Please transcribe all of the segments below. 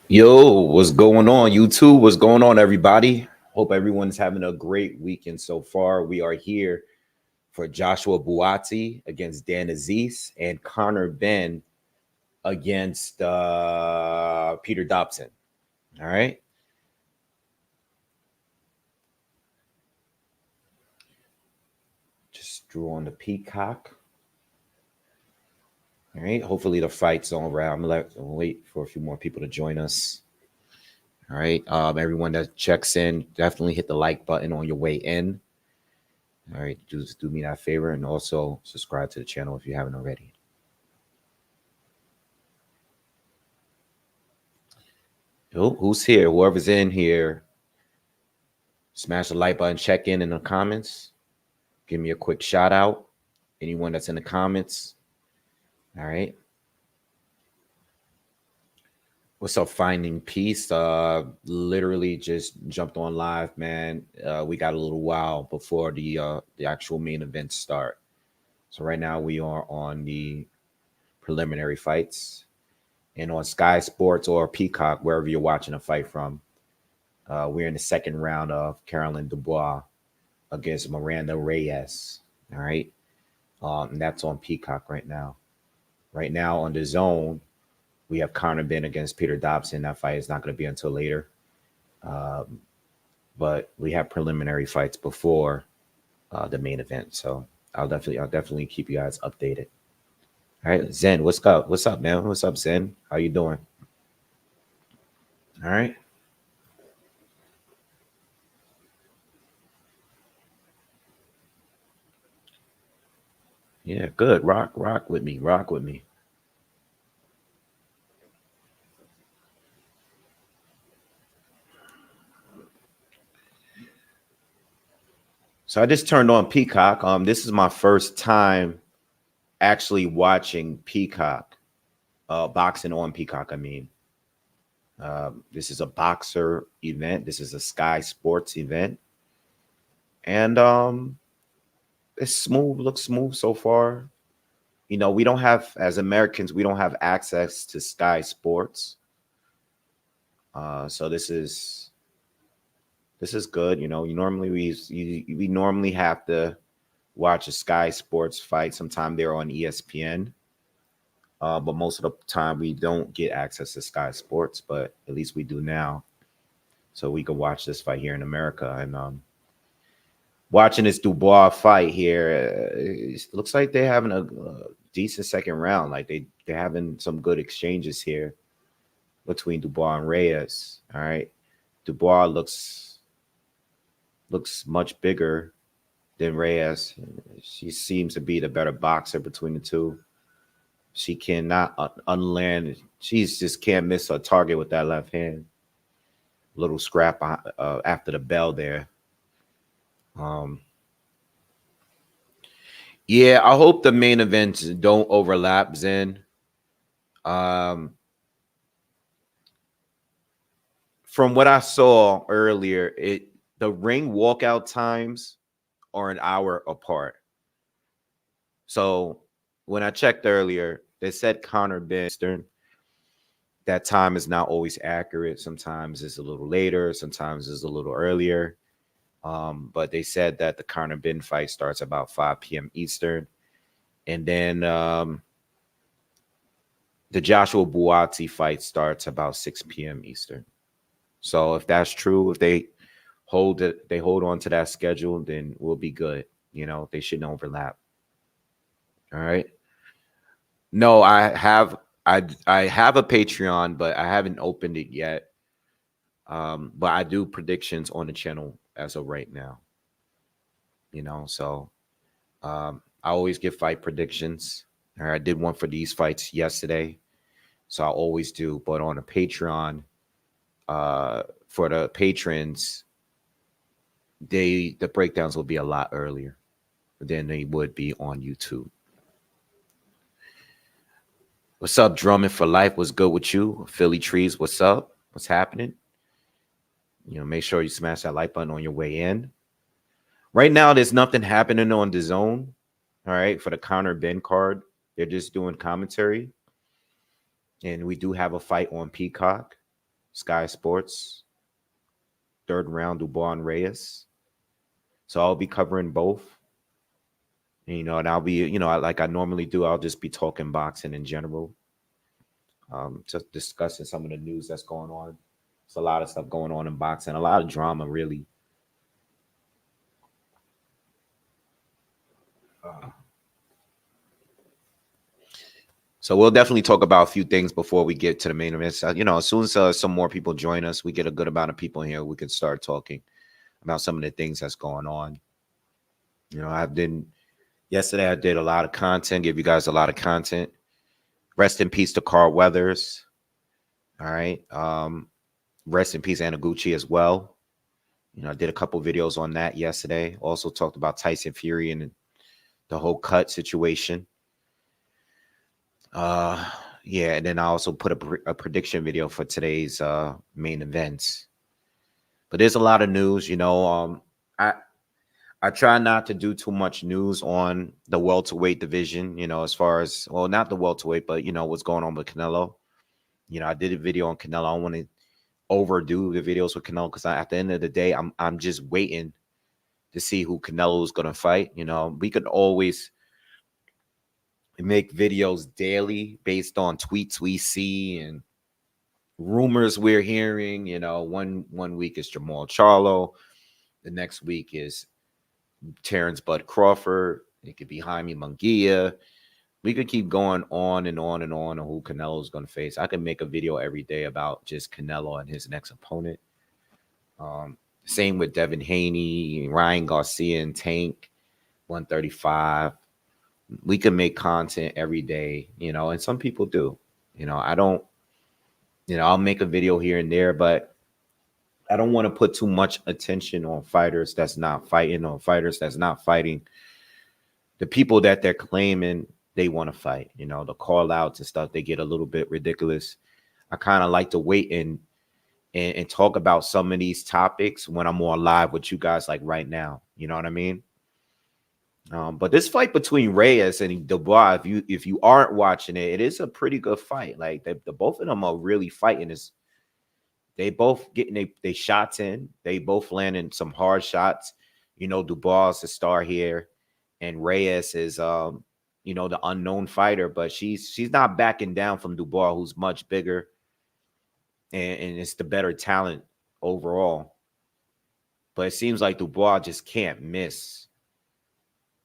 Yo, what's going on? YouTube, what's going on, everybody? Hope everyone's having a great weekend so far. We are here for Joshua Buatsi against Dan Azeez and Connor Benn against Peter Dobson. All right. Just drew on the peacock. All right. Hopefully the fight's on round. I'm gonna wait for a few more people to join us. All right. Everyone that checks in, definitely hit the like button on your way in. All right, just do me that favor and also subscribe to the channel if you haven't already. Yo, who's here? Whoever's in here, smash the like button, check in the comments. Give me a quick shout out. Anyone that's in the comments. All right. What's up, Finding Peace? Literally just jumped on live, man. We got a little while before the actual main events start. So right now we are on the preliminary fights. And on Sky Sports or Peacock, wherever you're watching a fight from, we're in the second round of Caroline Dubois against Miranda Reyes. All right. And that's on Peacock right now. Right now on dazn, we have Connor Benn against Peter Dobson. That fight is not going to be until later. But we have preliminary fights before the main event. So I'll definitely keep you guys updated. All right, Zen, what's up? What's up, man? What's up, Zen? How you doing? All right. Yeah, good. Rock with me. Rock with me. So I just turned on Peacock. This is my first time actually watching Peacock, boxing on Peacock. I mean, this is a boxer event. This is a Sky Sports event, and it's smooth. Looks smooth so far. You know, we don't have, as Americans, we don't have access to Sky Sports. So this is good. You know, we normally have to watch a Sky Sports fight. Sometime they're on ESPN, but most of the time we don't get access to Sky Sports. But at least we do now, so we can watch this fight here in America. And watching this Dubois fight here, it looks like they're having a decent second round. Like they're having some good exchanges here between Dubois and Reyes. All right, Dubois looks much bigger than Reyes. She seems to be the better boxer between the two. She cannot unland. She's just can't miss a target with that left hand. Little scrap after the bell there. Yeah, I hope the main events don't overlap, Zen. From what I saw earlier, the ring walkout times are an hour apart. So when I checked earlier, they said Connor Benn Eastern. That time is not always accurate. Sometimes it's a little later. Sometimes it's a little earlier. But they said that the Connor Benn fight starts about 5 p.m. Eastern. And then the Joshua Buatsi fight starts about 6 p.m. Eastern. So if that's true, if they hold on to that schedule, then we'll be good. You know, they shouldn't overlap. All right. No, I have a Patreon, but I haven't opened it yet. But I do predictions on the channel as of right now. You know, so I always give fight predictions. I did one for these fights yesterday, so I always do. But on a Patreon, for the patrons, the breakdowns will be a lot earlier than they would be on YouTube. What's up, Drumming for Life? What's good with you? Philly Trees, what's up? What's happening? You know, make sure you smash that like button on your way in. Right now, there's nothing happening on dazn. All right, for the Connor Benn card, they're just doing commentary. And we do have a fight on Peacock. Sky Sports. Third round, Dubois and Reyes. So I'll be covering both. And I'll be, like I normally do, I'll just be talking boxing in general. Just discussing some of the news that's going on. There's a lot of stuff going on in boxing, a lot of drama, really. So we'll definitely talk about a few things before we get to the main event. So, as soon as some more people join us, we get a good amount of people in here, we can start talking about some of the things that's going on. Yesterday I did a lot of content, give you guys a lot of content. Rest in peace to Carl Weathers. All right. Rest in peace, Anaguchi, as well. I did a couple videos on that yesterday. Also talked about Tyson Fury and the whole cut situation. Yeah, and then I also put a prediction video for today's main events. But there's a lot of news, I try not to do too much news on the welterweight division, as far as, well, not the welterweight, but what's going on with Canelo. I did a video on Canelo. I don't want to overdo the videos with Canelo because at the end of the day, I'm just waiting to see who Canelo is going to fight. We could always make videos daily based on tweets we see and rumors we're hearing. One week is Jamal Charlo, the next week is Terrence Bud Crawford. It could be Jaime Munguia. We could keep going on and on and on who Canelo is going to face. I could make a video every day about just Canelo and his next opponent. Same with Devin Haney, Ryan Garcia, and Tank 135. We can make content every day, and some people do. I don't, I'll make a video here and there, but I don't want to put too much attention on fighters that's not fighting or fighters that's not fighting. The people that they're claiming they want to fight, the call outs and stuff, they get a little bit ridiculous. I kind of like to wait and talk about some of these topics when I'm more live with you guys, like right now. You know what I mean? But this fight between Reyes and Dubois, if you aren't watching it, it is a pretty good fight. Like the both of them are really fighting. They both getting they shots in. They both landing some hard shots. Dubois is the star here, and Reyes is the unknown fighter, but she's not backing down from Dubois, who's much bigger, and it's the better talent overall. But it seems like Dubois just can't miss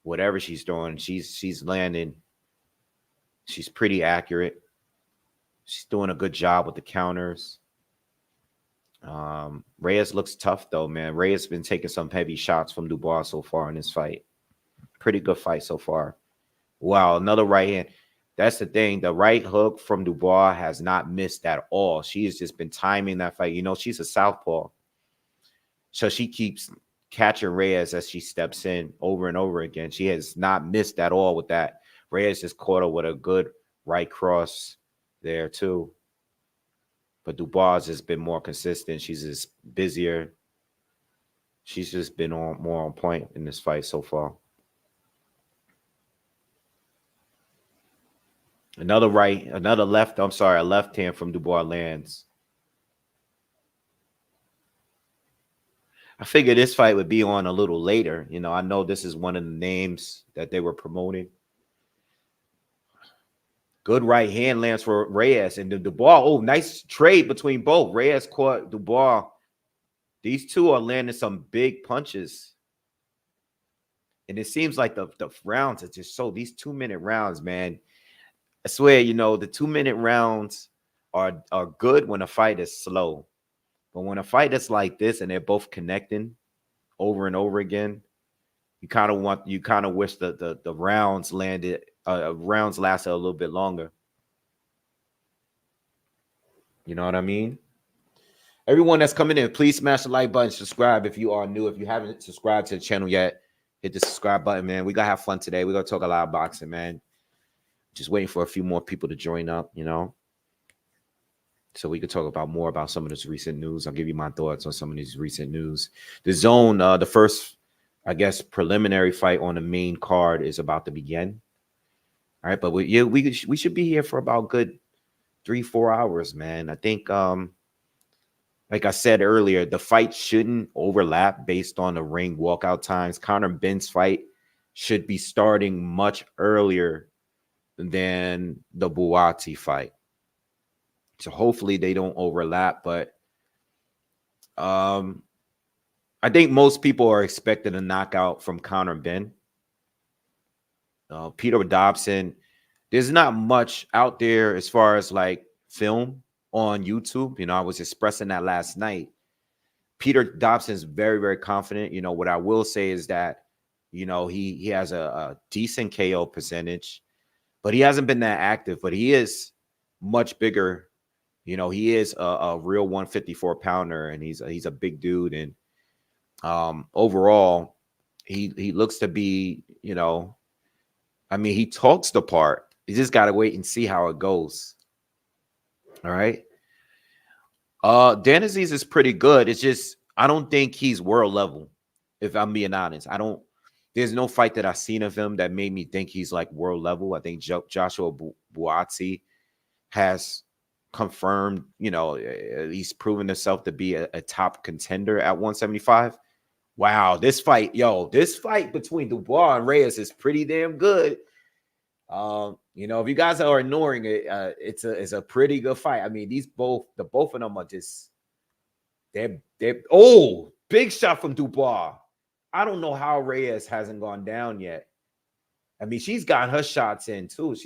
whatever she's throwing. She's landing. She's pretty accurate. She's doing a good job with the counters. Reyes looks tough though, man. Reyes been taking some heavy shots from Dubois so far in this fight. Pretty good fight so far. Wow, another right hand. That's the thing. The right hook from Dubois has not missed at all. She has just been timing that fight. She's a southpaw. So she keeps catching Reyes as she steps in over and over again. She has not missed at all with that. Reyes just caught her with a good right cross there too. But Dubois has been more consistent. She's just busier. She's just been more on point in this fight so far. A left hand from Dubois lands. I figured this fight would be on a little later. I know this is one of the names that they were promoting. Good right hand lands for Reyes and Dubois. Oh, nice trade between both. Reyes caught Dubois. These two are landing some big punches. And it seems like the rounds are just these 2-minute rounds, man. I swear, the 2-minute rounds are good when a fight is slow. But when a fight is like this and they're both connecting over and over again, you kind of wish the rounds lasted a little bit longer. You know what I mean? Everyone that's coming in, please smash the like button, subscribe if you are new. If you haven't subscribed to the channel yet, hit the subscribe button, man. We gotta have fun today. We're gonna talk a lot of boxing, man. Just waiting for a few more people to join up, so we could talk about more about some of this recent news. I'll give you my thoughts on some of these recent news. The zone, the first, I guess, preliminary fight on the main card is about to begin. All right, but we should be here for about good 3-4 hours, man. I think like I said earlier, the fight shouldn't overlap based on the ring walkout times. Conor Benn's fight should be starting much earlier than the Buatsi fight. So hopefully they don't overlap. But I think most people are expecting a knockout from Conor Benn. Peter Dobson, there's not much out there as far as like film on YouTube. I was expressing that last night. Peter Dobson's very, very confident. What I will say is that, he has a decent KO percentage, but he hasn't been that active. But he is much bigger. He is a real 154 pounder, and he's a big dude. And overall, he looks to be, he talks the part. You just got to wait and see how it goes. All right. Azeez is pretty good. It's just, I don't think he's world level, if I'm being honest. There's no fight that I've seen of him that made me think he's like world level. I think Joshua Buatsi has confirmed, he's proven himself to be a top contender at 175. Wow, this fight between Dubois and Reyes is pretty damn good. If you guys are ignoring it, it's a pretty good fight. I mean, the both of them are just they're big shot from Dubois. I don't know how Reyes hasn't gone down yet. I mean, she's got her shots in too.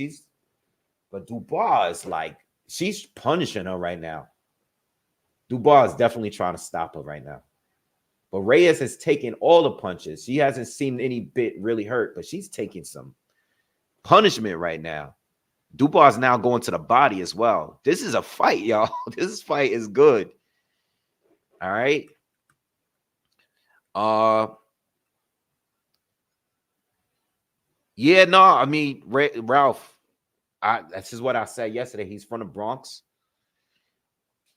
But Dubois is like, she's punishing her right now. Dubois is definitely trying to stop her right now. But Reyes has taken all the punches. She hasn't seemed any bit really hurt, but she's taking some punishment right now. Dubois is now going to the body as well. This is a fight, y'all. This fight is good. All right. Yeah, no, I mean, Ralph, this is what I said yesterday. He's from the Bronx.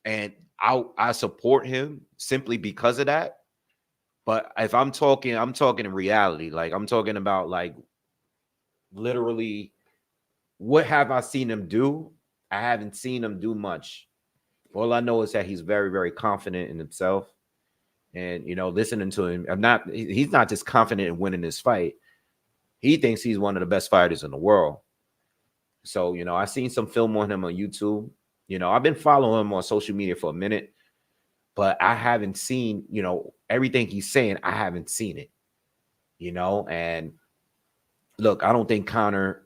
And I support him simply because of that. But if I'm talking in reality. Like, I'm talking about like literally what have I seen him do? I haven't seen him do much. All I know is that he's very, very confident in himself. And, listening to him, he's not just confident in winning this fight. He thinks he's one of the best fighters in the world. So, I've seen some film on him on YouTube. I've been following him on social media for a minute, but I haven't seen, everything he's saying. I haven't seen it, and look, I don't think Conor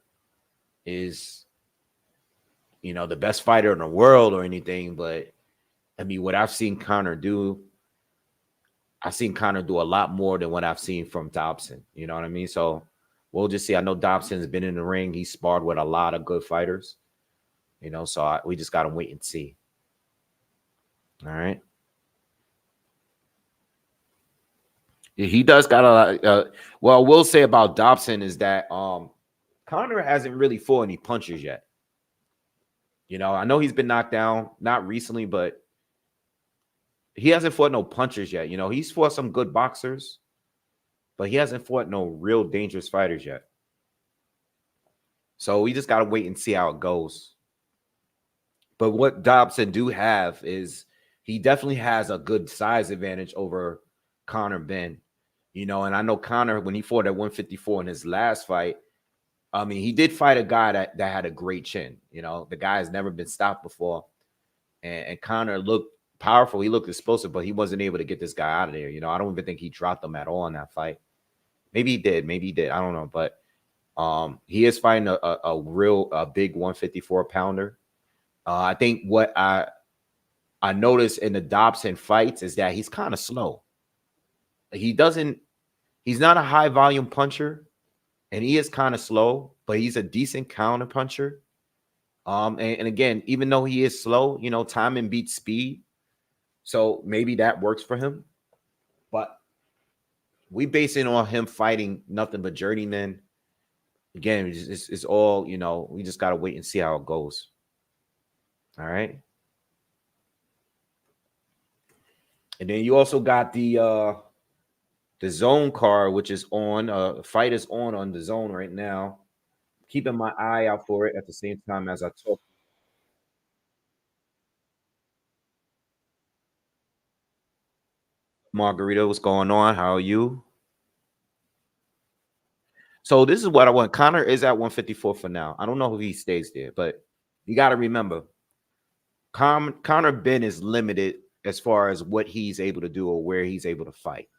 is, the best fighter in the world or anything, but I mean, what I've seen Conor do, I've seen Conor do a lot more than what I've seen from Dobson. You know what I mean? So we'll just see. I know Dobson's been in the ring. He sparred with a lot of good fighters, so we just got to wait and see. All right. He does got a lot. Well, we'll say about Dobson is that Conor hasn't really fought any punchers yet. I know he's been knocked down, not recently, but he hasn't fought no punchers yet. He's fought some good boxers, but he hasn't fought no real dangerous fighters yet. So we just got to wait and see how it goes. But what Dobson do have is he definitely has a good size advantage over Conor Benn. And I know Conor, when he fought at 154 in his last fight, I mean, he did fight a guy that had a great chin. The guy has never been stopped before. And Conor looked powerful. He looked explosive, but he wasn't able to get this guy out of there. I don't even think he dropped him at all in that fight. Maybe he did. I don't know. But he is fighting a real big 154 pounder. I think what I noticed in the Dobson fights is that he's kind of slow. He's not a high volume puncher, and he is kind of slow, but he's a decent counter puncher. And again, even though he is slow, timing beats speed. So maybe that works for him. But we base it on him fighting nothing but journeymen. Again, it's all, we just got to wait and see how it goes. All right. And then you also got the zone card, which is on. Fight is on the zone right now. Keeping my eye out for it at the same time as I talk. Margarita, what's going on? How are you? So this is what I want. Connor is at 154 for now. I don't know if he stays there, but you got to remember, Connor Benn is limited as far as what he's able to do or where he's able to fight.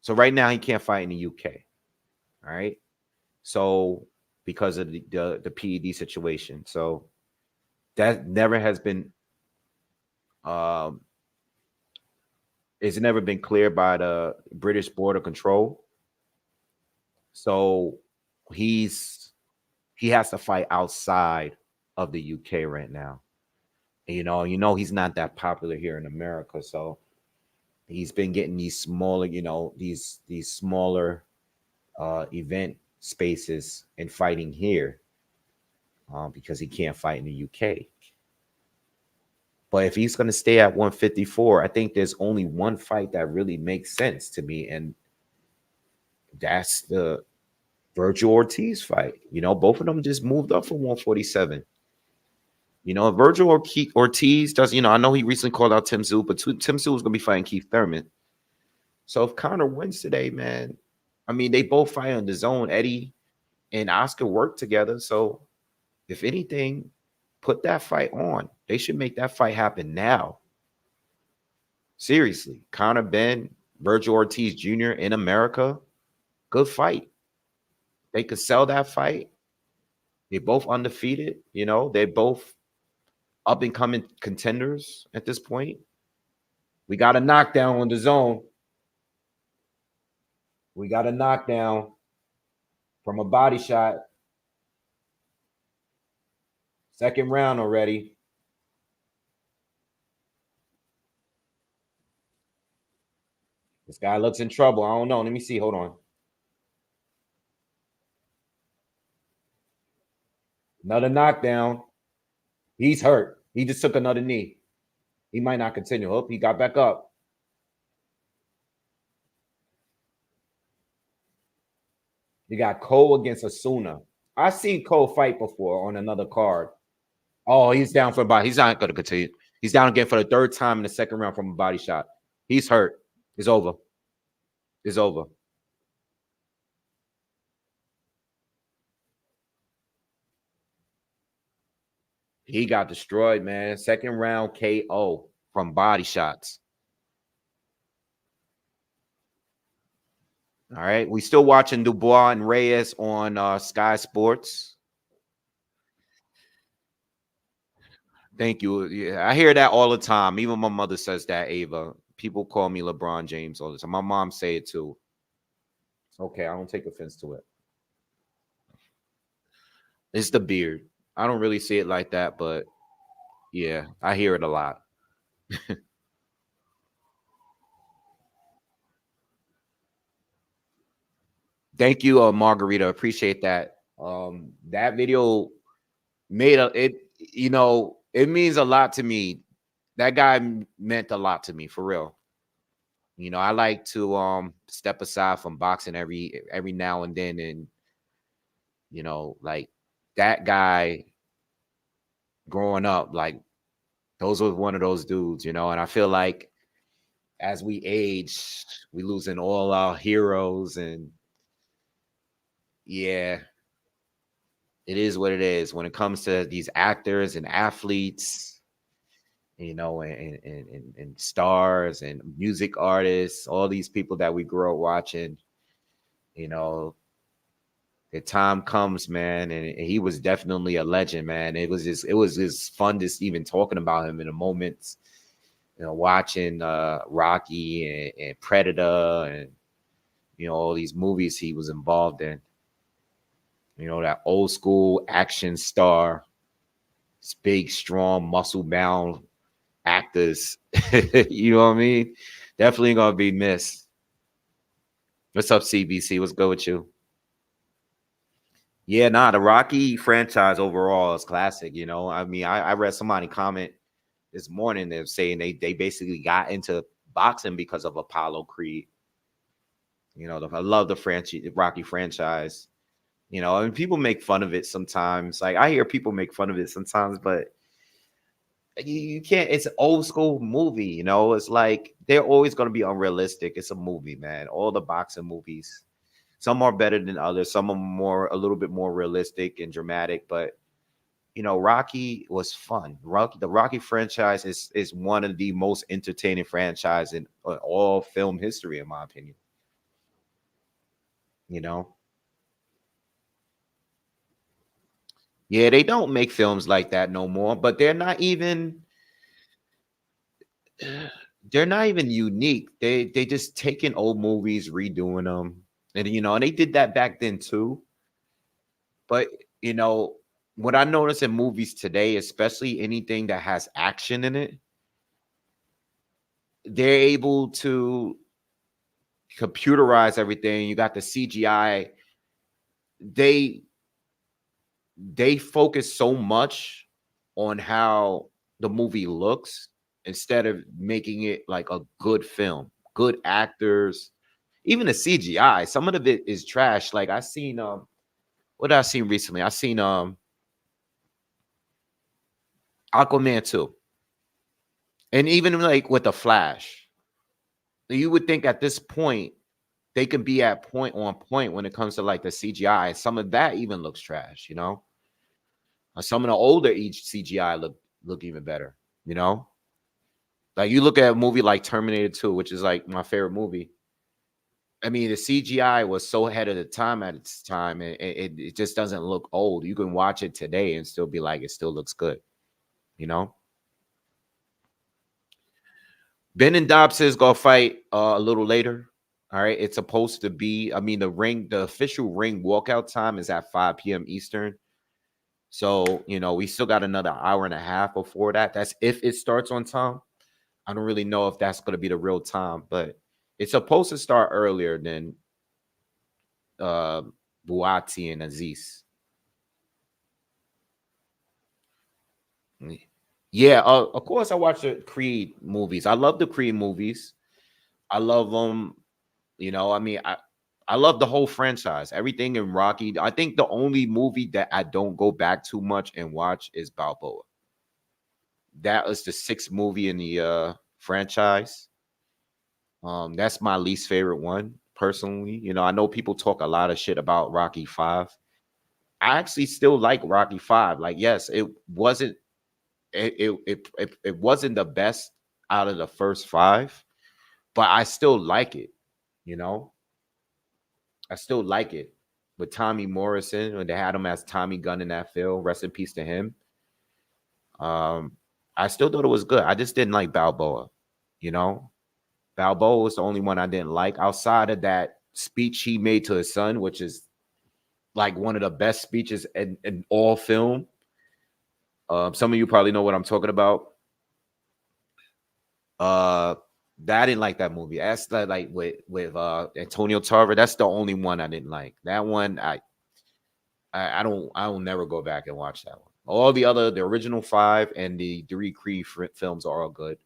So right now he can't fight in the UK. All right. So because of the PED situation, so that never has been um it's never been cleared by the British Border Control. So he's he has to fight outside of the UK right now. You know he's not that popular here in America, so he's been getting these smaller, these smaller event spaces and fighting here because he can't fight in the UK. But if he's going to stay at 154, I think there's only one fight that really makes sense to me, and that's the Virgil Ortiz fight. Both of them just moved up from 147. Virgil Ortiz does, I know he recently called out Tim Tszyu, but Tim Tszyu is going to be fighting Keith Thurman. So if Connor wins today, man, I mean, they both fight on DAZN. Eddie and Oscar work together. So if anything, put that fight on. They should make that fight happen now. Seriously. Connor Benn, Virgil Ortiz Jr. in America, good fight. They could sell that fight. They're both undefeated. They're both up and coming contenders at this point. We got a knockdown on DAZN. We got a knockdown from a body shot. Second round already. This guy looks in trouble. I don't know. Let me see. Hold on. Another knockdown. He's hurt. He just took another knee. He might not continue. Oh, he got back up. You got Cole against Asuna. I've seen Cole fight before on another card. Oh, he's down for a body. He's not going to continue. He's down again for the third time in the second round from a body shot. He's hurt. It's over. It's over. He got destroyed, man. Second round KO from body shots. All right. We still watching Dubois and Reyes on Sky Sports. Thank you. Yeah, I hear that all the time. Even my mother says that, Ava. People call me LeBron James all the time. My mom say it too. Okay, I don't take offense to it. It's the beard. I don't really see it like that, but yeah, I hear it a lot. Thank you, Margarita. Appreciate that. That video made it means a lot to me. That guy meant a lot to me for real. I like to step aside from boxing every now and then, and like that guy growing up, like those was one of those dudes, and I feel like as we age, we losing all our heroes, and yeah, it is what it is when it comes to these actors and athletes, and stars and music artists, all these people that we grew up watching, you know, the time comes, man, and he was definitely a legend, man. It was just fun just even talking about him in the moments, watching Rocky and Predator and all these movies he was involved in. That old school action star, big, strong, muscle bound actors. You know what I mean? Definitely gonna be missed. What's up, CBC? What's good with you? Yeah, nah, the Rocky franchise overall is classic. I mean, I read somebody comment this morning they're saying they basically got into boxing because of Apollo Creed. I love the Rocky franchise. And people make fun of it sometimes. Like I hear people make fun of it sometimes, but You can't. It's an old school movie. You know, it's like they're always going to be unrealistic. It's a movie, man. All the boxing movies, some are better than others. Some are more, a little bit more realistic and dramatic. But you know, Rocky was fun. The Rocky franchise is one of the most entertaining franchise in all film history, in my opinion. You know, yeah, they don't make films like that no more. But they're not even unique. They just taking old movies, redoing them, and you know, and they did that back then too. But you know, what I notice in movies today, especially anything that has action in it, they're able to computerize everything. You got the CGI. They they focus so much on how the movie looks instead of making it like a good film, good actors, even the CGI. Some of it is trash. Like I seen what did I seen recently? I seen Aquaman 2. And even like with the Flash, you would think at this point they can be at point on point when it comes to like the CGI. Some of that even looks trash, you know. Some of the older each CGI look even better, you know. Like you look at a movie like Terminator 2, which is like my favorite movie. I mean, the CGI was so ahead of the time at its time, and it just doesn't look old. You can watch it today and still be like, it still looks good, you know. Ben and Dobson is gonna fight a little later. All right, it's supposed to be. I mean, the official ring walkout time is at 5 p.m. Eastern. So you know, we still got another hour and a half before that. That's if it starts on time. I don't really know if that's gonna be the real time, but it's supposed to start earlier than uh Buatsi and Azeez. Yeah, of course I watch the Creed movies. I love the Creed movies. I love them. You know, I mean, I love the whole franchise. Everything in Rocky. I think the only movie that I don't go back too much and watch is Balboa. That was the sixth movie in the franchise. That's my least favorite one personally. You know, I know people talk a lot of shit about Rocky 5. I actually still like Rocky 5. Like, yes, it wasn't the best out of the first five, but I still like it, you know. I still like it. With Tommy Morrison, when they had him as Tommy Gunn in that film, rest in peace to him. Um, I still thought it was good. I just didn't like Balboa, you know. Balboa was the only one I didn't like outside of that speech he made to his son, which is like one of the best speeches in all film. Some of you probably know what I'm talking about. Uh, that I didn't like that movie. That's the, like with Antonio Tarver. That's the only one I didn't like. That one I will never go back and watch that one. All the original five and the three Creed films are all good.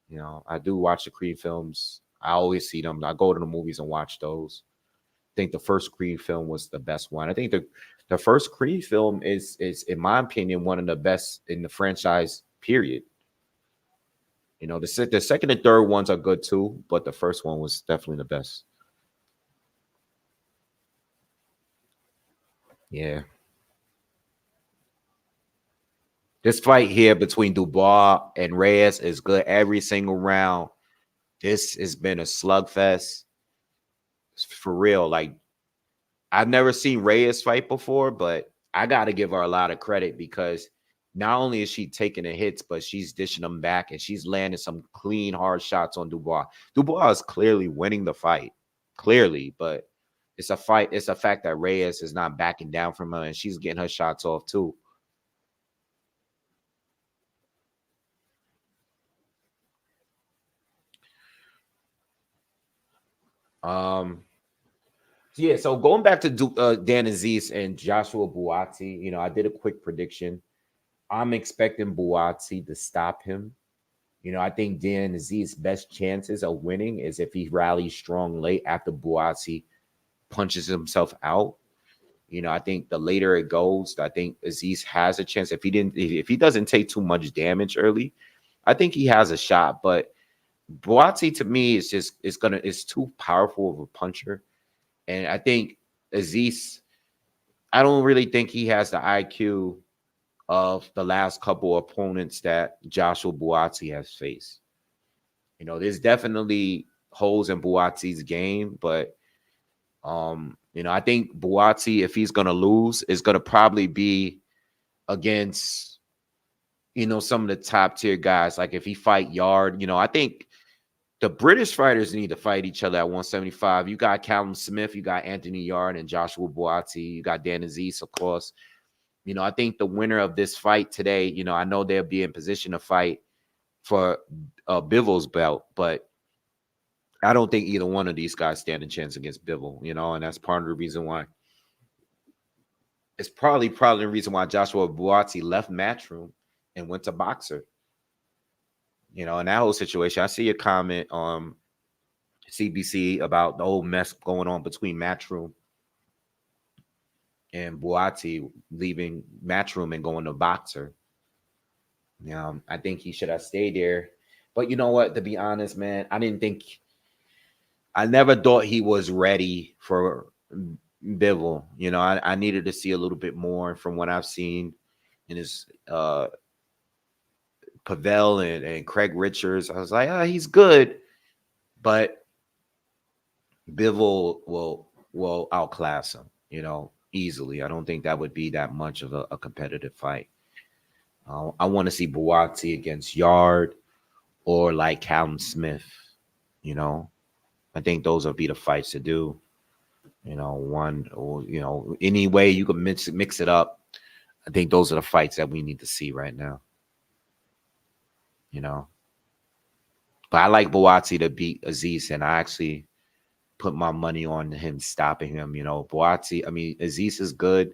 You know, I do watch the Creed films. I always see them. I go to the movies and watch those. I think the first Creed film was the best one. I think the first Creed film is in my opinion one of the best in the franchise. Period. You know, the second and third ones are good too, but the first one was definitely the best. Yeah. This fight here between Dubois and Reyes is good every single round. This has been a slugfest for real. Like I've never seen Reyes fight before, but I got to give her a lot of credit because not only is she taking the hits, but she's dishing them back and she's landing some clean, hard shots on Dubois. Dubois is clearly winning the fight, clearly, but it's a fight. It's a fact that Reyes is not backing down from her and she's getting her shots off too. Um, yeah, so going back to Dan Azeez and Joshua Buatsi, you know, I did a quick prediction. I'm expecting Buatsi to stop him. You know, I think Dan Aziz's best chances of winning is if he rallies strong late after Buatsi punches himself out. I think the later it goes, I think Azeez has a chance. If he doesn't take too much damage early, I think he has a shot. But Buatsi to me is too powerful of a puncher. And I think Azeez, I don't really think he has the IQ of the last couple opponents that Joshua Buatsi has faced. There's definitely holes in Buatsi's game, but I think Buatsi, if he's gonna lose, is gonna probably be against some of the top tier guys. Like if he fight Yard, I think the British fighters need to fight each other at 175. You got Callum Smith, you got Anthony Yard and Joshua Buatsi, you got Dan Azeez, of course. I think the winner of this fight today, I know they'll be in position to fight for Bivol's belt, but I don't think either one of these guys stand a chance against Bivol, and that's part of the reason why. It's probably the reason why Joshua Buatsi left Matchroom and went to Boxer. In that whole situation, I see a comment on CBC about the whole mess going on between Matchroom and Buatsi leaving Matchroom and going to Boxer. I think he should have stayed there. But you know what? To be honest, man, I never thought he was ready for Bivol. I needed to see a little bit more from what I've seen in his Pavel and Craig Richards. I was like, he's good, but Bivol will outclass him, easily. I don't think that would be that much of a competitive fight. I want to see Buatsi against Yard or like Callum Smith. I think those will be the fights to do. One or any way you can mix it up. I think those are the fights that we need to see right now. But I like Buatsi to beat Azeez, and I actually put my money on him stopping him. Buatsi, Azeez is good,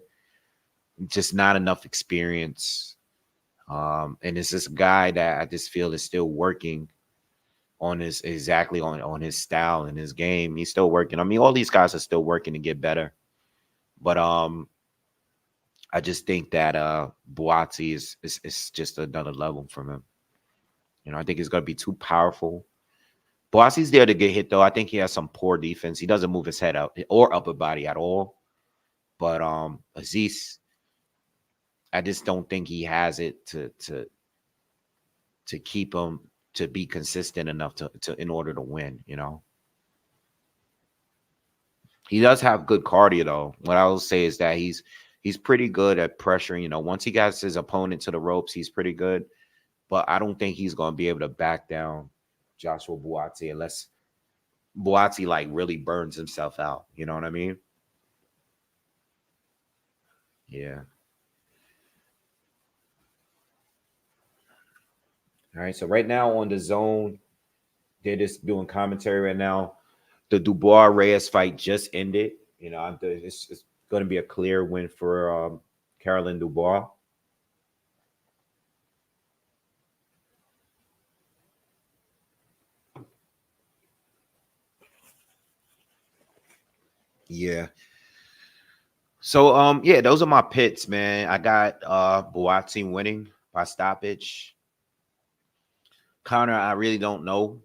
just not enough experience. And it's this guy that I just feel is still working on his style and his game. He's still working. All these guys are still working to get better. But I just think that Buatsi is just another level from him. I think he's going to be too powerful. Buatsi's there to get hit, though. I think he has some poor defense. He doesn't move his head out or upper body at all. But Azeez, I just don't think he has it to keep him to be consistent enough to in order to win. He does have good cardio, though. What I will say is that he's pretty good at pressuring. Once he gets his opponent to the ropes, he's pretty good. But I don't think he's going to be able to back down Joshua Buatsi unless Buatsi like really burns himself out. You know what I mean? Yeah. All right. So right now on DAZN, they're just doing commentary right now. The Dubois Reyes fight just ended. It's going to be a clear win for Caroline Dubois. Yeah. So yeah, those are my pits, man. I got Buatsi winning by stoppage. Conor, I really don't know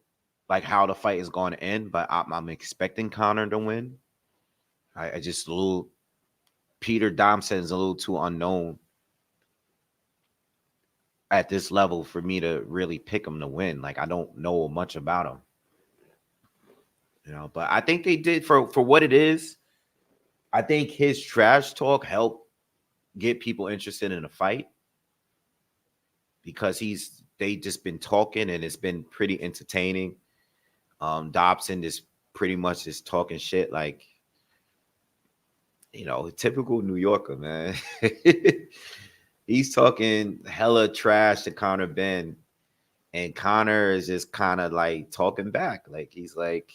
like how the fight is going to end, but I'm expecting Conor to win. I just Peter Dobson is a little too unknown at this level for me to really pick him to win. Like I don't know much about him. But I think they did for what it is. I think his trash talk helped get people interested in a fight because they just been talking and it's been pretty entertaining. Dobson is pretty much just talking shit like, typical New Yorker, man. He's talking hella trash to Conor Benn, and Conor is just kind of like talking back. Like he's like,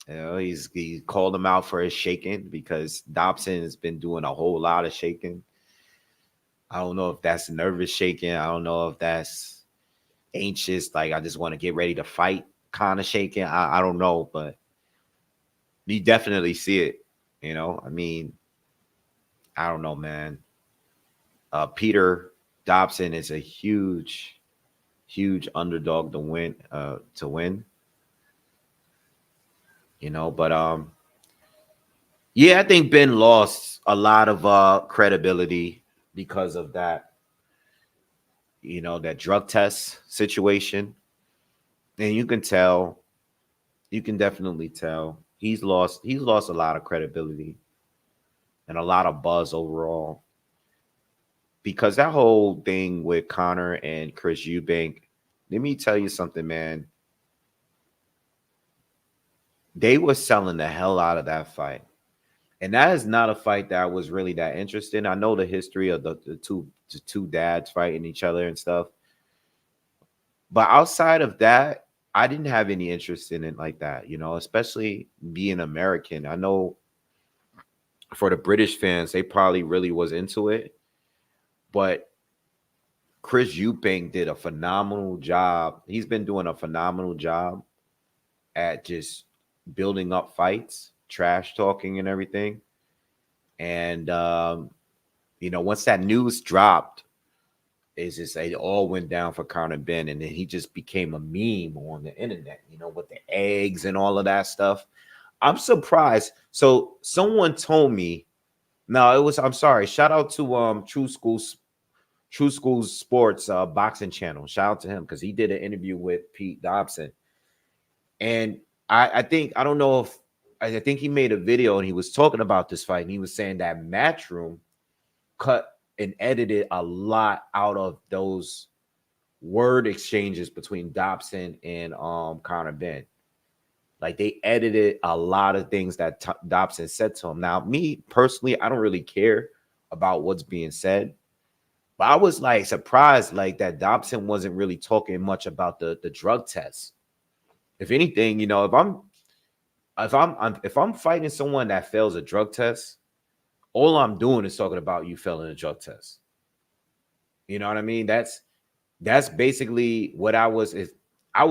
he called him out for his shaking because Dobson has been doing a whole lot of shaking. I don't know if that's nervous shaking. I don't know if that's anxious. Like I just want to get ready to fight kind of shaking. I don't know, but you definitely see it. I don't know, man. Peter Dobson is a huge, huge underdog to win. But yeah, I think Benn lost a lot of credibility because of that. That drug test situation, and you can tell. You can definitely tell he's lost. He's lost a lot of credibility and a lot of buzz overall because that whole thing with Connor and Chris Eubank. Let me tell you something, man. They were selling the hell out of that fight. And that is not a fight that was really that interesting. I know the history of the two dads fighting each other and stuff. But outside of that, I didn't have any interest in it like that, especially being American. I know for the British fans, they probably really was into it. But Chris Eubank did a phenomenal job. He's been doing a phenomenal job at just building up fights, trash talking and everything. And, once that news dropped, it all went down for Conor Benn. And then he just became a meme on the internet, with the eggs and all of that stuff. I'm surprised. So someone told me, I'm sorry. Shout out to True School Sports boxing channel. Shout out to him because he did an interview with Pete Dobson. And I think he made a video and he was talking about this fight. And he was saying that Matchroom cut and edited a lot out of those word exchanges between Dobson and Conor Benn. Like they edited a lot of things that Dobson said to him. Now, me personally, I don't really care about what's being said. But I was like surprised like that Dobson wasn't really talking much about the drug test. If anything, if I'm fighting someone that fails a drug test, all I'm doing is talking about you failing a drug test. You know what I mean? That's basically what I was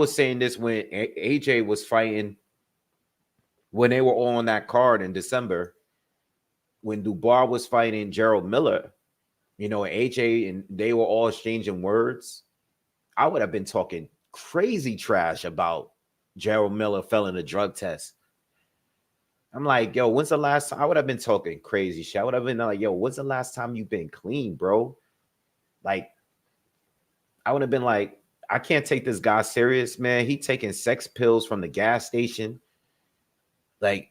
saying this when AJ was fighting, when they were all on that card in December, when Dubois was fighting Gerald Miller, AJ and they were all exchanging words. I would have been talking crazy trash about Gerald Miller failing a drug test. I'm like, yo, when's the last time? I would have been talking crazy shit. I would have been like, yo, when's the last time you've been clean, bro? Like, I would have been like, I can't take this guy serious, man. He taking sex pills from the gas station. I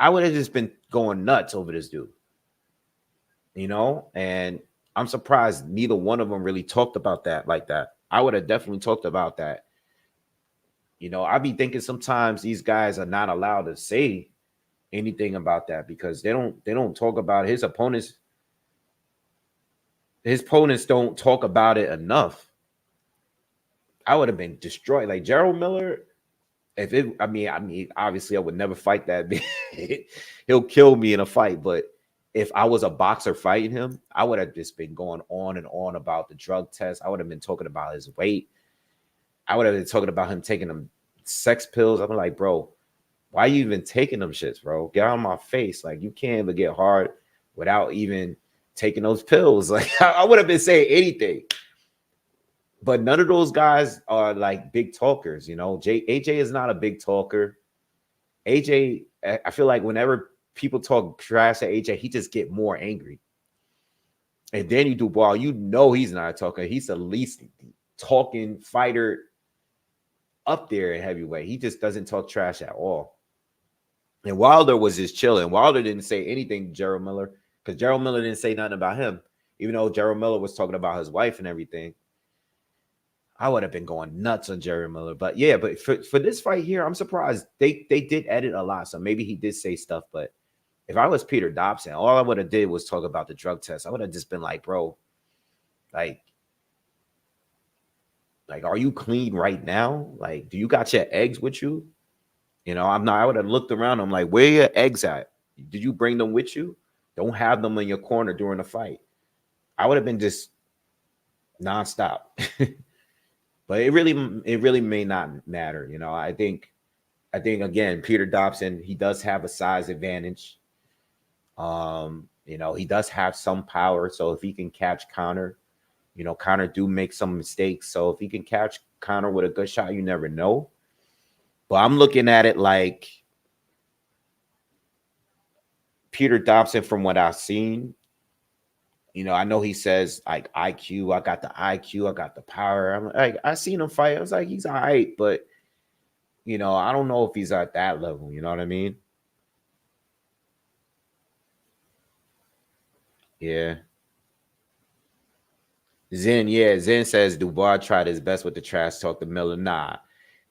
would have just been going nuts over this dude. And I'm surprised neither one of them really talked about that like that. I would have definitely talked about that. I be thinking sometimes these guys are not allowed to say anything about that because they don't talk about it. His opponents don't talk about it enough. I would have been destroyed. Like Gerald Miller, obviously I would never fight that. He'll kill me in a fight. But if I was a boxer fighting him, I would have just been going on and on about the drug test. I would have been talking about his weight. I would have been talking about him taking them sex pills. I'm like, bro, why are you even taking them shits, bro? Get out of my face. Like, you can't even get hard without even taking those pills. Like, I would have been saying anything. But none of those guys are like big talkers, AJ is not a big talker. AJ, I feel like whenever people talk trash to AJ, he just get more angry. And then you do Dubois, he's not a talker. He's the least talking fighter up there in heavyweight. He just doesn't talk trash at all. And Wilder was just chilling. Wilder didn't say anything to Gerald Miller because Gerald Miller didn't say nothing about him, even though Gerald Miller was talking about his wife and everything. I would have been going nuts on Gerald Miller. But yeah, but for this fight here, I'm surprised they did edit a lot. So maybe he did say stuff. But if I was Peter Dobson, all I would have did was talk about the drug test. I would have just been like, bro, like, are you clean right now? Like, do you got your eggs with you? I would have looked around. I'm like, where are your eggs at? Did you bring them with you? Don't have them in your corner during the fight. I would have been just nonstop. But it really may not matter. I think again, Peter Dobson, he does have a size advantage. You know, he does have some power. So if he can catch Conor, you know, Conor do make some mistakes. So if he can catch Conor with a good shot, you never know. But I'm looking at it like Peter Dobson, from what I've seen, you know, I know he says like IQ, I got the IQ, I got the power. I'm like, I seen him fight. I was like, he's all right, but you know, I don't know if he's at that level. You know what I mean? Yeah. Zen says Dubois tried his best with the trash talk to Miller. Nah,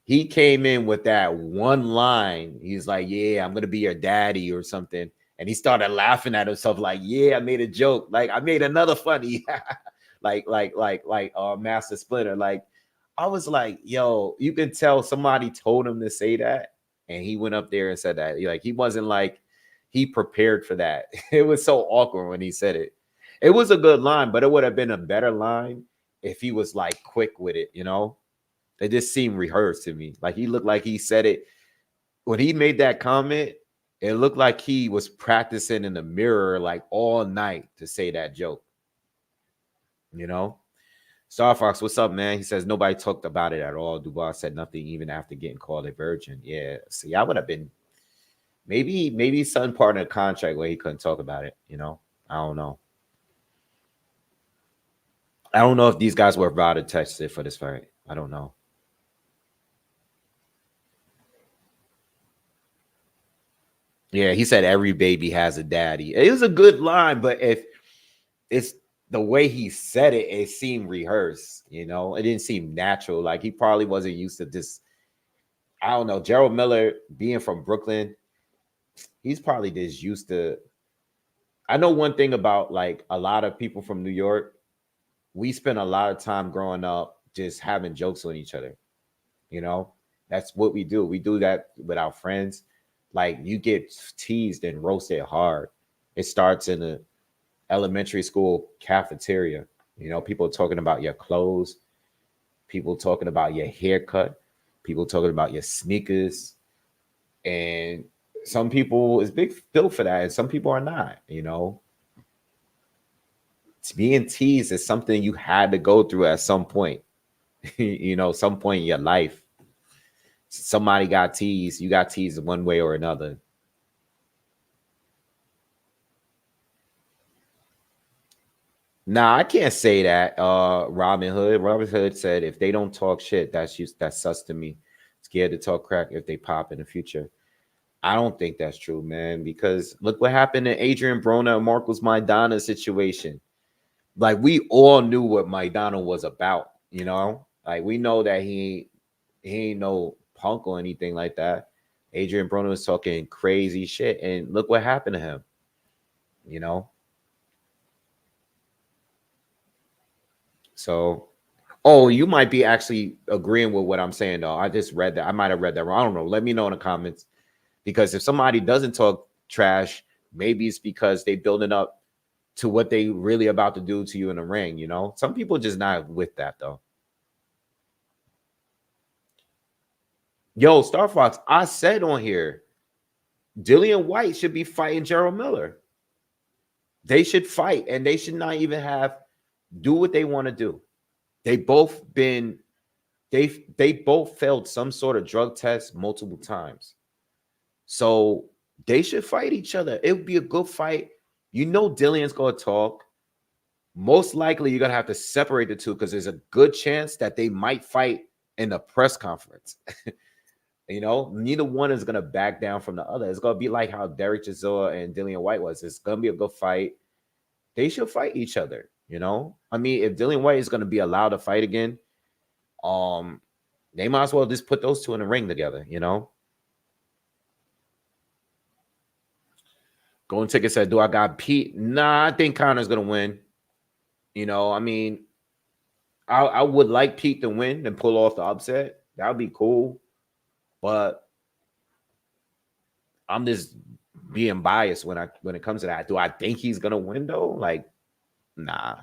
he came in with that one line. He's like, "Yeah, I'm gonna be your daddy" or something, and he started laughing at himself, like, "Yeah, I made a joke. Like, I made another funny, Master Splinter." Like, I was like, "Yo, you can tell somebody told him to say that, and he went up there and said that. Like, he wasn't like he prepared for that. It was so awkward when he said it. It was a good line, but it would have been a better line if he was like quick with it, you know." It just seemed rehearsed to me. Like he looked like he said it when he made that comment. It looked like he was practicing in the mirror like all night to say that joke. You know, Star Fox, what's up, man? He says nobody talked about it at all. Dubois said nothing even after getting called a virgin. Yeah, see, I would have been maybe some part of the contract where he couldn't talk about it. You know, I don't know. I don't know if these guys were about to tested for this fight. I don't know. Yeah, he said every baby has a daddy. It was a good line, but if it's the way he said it, it seemed rehearsed, you know. It didn't seem natural. Like he probably wasn't used to this. I don't know. Gerald Miller being from Brooklyn, he's probably just used to. I know one thing about like a lot of people from New York, we spend a lot of time growing up just having jokes on each other. You know, that's what we do. We do that with our friends. Like you get teased and roasted hard. It starts in the elementary school cafeteria. You know, people talking about your clothes, people talking about your haircut, people talking about your sneakers. And some people is big built for that, and some people are not, you know. Being teased is something you had to go through at some point, you know, some point in your life. Somebody got teased, you got teased one way or another. Nah, I can't say that. Robin Hood. Robin Hood said if they don't talk shit, that's sus to me. Scared to talk crack if they pop in the future. I don't think that's true, man, because look what happened in Adrian Broner and Marcos Maidana situation. Like we all knew what Maidana was about, you know? Like we know that he ain't no punk or anything like that. Adrian Broner was talking crazy shit, and look what happened to him, you know? So, oh, you might be actually agreeing with what I'm saying, though. I just read that. I might have read that wrong. I don't know. Let me know in the comments. Because if somebody doesn't talk trash, maybe it's because they building up to what they really about to do to you in the ring, you know? Some people just not with that, though. Yo, Star Fox, I said on here, Dillian White should be fighting Gerald Miller. They should fight, and they should not even have do what they want to do. They both been they both failed some sort of drug test multiple times. So they should fight each other. It would be a good fight. You know Dillian's gonna talk. Most likely you're gonna have to separate the two because there's a good chance that they might fight in the press conference. You know, neither one is gonna back down from the other. It's gonna be like how Derek Chisora and Dillian White was. It's gonna be a good fight. They should fight each other. You know, I mean, if Dillian White is gonna be allowed to fight again, um, they might as well just put those two in the ring together. You know. Golden Ticket said, "Do I got Pete?" Nah, I think Connor's gonna win. You know, I mean, I would like Pete to win and pull off the upset. That would be cool. But I'm just being biased when it comes to that. Do I think he's gonna win though? Like, nah.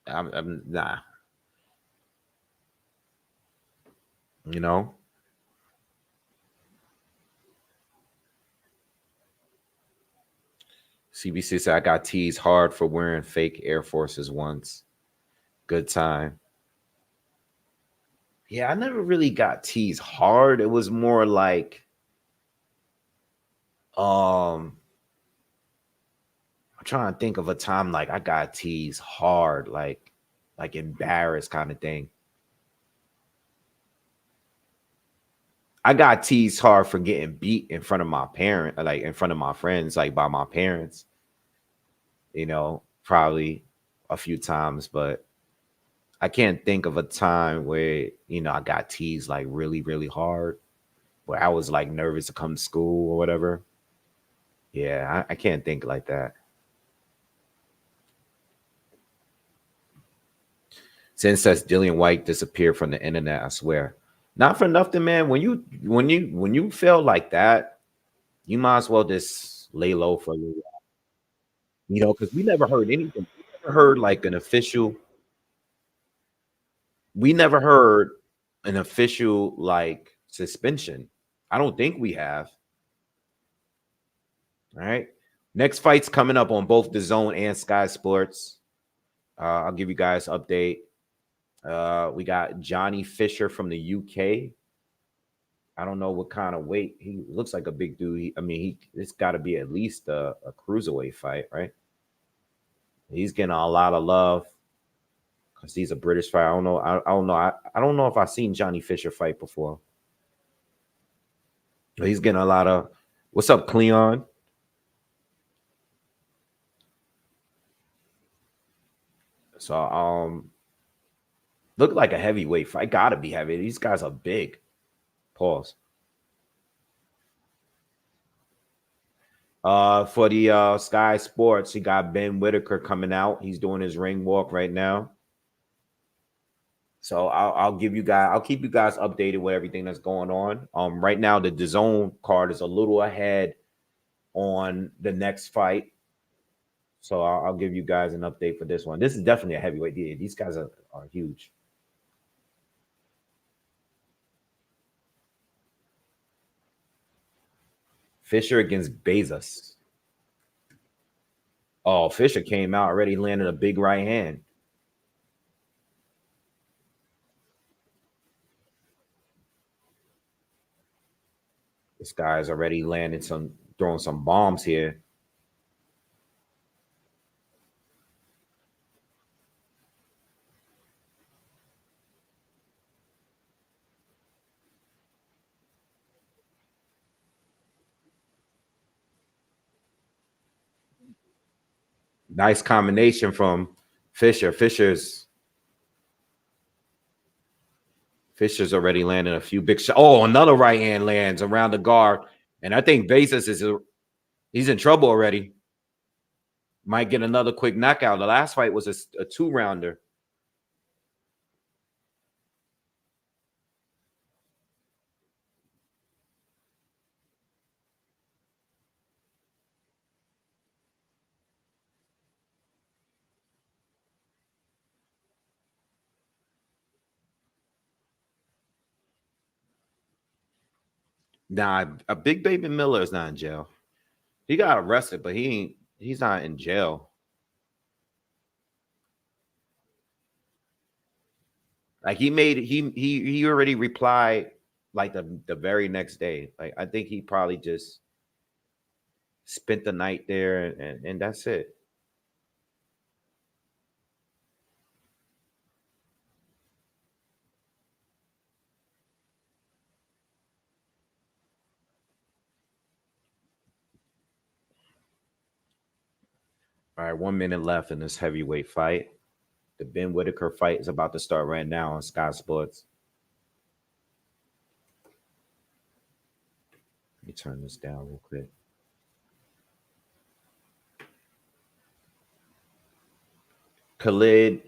I'm nah. You know. CBC said I got teased hard for wearing fake Air Forces once. Good time. Yeah, I never really got teased hard. It was more like I'm trying to think of a time like I got teased hard, like embarrassed kind of thing. I got teased hard for getting beat in front of my parent, like in front of my friends, like by my parents, probably a few times, but I can't think of a time where, I got teased like really, really hard, where I was like nervous to come to school or whatever. Yeah, I can't think like that. Since says Dillian White disappeared from the internet, I swear. Not for nothing, man. When you feel like that, you might as well just lay low for a little while, because we never heard anything. We never heard like an official. We never heard an official like suspension. I don't think we have. All right. Next fight's coming up on both the Zone and Sky Sports. I'll give you guys an update. We got Johnny Fisher from the UK. I don't know what kind of weight. He looks like a big dude. It's got to be at least a cruiserweight fight, right? He's getting a lot of love because he's a British fighter. I don't know. I don't know. I don't know if I've seen Johnny Fisher fight before. But he's getting a lot of. What's up, Cleon? So look like a heavyweight fight. Gotta be heavy. These guys are big. Pause. For the Sky Sports, you got Ben Whittaker coming out. He's doing his ring walk right now. So I'll give you guys, I'll keep you guys updated with everything that's going on. Right now the DAZN card is a little ahead on the next fight. So I'll give you guys an update for this one. This is definitely a heavyweight. These guys are huge. Fisher against Bezos. Oh, Fisher came out already, landed a big right hand. This guy's already landing throwing some bombs here. Nice combination from Fisher. Fisher's already landing a few big shots. Oh, another right hand lands around the guard. And I think Bezos he's in trouble already. Might get another quick knockout. The last fight was a 2-rounder. Nah, a Big Baby Miller is not in jail. He got arrested, but he's not in jail. Like he already replied like the very next day. Like I think he probably just spent the night there and that's it. All right, 1 minute left in this heavyweight fight. The Ben Whittaker fight is about to start right now on Sky Sports. Let me turn this down real quick. Khalid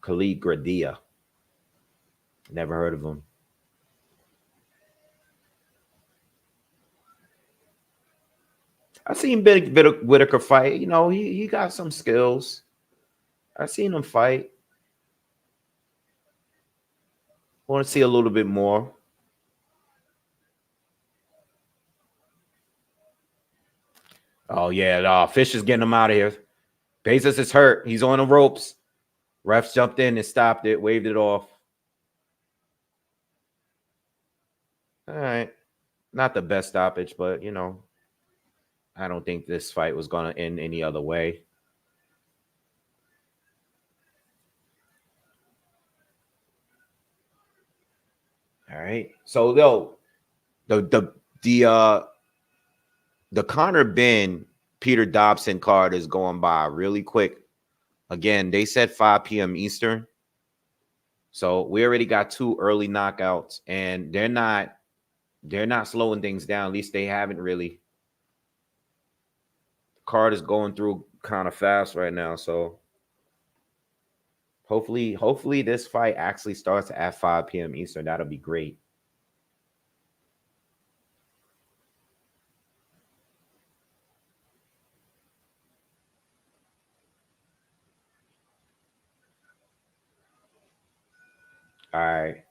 Gradia. Never heard of him. I seen Big Whittaker fight. He got some skills. I seen him fight. Want to see a little bit more. Oh, yeah. Fish is getting him out of here. Bezos is hurt. He's on the ropes. Refs jumped in and stopped it, waved it off. All right. Not the best stoppage, but, you know, I don't think this fight was going to end any other way. All right. So, though, the Conor Benn Peter Dobson card is going by really quick. Again, they said 5 p.m. Eastern. So we already got 2 early knockouts, and they're not slowing things down. At least they haven't really. The card is going through kind of fast right now. So hopefully this fight actually starts at 5 p.m. Eastern. That'll be great. All right.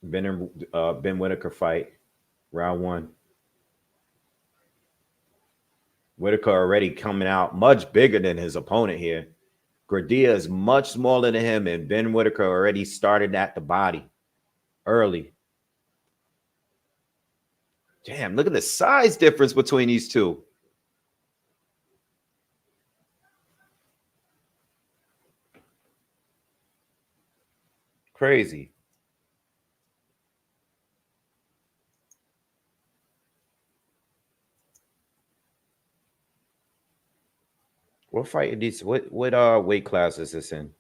Ben Whittaker fight, round 1. Whittaker already coming out much bigger than his opponent here. Gradilla is much smaller than him, and Ben Whittaker already started at the body early. Damn, look at the size difference between these two. Crazy. What fight these? What weight class is this in?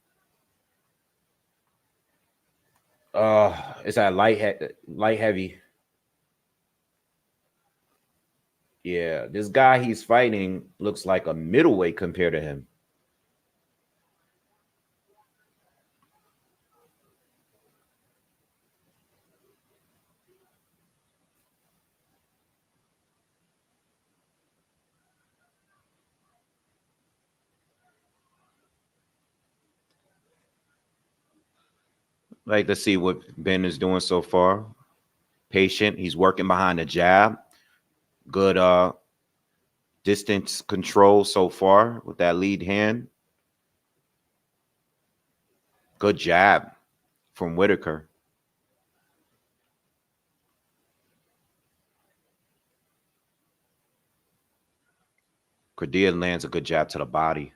It's at light heavy. Yeah, this guy he's fighting looks like a middleweight compared to him. Like, let's see what Ben is doing so far. Patient. He's working behind the jab. Good distance control so far with that lead hand. Good jab from Whittaker. Cordia lands a good jab to the body.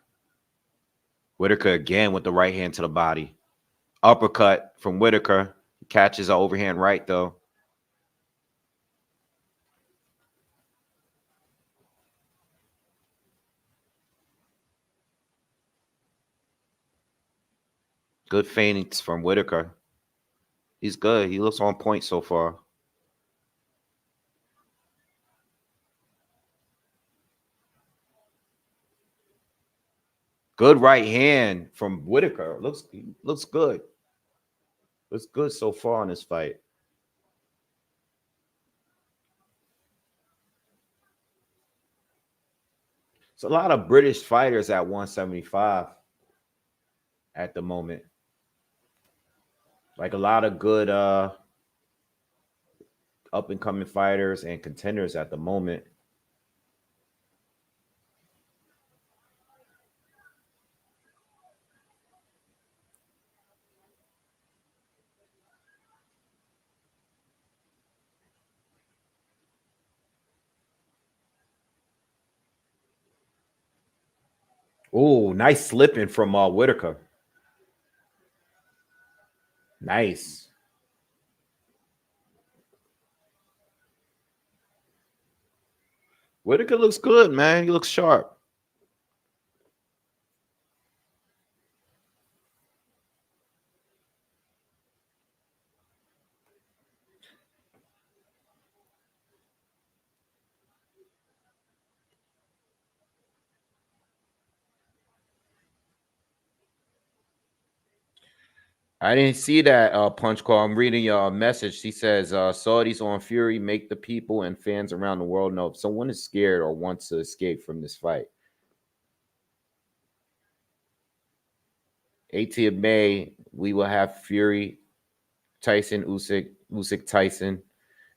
Whittaker again with the right hand to the body. Uppercut from Whittaker. Catches an overhand right, though. Good feints from Whittaker. He's good. He looks on point so far. Good right hand from Whittaker. Looks good. Looks good so far in this fight. It's a lot of British fighters at 175 at the moment. Like a lot of good up and coming fighters and contenders at the moment. Oh, nice slipping from Whittaker. Nice. Whittaker looks good, man. He looks sharp. I didn't see that punch call. I'm reading your message. She says Saudis on Fury make the people and fans around the world know if someone is scared or wants to escape from this fight. 18th of May, we will have Fury, Tyson, Usyk, Tyson.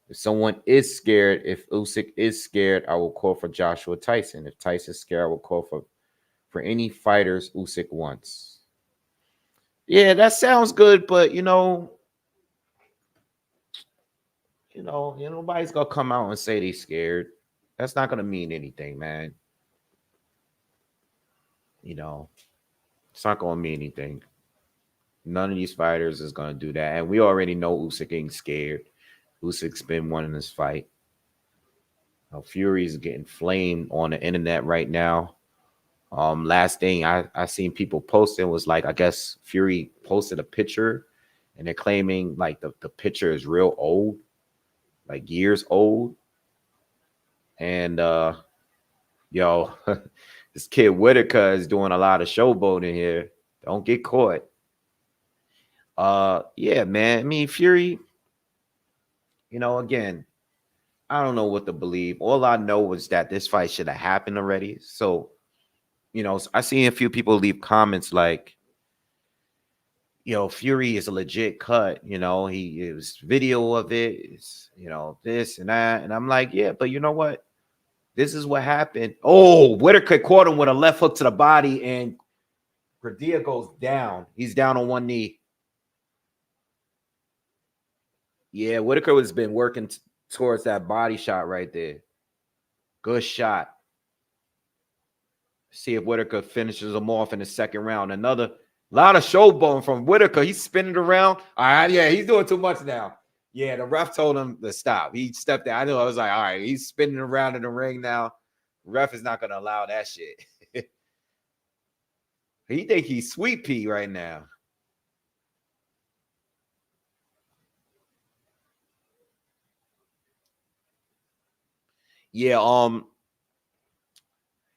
If someone is scared, if Usyk is scared, I will call for Joshua Tyson. If Tyson's scared, I will call for any fighters Usyk wants. Yeah, that sounds good, but nobody's gonna come out and say they scared. That's not gonna mean anything, man. It's not gonna mean anything. None of these fighters is gonna do that, and we already know Usyk ain't scared. Usyk's been winning this fight. Fury is getting flamed on the internet right now. Last thing I seen people posting was like, I guess Fury posted a picture, and they're claiming like the picture is real old, like years old. And yo, this kid Whittaker is doing a lot of showboating here. Don't get caught. Yeah, man. I mean, Fury, again, I don't know what to believe. All I know is that this fight should have happened already. So, I seen a few people leave comments like, Fury is a legit cut. It was video of it. It's, this and that. And I'm like, yeah, but you know what? This is what happened. Oh, Whittaker caught him with a left hook to the body, and Gradilla goes down. He's down on one knee. Yeah, Whittaker has been working towards that body shot right there. Good shot. See if Whittaker finishes him off in the second round. Another lot of showboating from Whittaker. He's spinning around. All right, yeah, he's doing too much now. Yeah, the ref told him to stop. He stepped out. I knew. I was like, all right, he's spinning around in the ring now. Ref is not going to allow that shit. He think he's Sweet Pea right now. Yeah,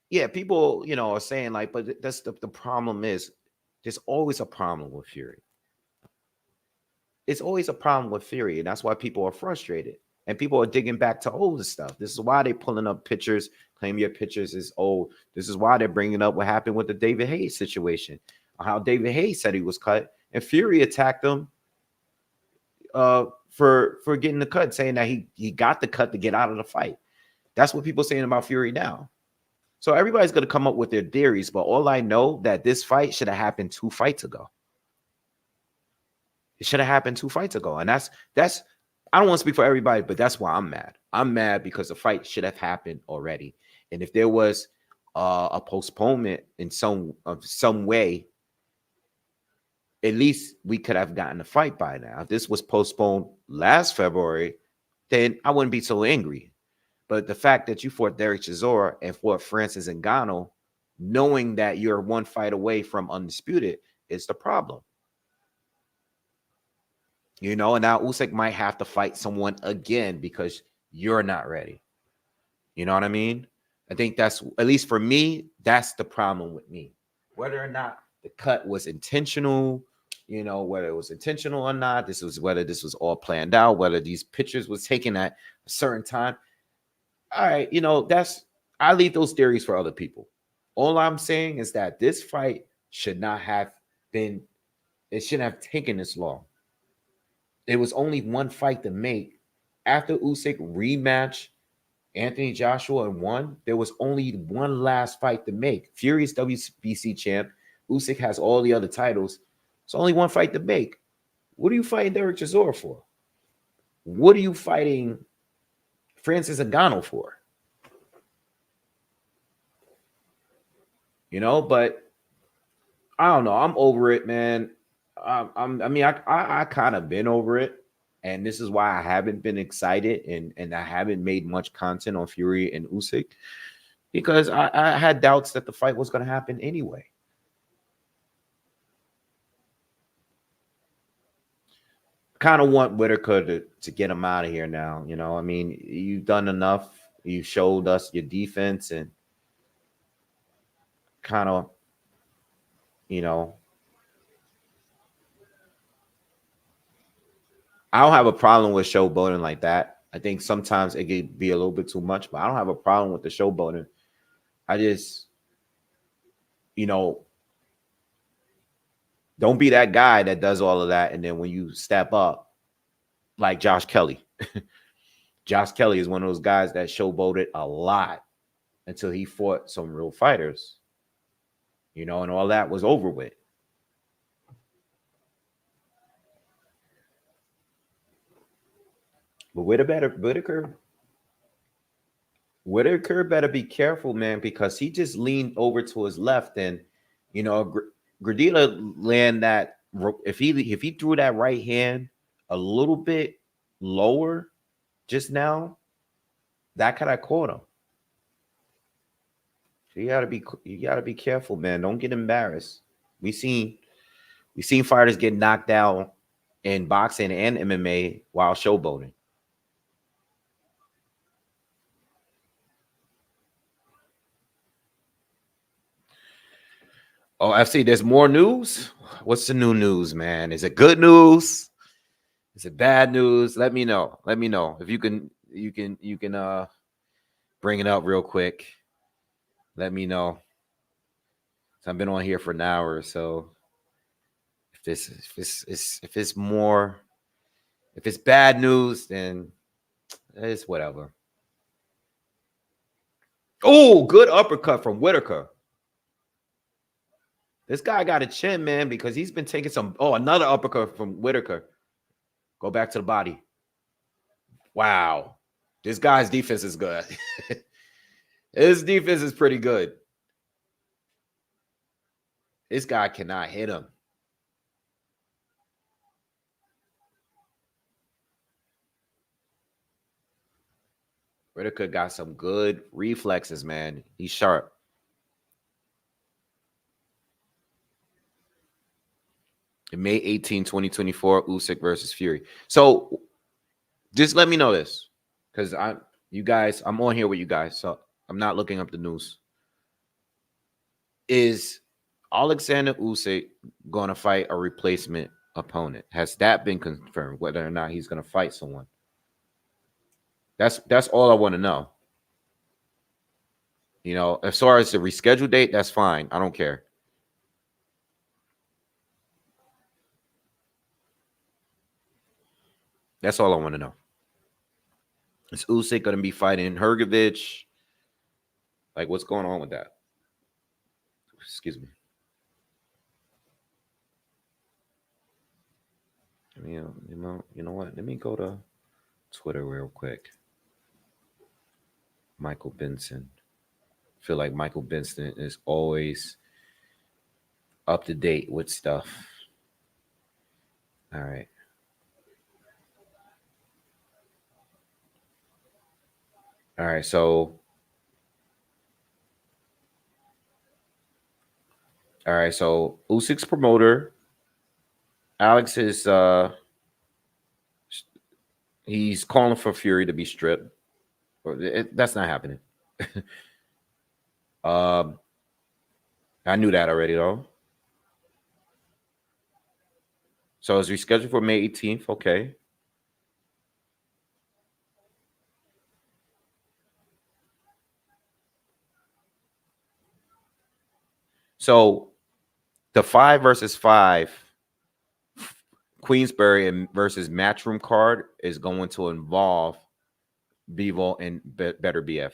yeah, people, are saying like, but that's the problem is there's always a problem with Fury. It's always a problem with Fury, and that's why people are frustrated. And people are digging back to older stuff. This is why they're pulling up pictures, claim your pictures is old. This is why they're bringing up what happened with the David Hayes situation, how David Hayes said he was cut, and Fury attacked him for getting the cut, saying that he got the cut to get out of the fight. That's what people are saying about Fury now. So everybody's going to come up with their theories, but all I know that this fight should have happened 2 fights ago. It should have happened 2 fights ago. And that's I don't want to speak for everybody, but that's why I'm mad. I'm mad because the fight should have happened already. And if there was a postponement in some way, at least we could have gotten the fight by now. If this was postponed last February, then I wouldn't be so angry. But the fact that you fought Derek Chisora and fought Francis Ngannou, knowing that you're 1 fight away from undisputed, is the problem. And now Usyk might have to fight someone again because you're not ready. You know what I mean? I think that's, at least for me, that's the problem with me. Whether or not the cut was intentional, whether it was intentional or not, whether this was all planned out, whether these pictures was taken at a certain time. All right, I leave those theories for other people. All I'm saying is that this fight should not have been, it shouldn't have taken this long. There was only 1 fight to make. After Usyk rematched Anthony Joshua and won, there was only 1 last fight to make. Fury's WBC champ. Usyk has all the other titles. It's only 1 fight to make. What are you fighting Derek Chisora for? What are you fighting Francis Ngannou for? But I don't know. I'm over it, man. I kind of been over it, and this is why I haven't been excited and I haven't made much content on Fury and Usyk, because I had doubts that the fight was going to happen anyway. Kind of want Whittaker to get him out of here now. You've done enough. You showed us your defense, and kind of, I don't have a problem with showboating like that. I think sometimes it could be a little bit too much, but I don't have a problem with the showboating. I just, don't be that guy that does all of that, and then when you step up, like Josh Kelly, Josh Kelly is one of those guys that showboated a lot until he fought some real fighters, and all that was over with. But Whittaker better be careful, man, because he just leaned over to his left, and Gradila land that if he threw that right hand a little bit lower just now, that could have caught him. So you gotta be careful, man. Don't get embarrassed. We seen fighters get knocked out in boxing and MMA while showboating. Oh, FC, there's more news. What's the new news, man? Is it good news? Is it bad news? Let me know. Let me know if you can bring it up real quick. Let me know. So I've been on here for an hour, so if it's bad news, then it's whatever. Oh, good uppercut from Whittaker. This guy got a chin, man, because he's been taking some. Oh, another uppercut from Whittaker. Go back to the body. Wow. This guy's defense is good. His defense is pretty good. This guy cannot hit him. Whittaker got some good reflexes, man. He's sharp. In May 18, 2024, Usyk versus Fury. So just let me know this, because I'm on here with you guys, so I'm not looking up the news. Is Alexander Usyk going to fight a replacement opponent? Has that been confirmed, whether or not he's going to fight someone? That's all I want to know. As far as the rescheduled date, that's fine. I don't care. That's all I want to know. Is Usyk going to be fighting Hrgovic? Like, what's going on with that? Excuse me. You know what? Let me go to Twitter real quick. Michael Benson. I feel like Michael Benson is always up to date with stuff. All right. All right, so Usyk's promoter, Alex, is he's calling for Fury to be stripped. That's not happening. I knew that already, though. So it's rescheduled for May 18th. Okay. So the 5 versus 5 Queensberry versus Matchroom card is going to involve Bivol and Better BF.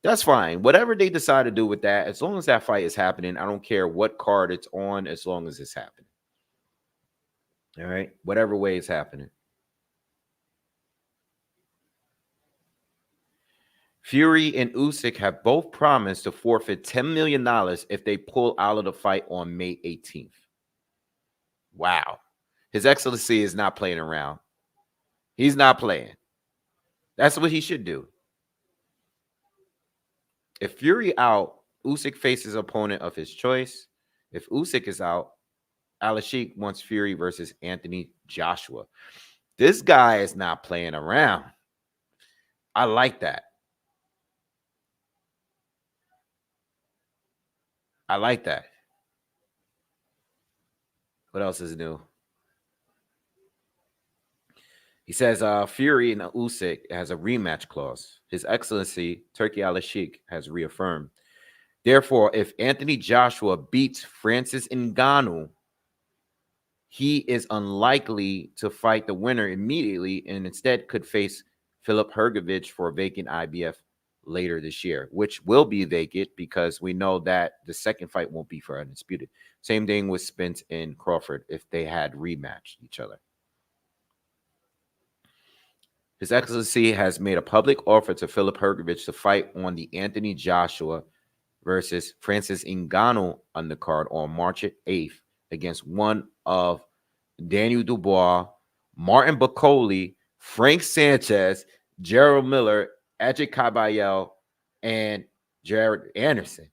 That's fine. Whatever they decide to do with that, as long as that fight is happening, I don't care what card it's on, as long as it's happening. All right? Whatever way it's happening. Fury and Usyk have both promised to forfeit $10 million if they pull out of the fight on May 18th. Wow. His Excellency is not playing around. He's not playing. That's what he should do. If Fury out, Usyk faces opponent of his choice. If Usyk is out, Alashik wants Fury versus Anthony Joshua. This guy is not playing around. I like that. I like that. What else is new? He says Fury and Usyk has a rematch clause. His Excellency, Turki Al-Sheikh, has reaffirmed. Therefore, if Anthony Joshua beats Francis Ngannou, he is unlikely to fight the winner immediately and instead could face Philip Hrgović for vacant IBF later this year, which will be vacant because we know that the second fight won't be for undisputed. Same thing with Spence and Crawford if they had rematched each other. His Excellency has made a public offer to Philip Hrgović to fight on the Anthony Joshua versus Francis Ngannou undercard on March 8th against one of Daniel Dubois, Martin Bakole, Frank Sanchez, Gerald Miller, Ajay Kabayel, and Jared Anderson.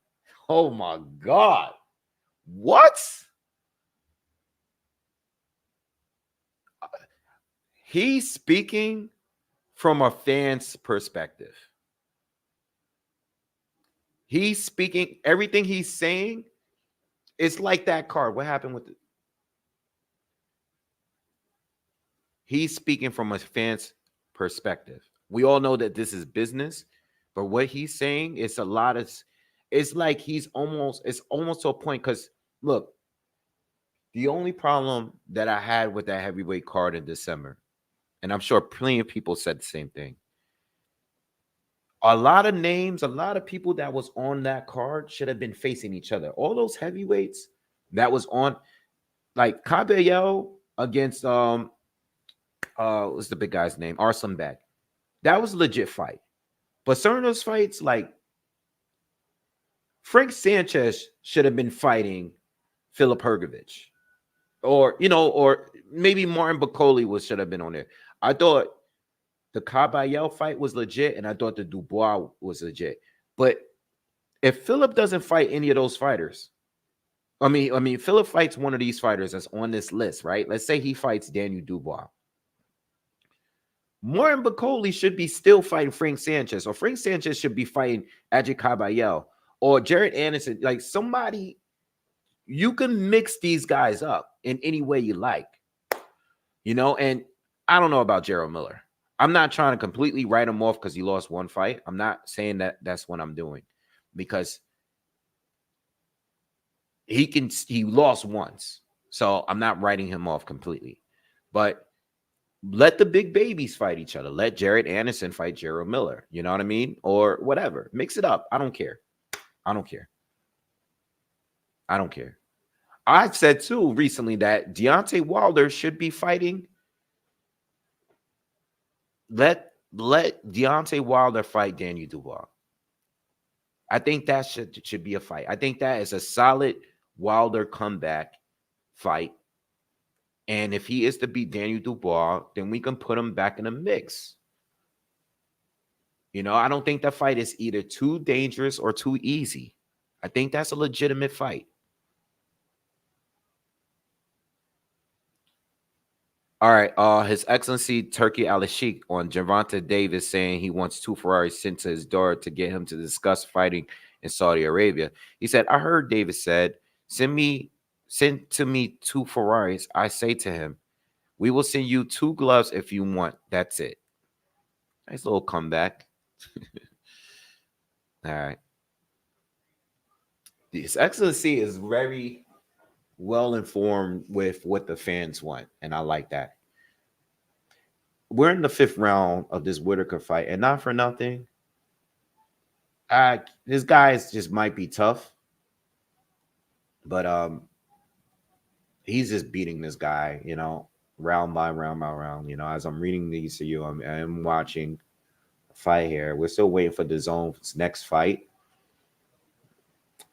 Oh my God. What? He's speaking from a fan's perspective. He's speaking, everything he's saying, it's like that card. What happened with it? He's speaking from a fan's perspective. We all know that this is business, but what he's saying is a lot of, it's like it's almost to a point, because look, the only problem that I had with that heavyweight card in December, and I'm sure plenty of people said the same thing, a lot of names, a lot of people that was on that card should have been facing each other. All those heavyweights that was on, like Cabello against what's the big guy's name? Arslanbek. That was a legit fight. But certain of those fights, like Frank Sanchez should have been fighting Philip Hrgović. Or, or maybe Martin Bakole should have been on there. I thought the Caballero fight was legit, and I thought the Dubois was legit. But if Philip doesn't fight any of those fighters, I mean, Philip fights one of these fighters that's on this list, right? Let's say he fights Daniel Dubois. Martin Bakole should be still fighting Frank Sanchez, or Frank Sanchez should be fighting Ajay Caballero or Jared Anderson. Like somebody, you can mix these guys up in any way you like, and I don't know about Gerald Miller. I'm not trying to completely write him off because he lost one fight. I'm not saying that that's what I'm doing, because he lost once. So I'm not writing him off completely. But let the big babies fight each other. Let Jared Anderson fight Gerald Miller. You know what I mean? Or whatever. Mix it up. I don't care. I've said too recently that Deontay Wilder should be fighting. Let Deontay Wilder fight Daniel Dubois. I think that should be a fight. I think that is a solid Wilder comeback fight. And if he is to beat Daniel Dubois, then we can put him back in the mix. I don't think that fight is either too dangerous or too easy. I think that's a legitimate fight. All right. His Excellency Turki Al-Sheikh on Gervonta Davis saying he wants 2 Ferraris sent to his door to get him to discuss fighting in Saudi Arabia. He said, I heard Davis said, send to me 2 Ferraris. I say to him, we will send you 2 gloves if you want. That's it. Nice little comeback. All right. His Excellency is very well informed with what the fans want, and I like that. We're in the 5th round of this Whittaker fight, and not for nothing, this guy just might be tough, but he's just beating this guy, round by round. As I'm reading these to you, I'm watching the fight here. We're still waiting for DAZN's next fight.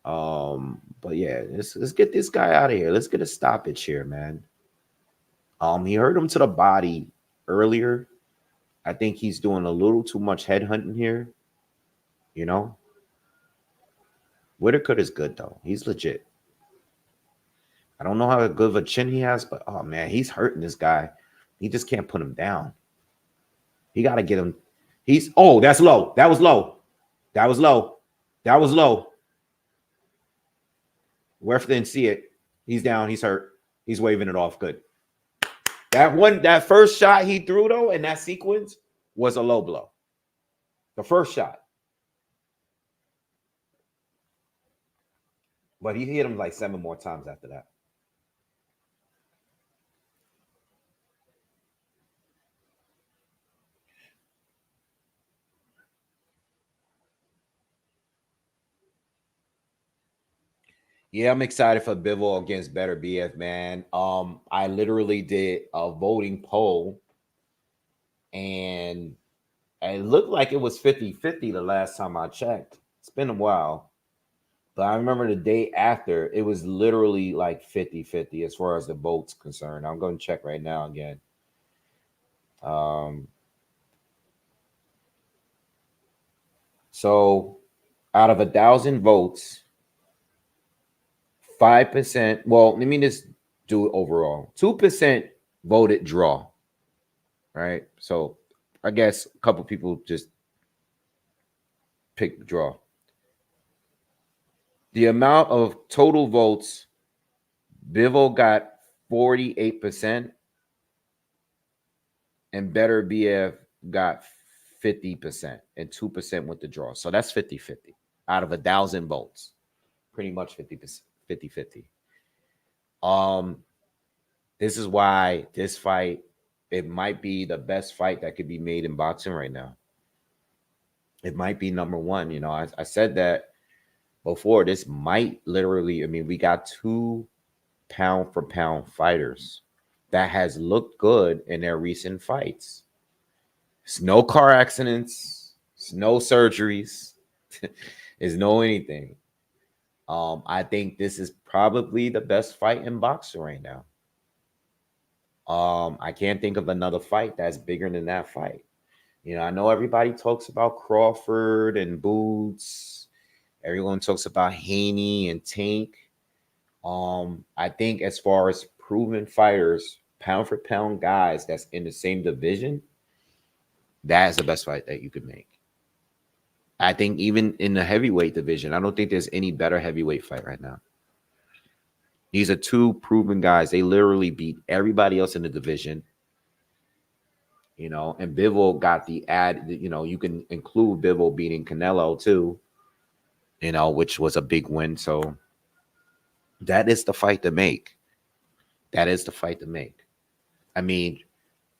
But yeah, let's get this guy out of here. Let's get a stoppage here, man. He hurt him to the body earlier. I think he's doing a little too much head hunting here. Whittaker is good though. He's legit. I don't know how good of a chin he has, but oh man, he's hurting this guy. He just can't put him down. He got to get him. That's low. That was low. Ref didn't see it. He's down. He's hurt. He's waving it off. Good. That first shot he threw though in that sequence was a low blow. The first shot. But he hit him like 7 more times after that. Yeah, I'm excited for Bivol against Better BF, man. I literally did a voting poll, and it looked like it was 50-50 the last time I checked. It's been a while. But I remember the day after, it was literally like 50-50 as far as the votes concerned. I'm going to check right now again. So out of 1,000 votes, 5%, well, let me just do it overall. 2% voted draw, right? So I guess a couple people just picked draw. The amount of total votes, Bivol got 48%, and Better BF got 50%, and 2% went to draw. So that's 50-50 out of 1,000 votes. Pretty much 50%, 50-50. This is why this fight, it might be the best fight that could be made in boxing right now. It might be number one. You know, I said that before. This might literally, I mean, we got 2 pound for pound fighters that has looked good in their recent fights. It's no car accidents, it's no surgeries, it's no anything. I think this is probably the best fight in boxing right now. I can't think of another fight that's bigger than that fight. You know, I know everybody talks about Crawford and Boots. Everyone talks about Haney and Tank. I think as far as proven fighters, pound for pound guys that's in the same division, that is the best fight that you could make. I think even in the heavyweight division, I don't think there's any better heavyweight fight right now. These are 2 proven guys. They literally beat everybody else in the division. You know, and Bivol got the ad, you know, you can include Bivol beating Canelo too, you know, which was a big win. So that is the fight to make. That is the fight to make. I mean,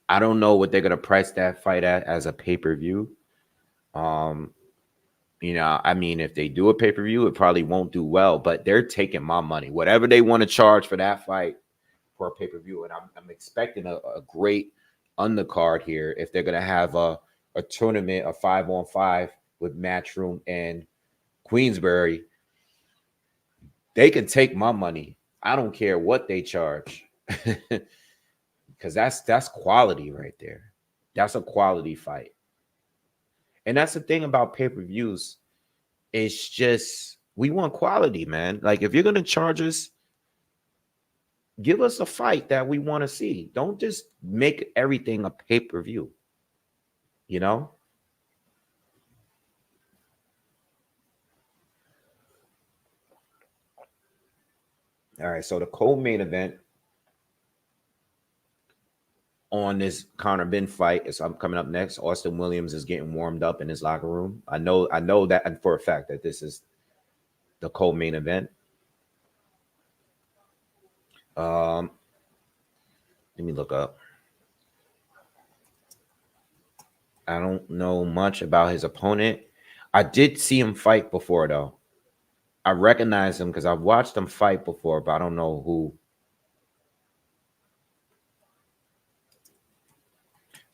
I don't know what they're going to price that fight at as a pay-per-view. You know, I mean, if they do a pay-per-view, it probably won't do well, but they're taking my money. Whatever they want to charge for that fight for a pay-per-view, and I'm expecting a great undercard here if they're going to have a tournament, a 5-on-5 with Matchroom and Queensberry. They can take my money. I don't care what they charge. Because that's quality right there. That's a quality fight. And that's the thing about pay-per-views. It's just, we want quality, man. Like, if you're going to charge us, give us a fight that we want to see. Don't just make everything a pay-per-view, you know? All right, so the co-main event on this Conor Benn fight is coming up next. Austin Williams is getting warmed up in his locker room. I know that for a fact that this is the co-main event. Let me look up. I don't know much about his opponent. I did see him fight before, though. I recognize him because I've watched him fight before, but I don't know who.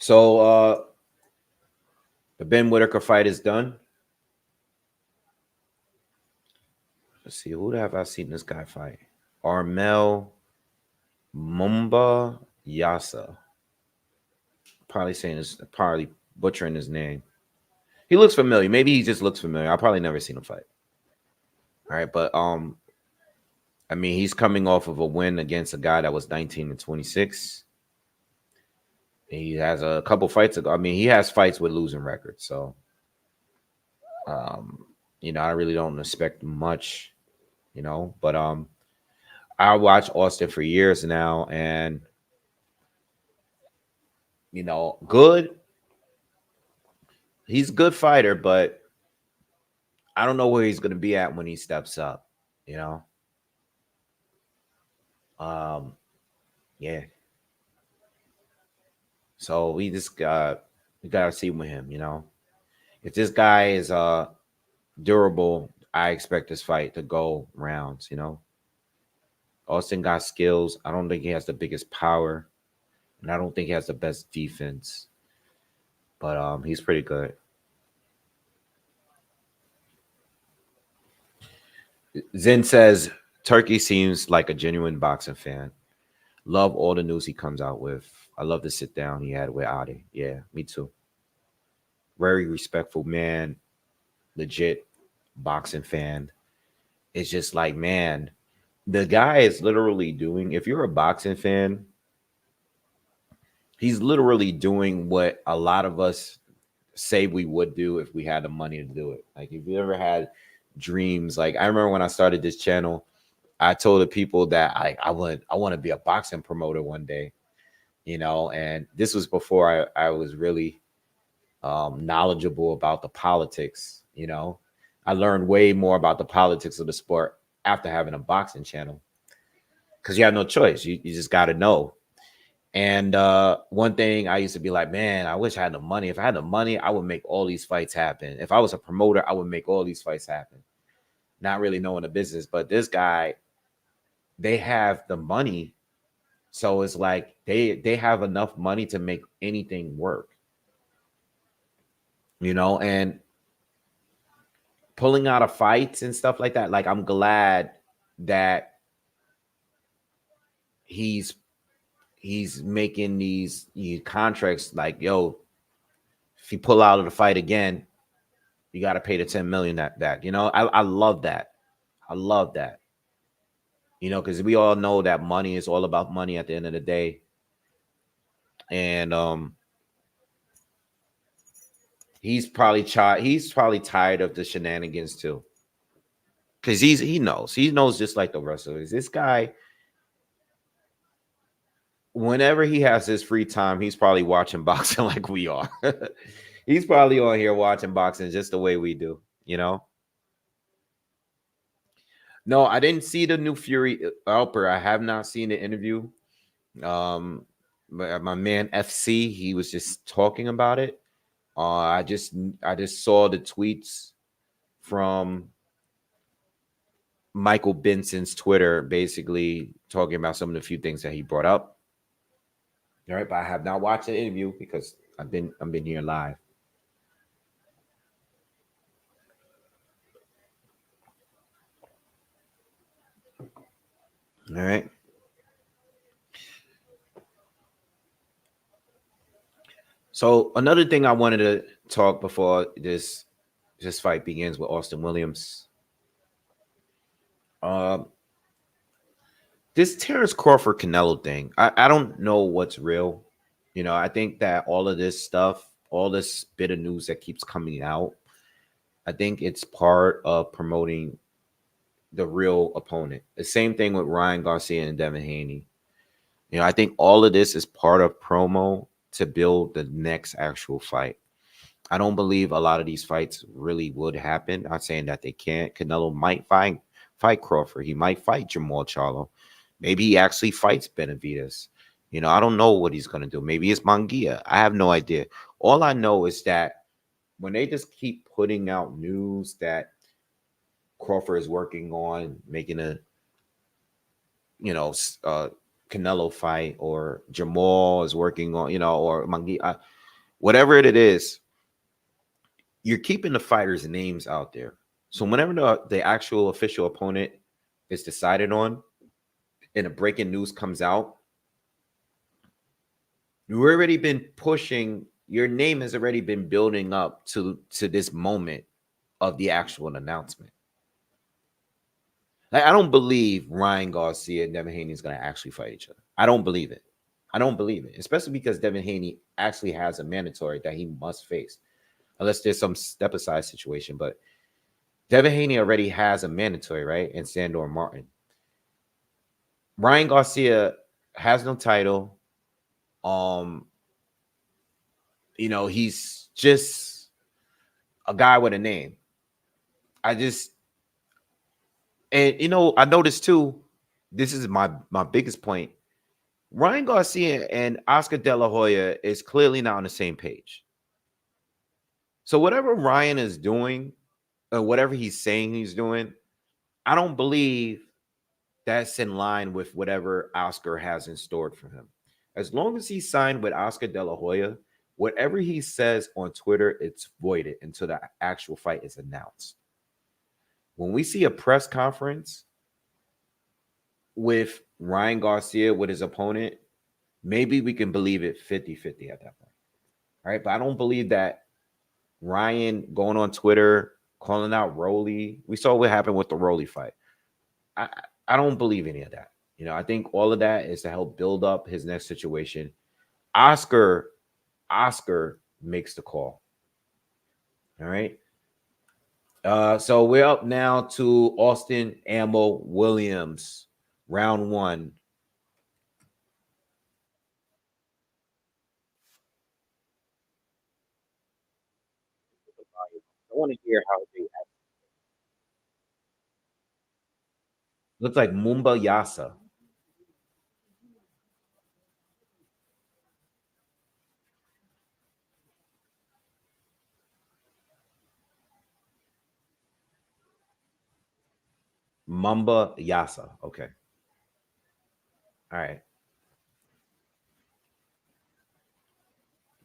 So the Benn Whittaker fight is done. Let's see, who have I seen this guy fight? Armel Mumba Yasa. Probably butchering his name. He looks familiar. Maybe he just looks familiar. I probably never seen him fight. All right, but I mean, he's coming off of a win against a guy that was 19-26. He has a couple fights ago. I mean, he has fights with losing records. So, you know, I really don't expect much, you know. But I watch Austin for years now, and you know, good. He's a good fighter, but I don't know where he's going to be at when he steps up, you know. Yeah. So we gotta see with him, you know. If this guy is durable, I expect this fight to go rounds, you know. Austin got skills. I don't think he has the biggest power, and I don't think he has the best defense. But he's pretty good. Zen says Turkey seems like a genuine boxing fan. Love all the news he comes out with. I love the sit down he had with Adi. Yeah, me too. Very respectful man, legit boxing fan. It's just like, man, the guy is literally doing, if you're a boxing fan, he's literally doing what a lot of us say we would do if we had the money to do it. Like, if you ever had dreams, like I remember when I started this channel, I told the people that I want to be a boxing promoter one day, and this was before I was really knowledgeable about the politics. I learned way more about the politics of the sport after having a boxing channel, because you have no choice. You just got to know. And one thing I used to be like, man, I wish I had the money. If I had the money, I would make all these fights happen. If I was a promoter, I would make all these fights happen. Not really knowing the business, but this guy, they have the money. So it's like they have enough money to make anything work. And pulling out of fights and stuff like that. Like, I'm glad that he's making these contracts like, yo, if you pull out of the fight again, you got to pay the 10 million that I love that. I love that. Because we all know that money is all about money at the end of the day. And he's probably tired of the shenanigans too. Because he knows just like the wrestlers. This guy, whenever he has his free time, he's probably watching boxing like we are. He's probably on here watching boxing just the way we do, No, I didn't see the new Fury Alper. I have not seen the interview. My man FC, he was just talking about it. I just saw the tweets from Michael Benson's Twitter, basically talking about some of the few things that he brought up. All right, but I have not watched the interview because I've been here live. All right. So another thing I wanted to talk before this fight begins with Austin Williams. This Terrence Crawford Canelo thing, I don't know what's real. I think that all of this stuff, all this bit of news that keeps coming out, I think it's part of promoting the real opponent. The same thing with Ryan Garcia and Devin Haney. I think all of this is part of promo to build the next actual fight. I don't believe a lot of these fights really would happen. Not saying that they can't. Canelo might fight Crawford. He might fight Jamal Charlo. Maybe he actually fights Benavidez. I don't know what he's going to do. Maybe it's Munguia. I have no idea. All I know is that when they just keep putting out news that Crawford is working on making a, Canelo fight, or Jamal is working on, or Munguia, whatever it is, you're keeping the fighters' names out there. So whenever the actual official opponent is decided on and a breaking news comes out, you've already been pushing, your name has already been building up to this moment of the actual announcement. Like, I don't believe Ryan Garcia and Devin Haney is going to actually fight each other. I don't believe it. Especially because Devin Haney actually has a mandatory that he must face, unless there's some step aside situation. But Devin Haney already has a mandatory, right? And Sandor Martin. Ryan Garcia has no title. He's just a guy with a name. I noticed too, this is my biggest point. Ryan Garcia and Oscar De La Hoya is clearly not on the same page. So whatever Ryan is doing, or whatever he's saying he's doing, I don't believe that's in line with whatever Oscar has in store for him. As long as he's signed with Oscar De La Hoya, whatever he says on Twitter, it's voided until the actual fight is announced. When we see a press conference with Ryan Garcia with his opponent, maybe we can believe it 50-50 at that point. All right. But I don't believe that Ryan going on Twitter, calling out Rolly. We saw what happened with the Rolly fight. I don't believe any of that. I think all of that is to help build up his next situation. Oscar makes the call. All right. So we're up now to Austin Ammo Williams, round 1. I want to hear how they act. Looks like Mumba Yasa. Mumba Yasa. Okay. All right.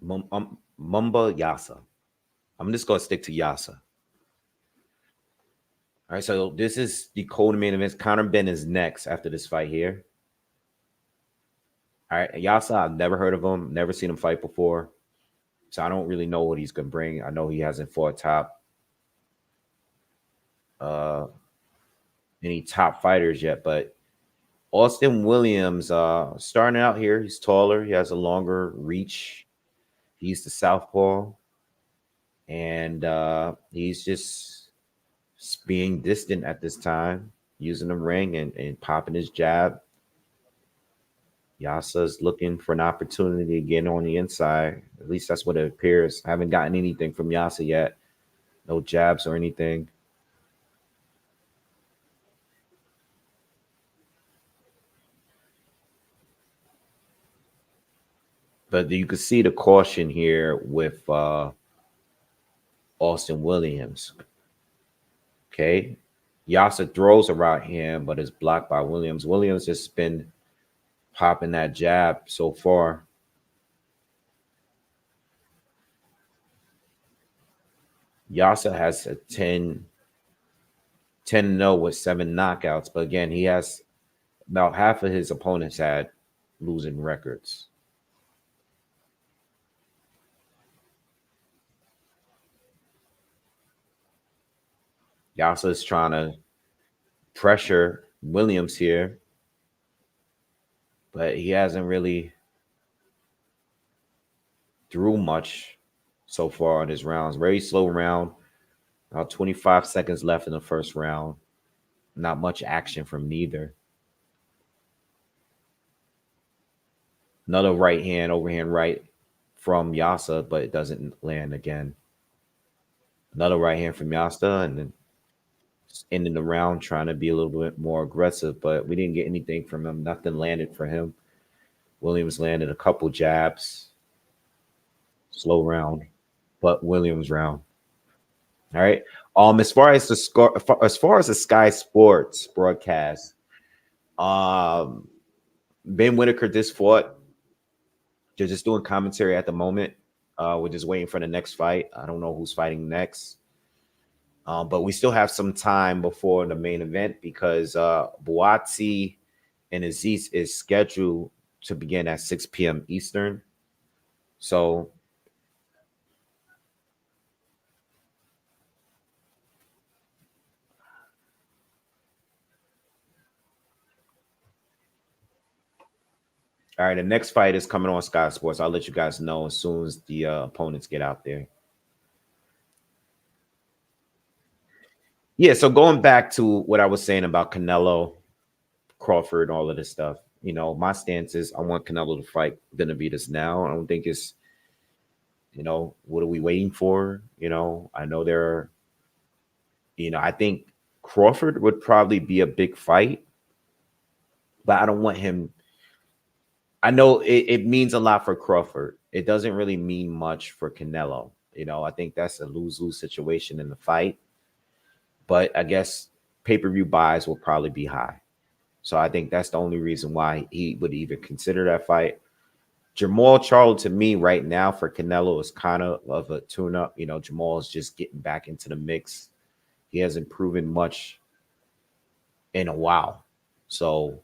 Mumba Yasa. I'm just going to stick to Yasa. All right. So this is the co-main event. Conor Benn is next after this fight here. All right. Yasa, I've never heard of him. Never seen him fight before. So I don't really know what he's going to bring. I know he hasn't fought uh, any top fighters yet, but Austin Williams starting out here. He's taller. He has a longer reach. He's the southpaw. And he's just being distant at this time, using the ring and popping his jab. Yasa's looking for an opportunity to get on the inside. At least that's what it appears. I haven't gotten anything from Yasa yet. No jabs or anything. But you can see the caution here with Austin Williams. Okay. Yasa throws a right hand, but is blocked by Williams. Williams has been popping that jab so far. Yasa has a 10-0 with 7 knockouts. But again, he has about half of his opponents had losing records. Yasa is trying to pressure Williams here, but he hasn't really threw much so far in his rounds. Very slow round. About 25 seconds left in the first round. Not much action from neither. Another right hand, overhand right from Yasa, but it doesn't land again. Another right hand from Yasa, and then ending the round trying to be a little bit more aggressive, but we didn't get anything from him. Nothing landed for him. Williams landed a couple jabs. Slow round, but Williams round. All right. As far as the score, as far as the Sky Sports broadcast, Ben Whittaker just fought. They're just doing commentary at the moment. We're just waiting for the next fight. I don't know who's fighting next. But we still have some time before the main event because Buatsi and Azeez is scheduled to begin at 6 p.m. Eastern. So all right, the next fight is coming on Sky Sports. I'll let you guys know as soon as the opponents get out there. Yeah, so going back to what I was saying about Canelo, Crawford, all of this stuff, my stance is I want Canelo to fight Benavidez now. I don't think it's, what are we waiting for? I know there are, I think Crawford would probably be a big fight, but I don't want him. I know it means a lot for Crawford. It doesn't really mean much for Canelo. I think that's a lose-lose situation in the fight. But I guess pay-per-view buys will probably be high. So I think that's the only reason why he would even consider that fight. Jamal Charlo to me right now for Canelo is kind of a tune-up. Jamal is just getting back into the mix. He hasn't proven much in a while. So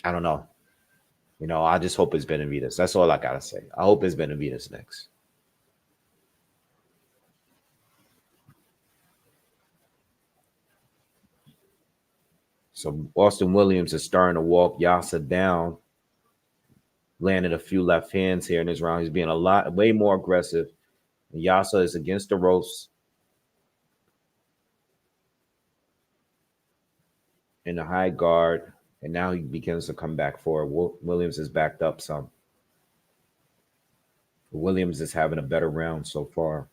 I don't know. I just hope it's Benavides. That's all I gotta say. I hope it's Benavides next. So Austin Williams is starting to walk Yasa down, landed a few left hands here in this round. He's being way more aggressive. Yasa is against the ropes in the high guard, and now he begins to come back forward. Williams is backed up some. Williams is having a better round so far.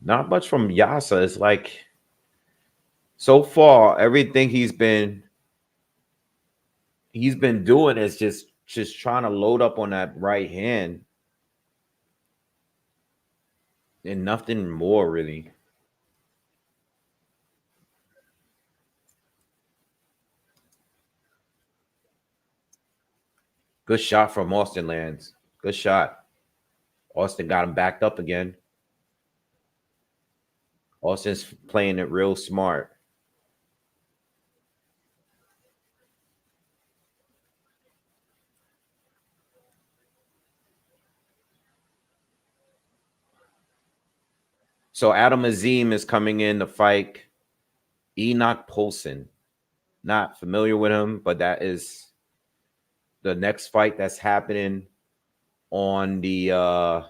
Not much from Yasa. It's like so far everything he's been doing is just trying to load up on that right hand and nothing more really. Good shot from Austin Lands. Good shot. Austin got him backed up again. Austin's playing it real smart. So Adam Azim is coming in to fight Enoch Polson. Not familiar with him, but that is the next fight that's happening on the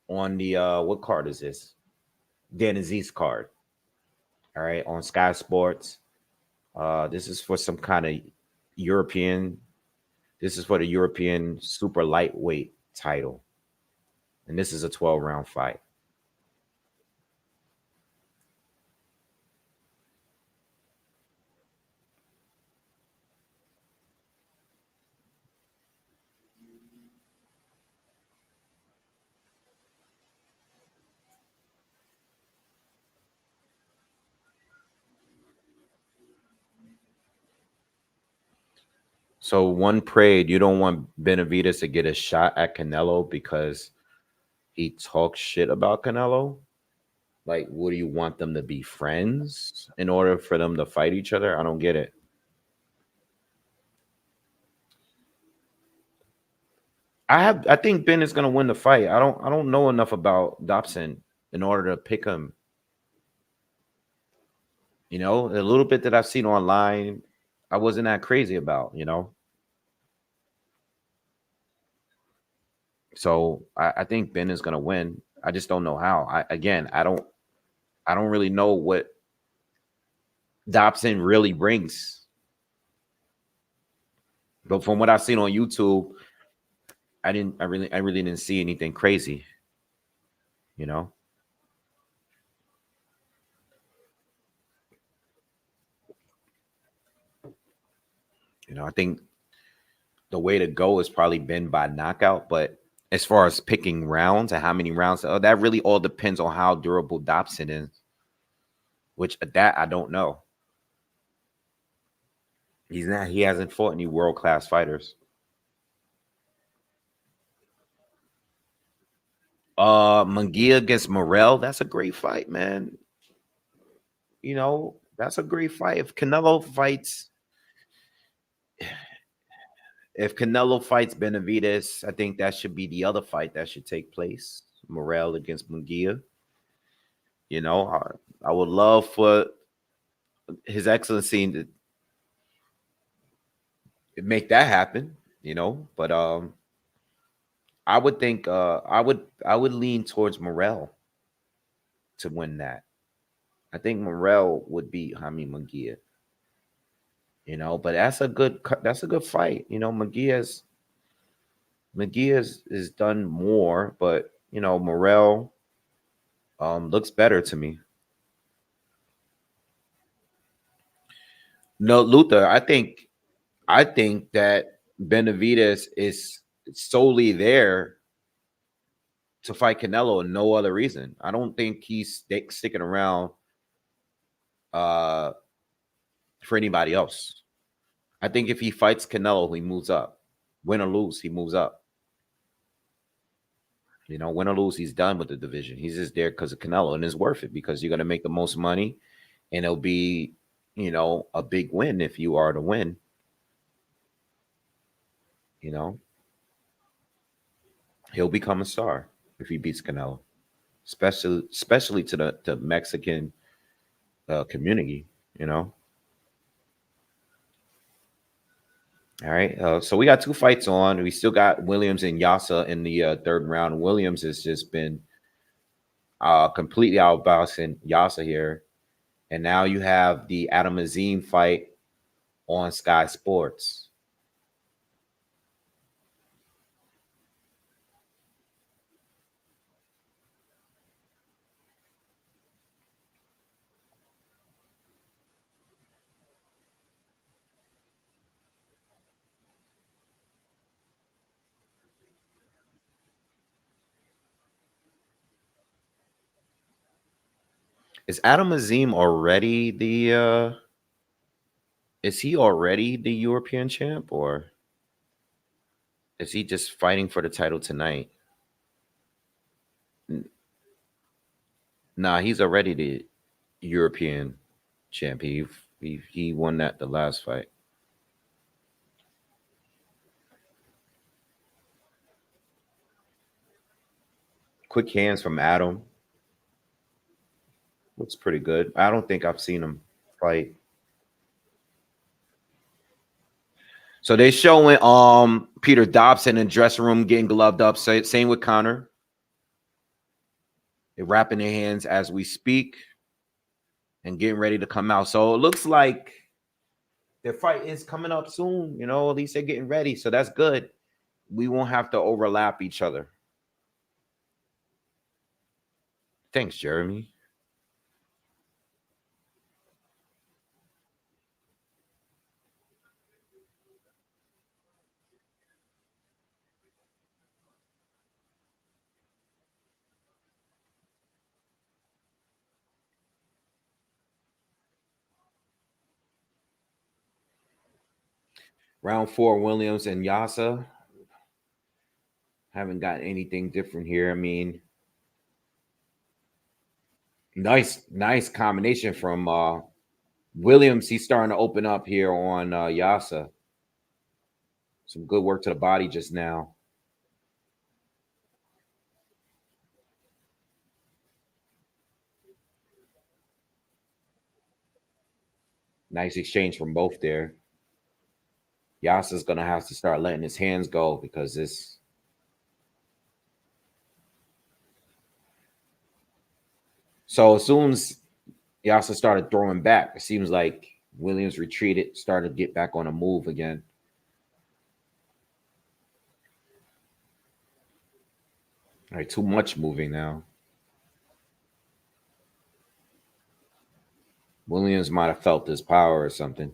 what card is this? Dan Azeez card. All right, on Sky Sports. This is for some kind of European. This is for the European super lightweight title. And this is a 12-round fight. So one prayed you don't want Benavides to get a shot at Canelo because he talks shit about Canelo. Like, what do you want them to be friends in order for them to fight each other? I don't get it. I think Ben is gonna win the fight. I don't know enough about Dobson in order to pick him. A little bit that I've seen online, I wasn't that crazy about. So I think Ben is gonna win. I just don't know how. I don't really know what Dobson really brings. But from what I've seen on YouTube, I really didn't see anything crazy, you know. I think the way to go is probably been by knockout, but as far as picking rounds and how many rounds, that really all depends on how durable Dobson is, which that I don't know. He hasn't fought any world class fighters. Munguia against Morel, that's a great fight, man. That's a great fight. If Canelo fights Benavides, I think that should be the other fight that should take place. Morel against Munguia. I would love for His Excellency to make that happen. But I would think I would lean towards Morel to win that. I think Morel would beat Jaime Munguia. But that's a good fight. McGee has done more, but Morel looks better to me. No, Luther, I think that Benavidez is solely there to fight Canelo and no other reason. I don't think he's sticking around uh, for anybody else. I think if he fights Canelo, he moves up. Win or lose, he moves up. Win or lose, he's done with the division. He's just there because of Canelo, and it's worth it because you're going to make the most money, and it'll be, a big win if you are to win. He'll become a star if he beats Canelo, especially to the Mexican community. All right. So we got 2 fights on. We still got Williams and Yasa in the third round. Williams has just been completely outboxing Yasa here. And now you have the Azim fight on Sky Sports. Is Azim already the is he already the European champ, or is he just fighting for the title tonight? Nah, he's already the European champ. He won that the last fight. Quick hands from Adam. Looks pretty good. I don't think I've seen him fight. So they showing Peter Dobson in dressing room getting gloved up. Same with Connor. They're wrapping their hands as we speak and getting ready to come out. So it looks like their fight is coming up soon. At least they're getting ready. So that's good. We won't have to overlap each other. Thanks, Jeremy. Round 4, Williams and Yasa. Haven't got anything different here. I mean, nice combination from Williams. He's starting to open up here on Yasa. Some good work to the body just now. Nice exchange from both there. Yasa's going to have to start letting his hands go because this. So as soon as Yasa started throwing back, it seems like Williams retreated, started to get back on a move again. All right, too much moving now. Williams might have felt his power or something.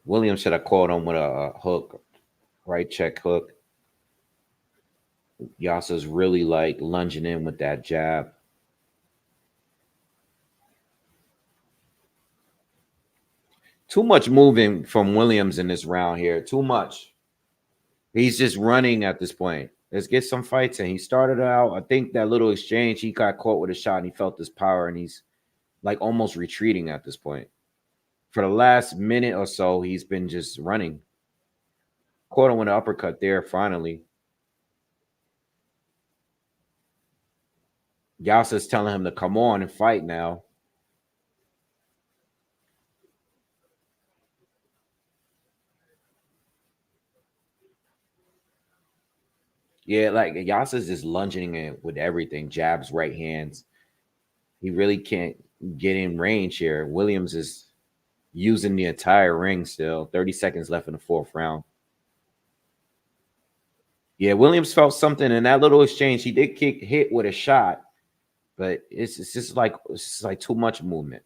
Williams should have caught him with a hook, right check hook. Yasa's really like lunging in with that jab. Too much moving from Williams in this round here. Too much. He's just running at this point. Let's get some fights in. He started out, I think that little exchange, he got caught with a shot and he felt his power and he's like almost retreating at this point. For the last minute or so, he's been just running. Caught him with an uppercut there finally. Yasa's telling him to come on and fight now. Yeah, like Yasa's just lunging in with everything, jabs, right hands. He really can't get in range here. Williams is using the entire ring still. 30 seconds left in the fourth round. Yeah, Williams felt something in that little exchange. He did hit with a shot, but it's just like too much movement.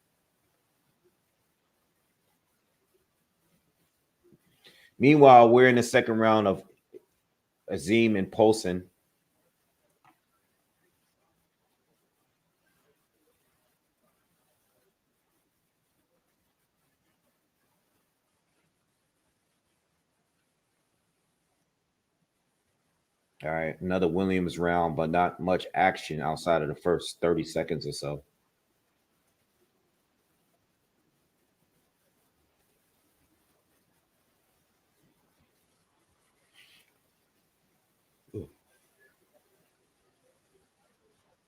Meanwhile, we're in the second round of Azim and Polson. All right, another Williams round, but not much action outside of the first 30 seconds or so.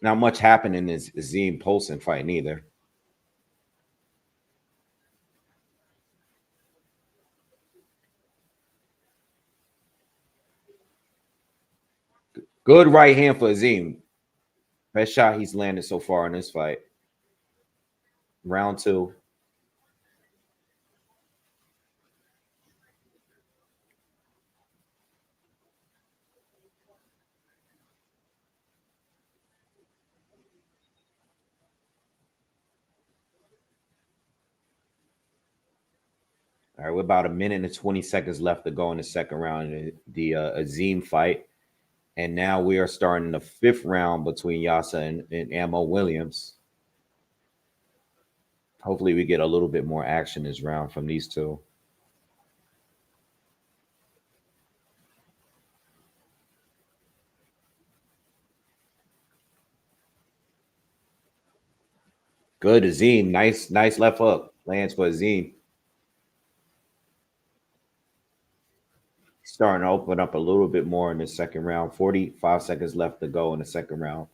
Not much happened in this Azim Polson fight neither. Good right hand for Azim. Best shot he's landed so far in this fight. Round two. All right, we're about a minute and 20 seconds left to go in the second round, the Azim fight. And now we are starting the fifth round between Yasa and Ammo Williams. Hopefully we get a little bit more action this round from these two. Good, Azim. Nice left hook. Lands for Azim. Starting to open up a little bit more in the second round. 45 seconds left to go in the second round.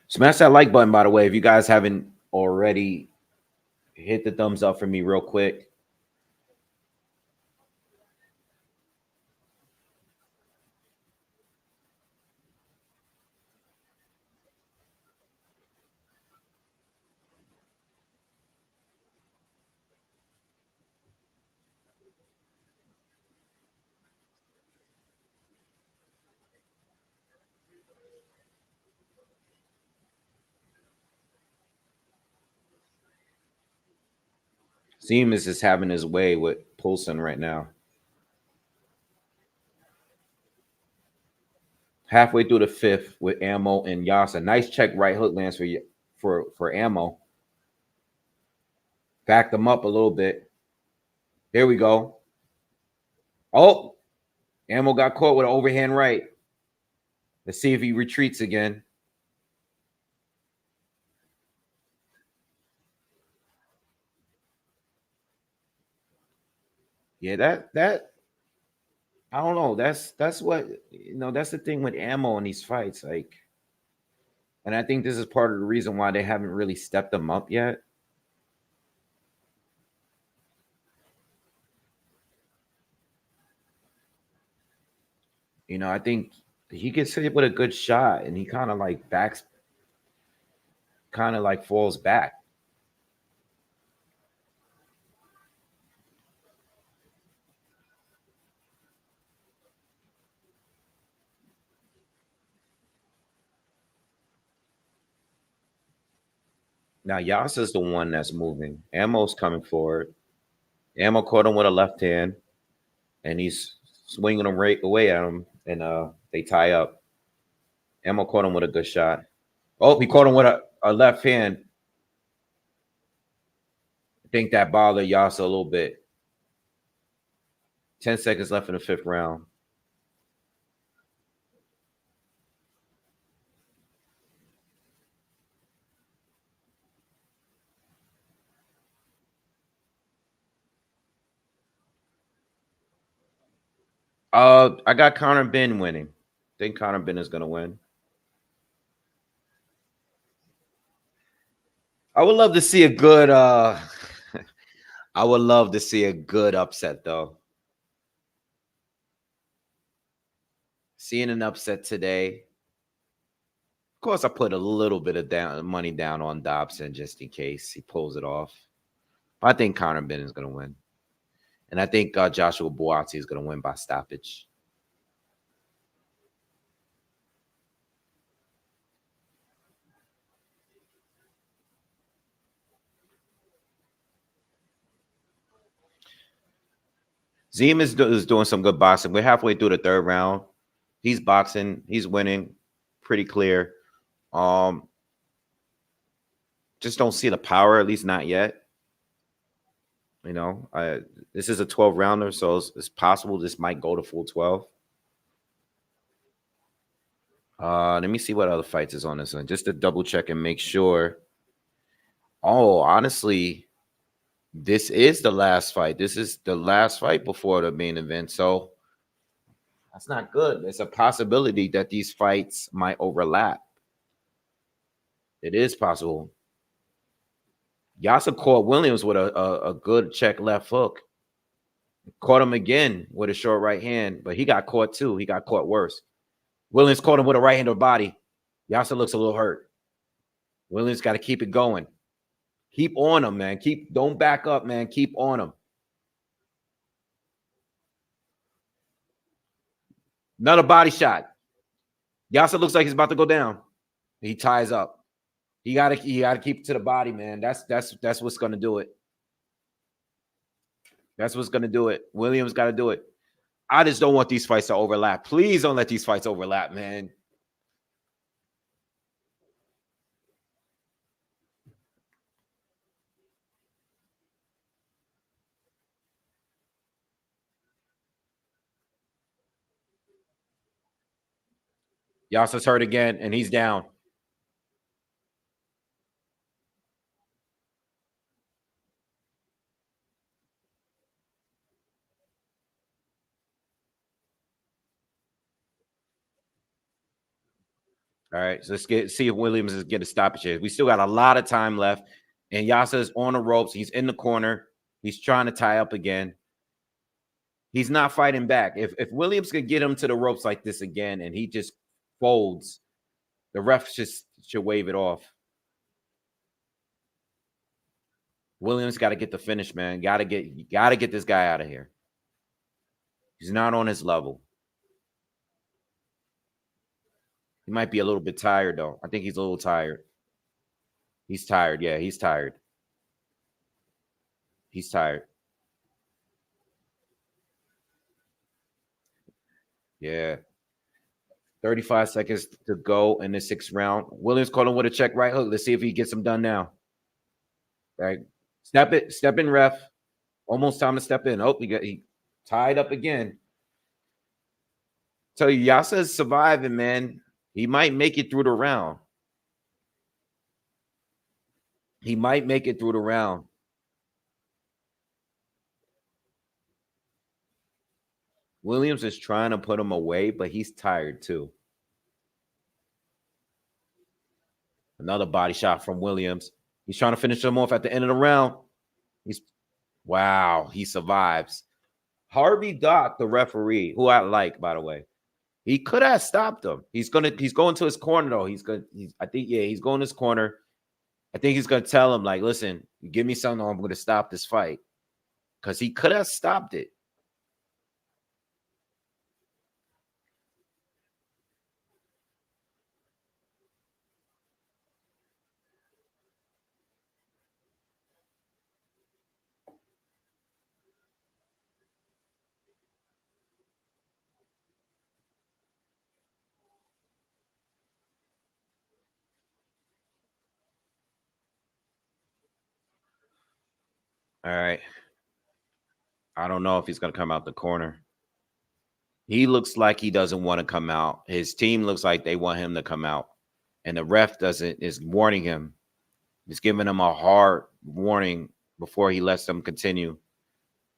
Smash that like button, by the way, if you guys haven't already. Hit the thumbs up for me real quick. Azim is just having his way with Poulsen right now. Halfway through the fifth with Ammo and Yasa. Nice check right hook lands for Ammo. Backed them up a little bit. Here we go. Oh, Ammo got caught with an overhand right. Let's see if he retreats again. Yeah, that I don't know. That's what that's the thing with Ammo in these fights. Like, and I think this is part of the reason why they haven't really stepped them up yet. I think he gets hit with a good shot and he kind of like falls back. Now Yasa's the one that's moving. Ammo's coming forward. Ammo caught him with a left hand, and he's swinging him right away at him, and they tie up. Ammo caught him with a good shot. Oh, he caught him with a left hand. I think that bothered Yasa a little bit. 10 seconds left in the fifth round. I got Connor Benn winning. I think Connor Benn is going to win. I would love to see a good I would love to see a good upset though. Seeing an upset today. Of course, I put a little bit of money down on Dobson just in case he pulls it off. I think Conor Benn is going to win. And I think Joshua Buatsi is going to win by stoppage. Azim is doing some good boxing. We're halfway through the third round. He's boxing. He's winning. Pretty clear. Just don't see the power, at least not yet. You know, this is a 12 rounder, so it's possible this might go to full 12. Let me see what other fights is on this one, just to double check and make sure. Oh, honestly, this is the last fight. This is the last fight before the main event, so that's not good. It's a possibility that these fights might overlap. It is possible. Yasa caught Williams with a good check left hook. Caught him again with a short right hand, but he got caught too. He got caught worse. Williams caught him with a right hand to the body. Yasa looks a little hurt. Williams got to keep it going. Keep on him, man. Don't back up, man. Keep on him. Another body shot. Yasa looks like he's about to go down. He ties up. You gotta keep it to the body, man. That's what's gonna do it. That's what's gonna do it. Williams got to do it. I just don't want these fights to overlap. Please don't let these fights overlap, man. Yasa's hurt again, and he's down. All right, so let's see if Williams is get a stoppage here. We still got a lot of time left, and Yasa is on the ropes. He's in the corner. He's trying to tie up again. He's not fighting back. If Williams could get him to the ropes like this again, and he just folds, the ref should wave it off. Williams got to get the finish, man. Got to get this guy out of here. He's not on his level. He might be a little bit tired, though. I think he's a little tired. He's tired. Yeah, he's tired. He's tired. Yeah. 35 seconds to go in the 6th round. Williams caught him with a check right hook. Let's see if he gets him done now. All right. Step in, ref. Almost time to step in. Oh, he tied up again. Tell you, Yasa is surviving, man. He might make it through the round. He might make it through the round. Williams is trying to put him away, but he's tired too. Another body shot from Williams. He's trying to finish him off at the end of the round. Wow, he survives. Harvey Dock, the referee, who I like, by the way, he could have stopped him. He's going to his corner though. He's going to his corner. I think he's going to tell him, like, listen, give me something, or I'm going to stop this fight. Because he could have stopped it. All right. I don't know if he's going to come out the corner. He looks like he doesn't want to come out. His team looks like they want him to come out. And the ref is warning him. He's giving him a hard warning before he lets them continue.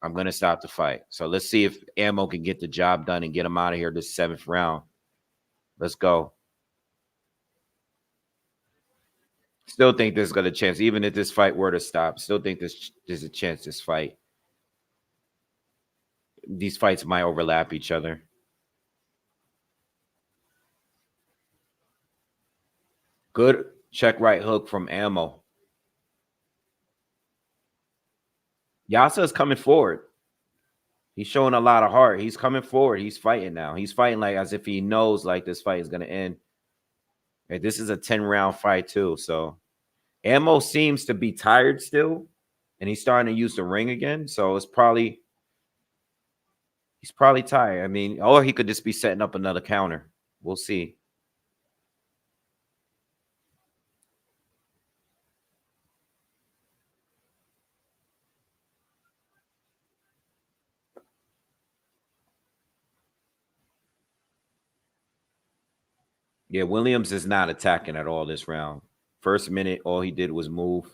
I'm going to stop the fight. So let's see if Ammo can get the job done and get him out of here this 7th round. Let's go. Still think there's got a chance. Even if this fight were to stop, still think there's a chance these fights might overlap each other. Good check right hook from Ammo. Yasa is coming forward. He's showing a lot of heart. He's coming forward. He's fighting now. He's fighting like as if he knows like this fight is gonna end. And this is a 10-round fight too. So Ammo seems to be tired still, and he's starting to use the ring again. So he's probably tired. I mean, or he could just be setting up another counter. We'll see. Yeah, Williams is not attacking at all this round. First minute, all he did was move.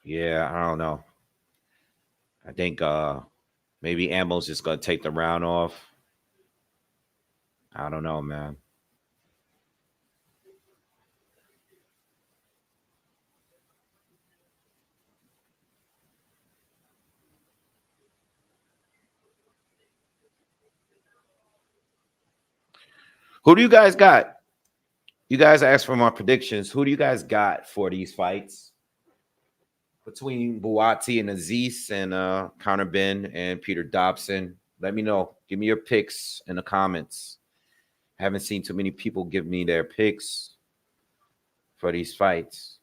Yeah, I don't know. I think maybe Ammo's just gonna take the round off. I don't know, man. Who do you guys got? You guys asked for my predictions. Who do you guys got for these fights? Between Buatsi and Azeez and Connor Benn and Peter Dobson. Let me know. Give me your picks in the comments. I haven't seen too many people give me their picks for these fights.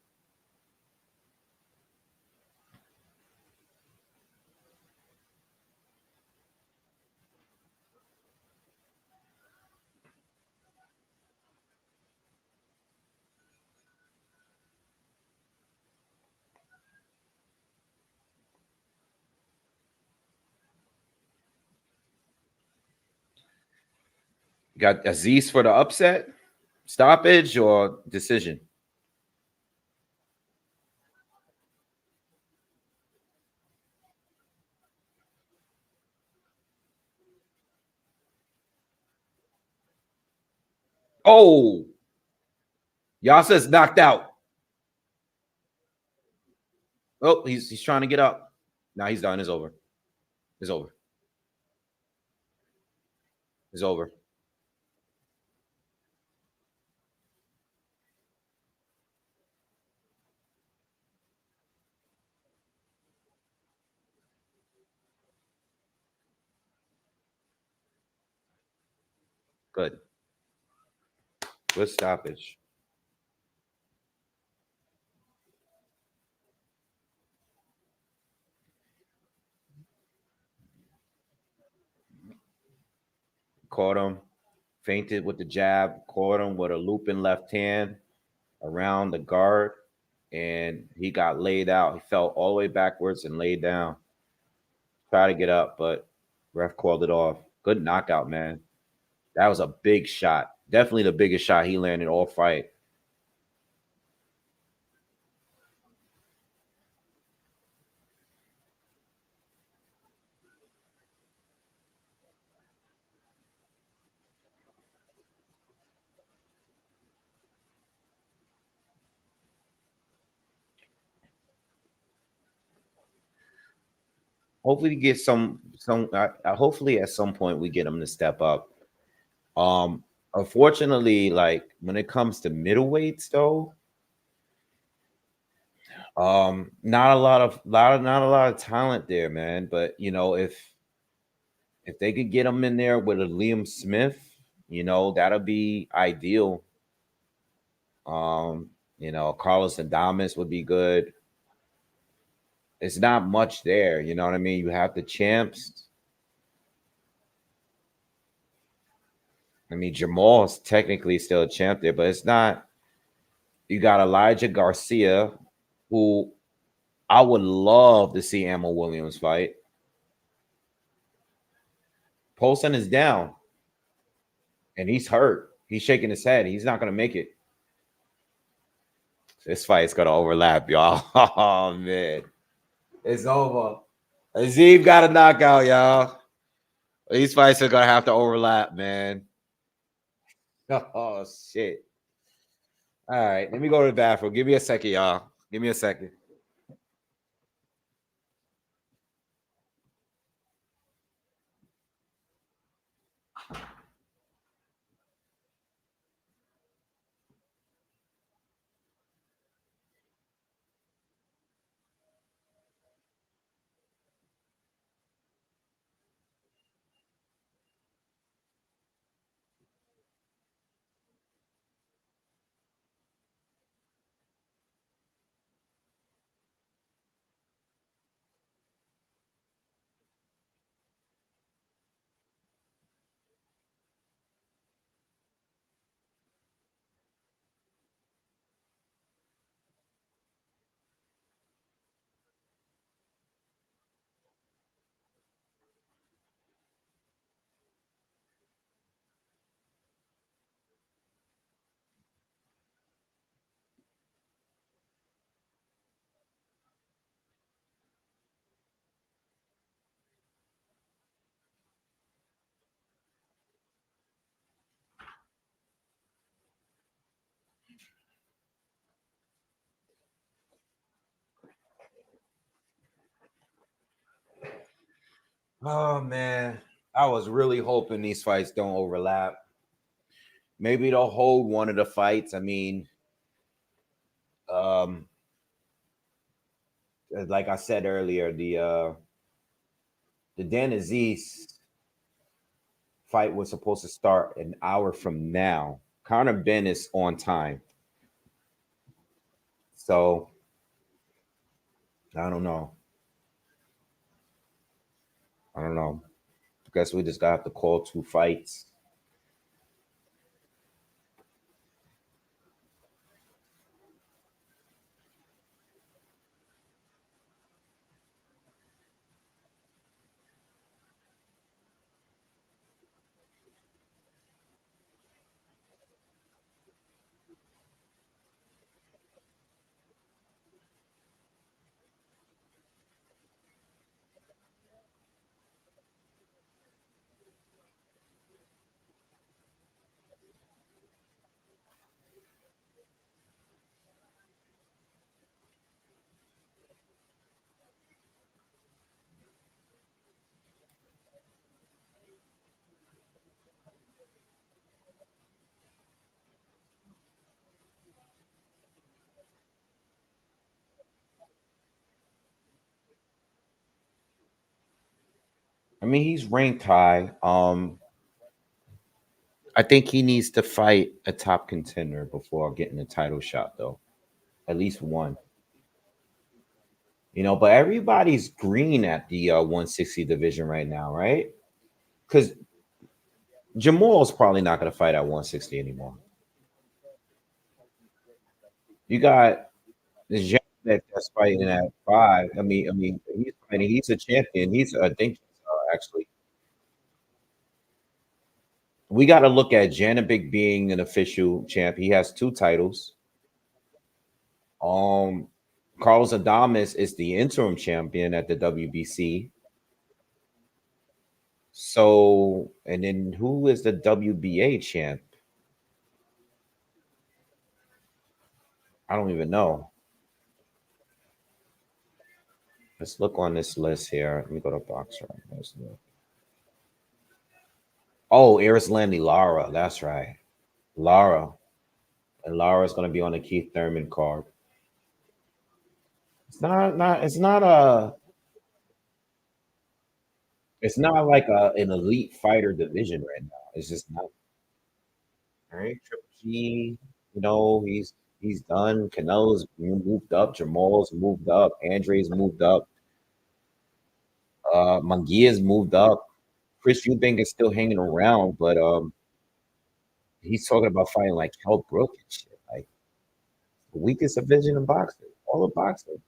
You got Azeez for the upset, stoppage, or decision? Oh, Yasa's knocked out. Oh, he's trying to get up. Now he's done. It's over. It's over. It's over. Good. Good stoppage. Caught him. Feinted with the jab. Caught him with a looping left hand around the guard. And he got laid out. He fell all the way backwards and laid down. Tried to get up, but ref called it off. Good knockout, man. That was a big shot. Definitely the biggest shot he landed all fight. Hopefully, we get some. Hopefully, at some point, we get him to step up. Unfortunately, like when it comes to middleweights, though, not a lot of not a lot of talent there, man. But you know, if they could get him in there with a Liam Smith, you know, that'll be ideal. You know, Carlos Adames would be good. It's not much there, you know what I mean? You have the champs. I mean, Jamal's technically still a champ there, but it's not. You got Elijah Garcia, who I would love to see Ammo Williams fight. Polson is down and he's hurt. He's shaking his head. He's not going to make it. This fight is going to overlap, y'all. Oh, man. It's over. Azim got a knockout, y'all. These fights are going to have to overlap, man. Oh, shit. All right. Let me go to the bathroom. Give me a second, y'all. Give me a second. Oh man, I was really hoping these fights don't overlap. Maybe they'll hold one of the fights. I mean, um, like I said earlier, the Dan Azeez fight was supposed to start an hour from now. Conor Benn is on time, so I don't know. I don't know. I guess we just got to call two fights. I mean, he's ranked high. I think he needs to fight a top contender before getting a title shot, though. At least one. But everybody's green at the 160 division right now, right? Because Jamal's probably not going to fight at 160 anymore. You got this gentleman that's fighting at 5. I mean, he's fighting. He's a champion. I think, actually, we got to look at Janabik being an official champ. He has 2 titles. Um, Carlos Adames is the interim champion at the WBC. So, and then who is the WBA champ? I don't even know. Let's look on this list here. Let me go to Boxer. Let's look. Oh, Arislandi Lara. That's right. Lara. And Lara's going to be on the Keith Thurman card. It's not like an elite fighter division right now. It's just not. All right. Triple G, he's done. Canelo's moved up. Jamal's moved up. Andre's moved up. Munguia's moved up. Chris Eubank is still hanging around, but he's talking about fighting like Kell Brook and shit. Like the weakest division in boxing, all of boxing,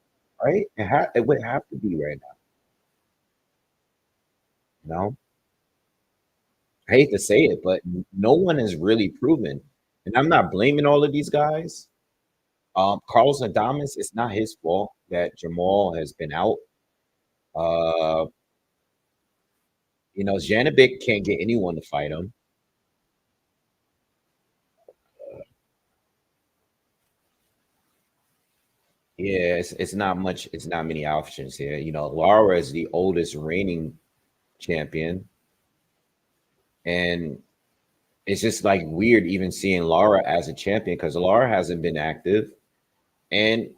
right? It would have to be right now. I hate to say it, but no one has really proven. And I'm not blaming all of these guys. Carlos Adames, it's not his fault that Jamal has been out. Uh, Janabik can't get anyone to fight him. Yeah, it's not much. It's not many options here. Lara is the oldest reigning champion, and it's just like weird even seeing Lara as a champion because Lara hasn't been active, and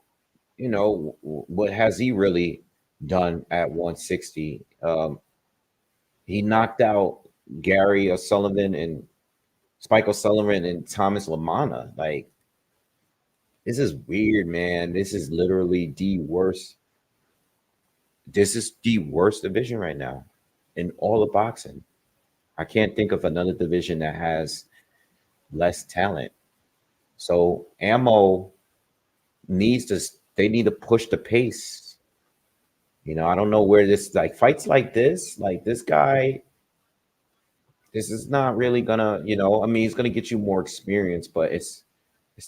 what has he really done at 160? He knocked out Gary O'Sullivan and Spike O'Sullivan and Thomas Lamana. Like, this is weird, man. This is literally the worst. This is the worst division right now in all of boxing. I can't think of another division that has less talent. So Ammo needs to. They need to push the pace. I don't know where this like fights like this guy. This is not really gonna, I mean, he's gonna get you more experience, but it's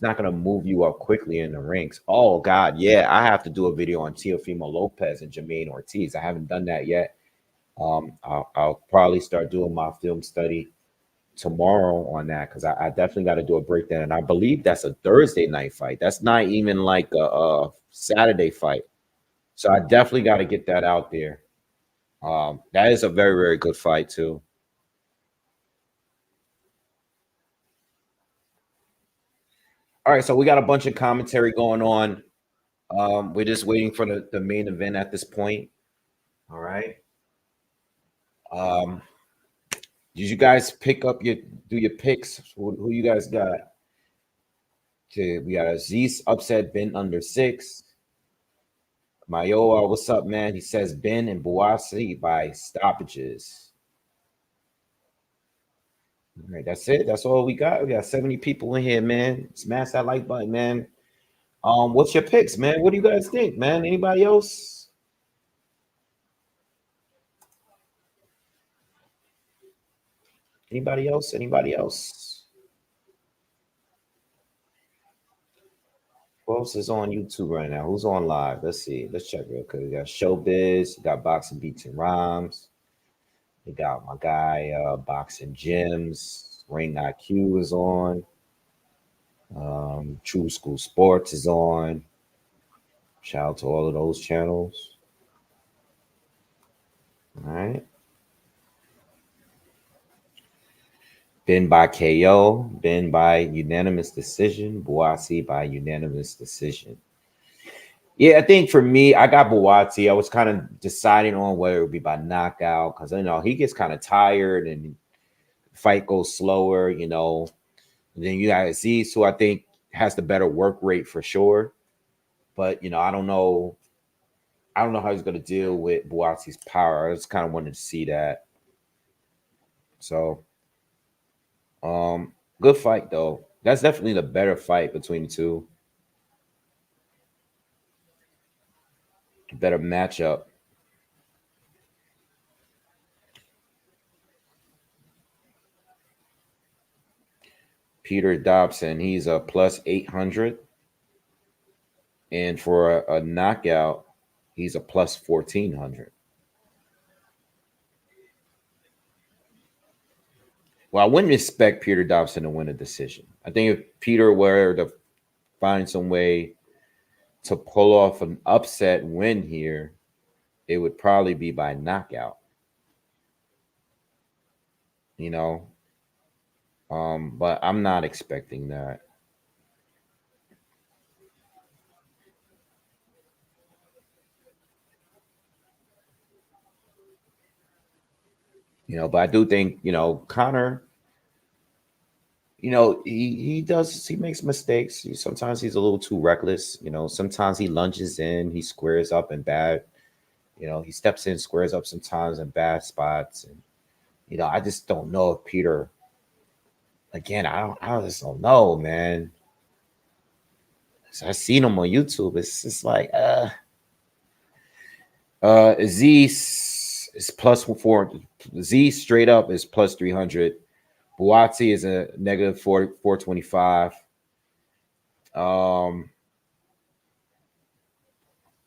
not gonna move you up quickly in the ranks. Oh God, yeah, I have to do a video on Teofimo Lopez and Jermaine Ortiz. I haven't done that yet. I'll probably start doing my film study tomorrow on that because I definitely got to do a breakdown. And I believe that's a Thursday night fight. That's not even like a Saturday fight. So I definitely got to get that out there. That is a very, very good fight too. All right, so we got a bunch of commentary going on. We're just waiting for the main event at this point. All right. Um, did you guys pick up your picks? Who you guys got? Okay, we got Azeez upset Benn under 6. Mayoa, what's up, man? He says Benn and Buatsi by stoppages. All right, that's it. That's all we got. We got 70 people in here, man. Smash that like button, man. What's your picks, man? What do you guys think, man? Anybody else? Anybody else? Anybody else? Who else is on YouTube right now? Who's on live? Let's see. Let's check real quick. We got Showbiz, we got Boxing Beats and Rhymes. We got my guy Boxing Gyms. Ring IQ is on. True School Sports is on. Shout out to all of those channels. All right. Benn by KO, Benn by unanimous decision, Buatsi by unanimous decision. Yeah, I think for me, I got Buatsi. I was kind of deciding on whether it would be by knockout because he gets kind of tired and the fight goes slower, And then you got Azeez, who I think has the better work rate for sure. But I don't know. I don't know how he's going to deal with Buatsi's power. I just kind of wanted to see that. So, good fight though. That's definitely the better fight between the two. Better matchup. Peter Dobson, he's a plus 800. And for a knockout, he's a plus 1400. Well, I wouldn't expect Peter Dobson to win a decision. I think if Peter were to find some way to pull off an upset win here, it would probably be by knockout. But I'm not expecting that. But I do think, Connor, he makes mistakes. Sometimes he's a little too reckless. Sometimes he lunges in, he squares up in bad, he steps in, squares up sometimes in bad spots. And, I just don't know if Peter, again, I just don't know, man. So I seen him on YouTube. It's just like, Azeez is plus 4. Z straight up is plus 300. Buatsi is a negative 425.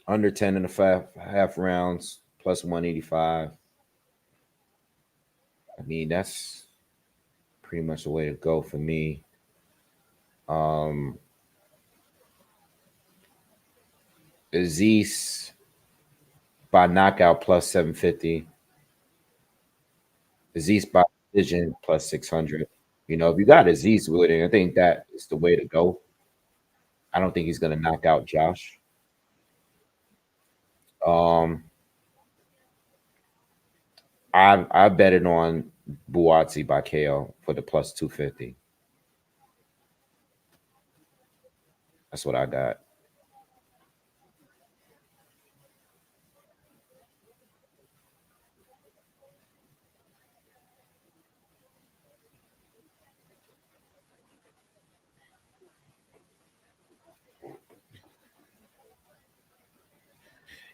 Under 10 and a half rounds, plus 185. I mean, that's pretty much the way to go for me. Azeez by knockout plus 750. Azeez by decision plus 600. If you got Azeez winning, I think that is the way to go. I don't think he's going to knock out Josh. I betted on Buatsi by KO for the plus 250. That's what I got.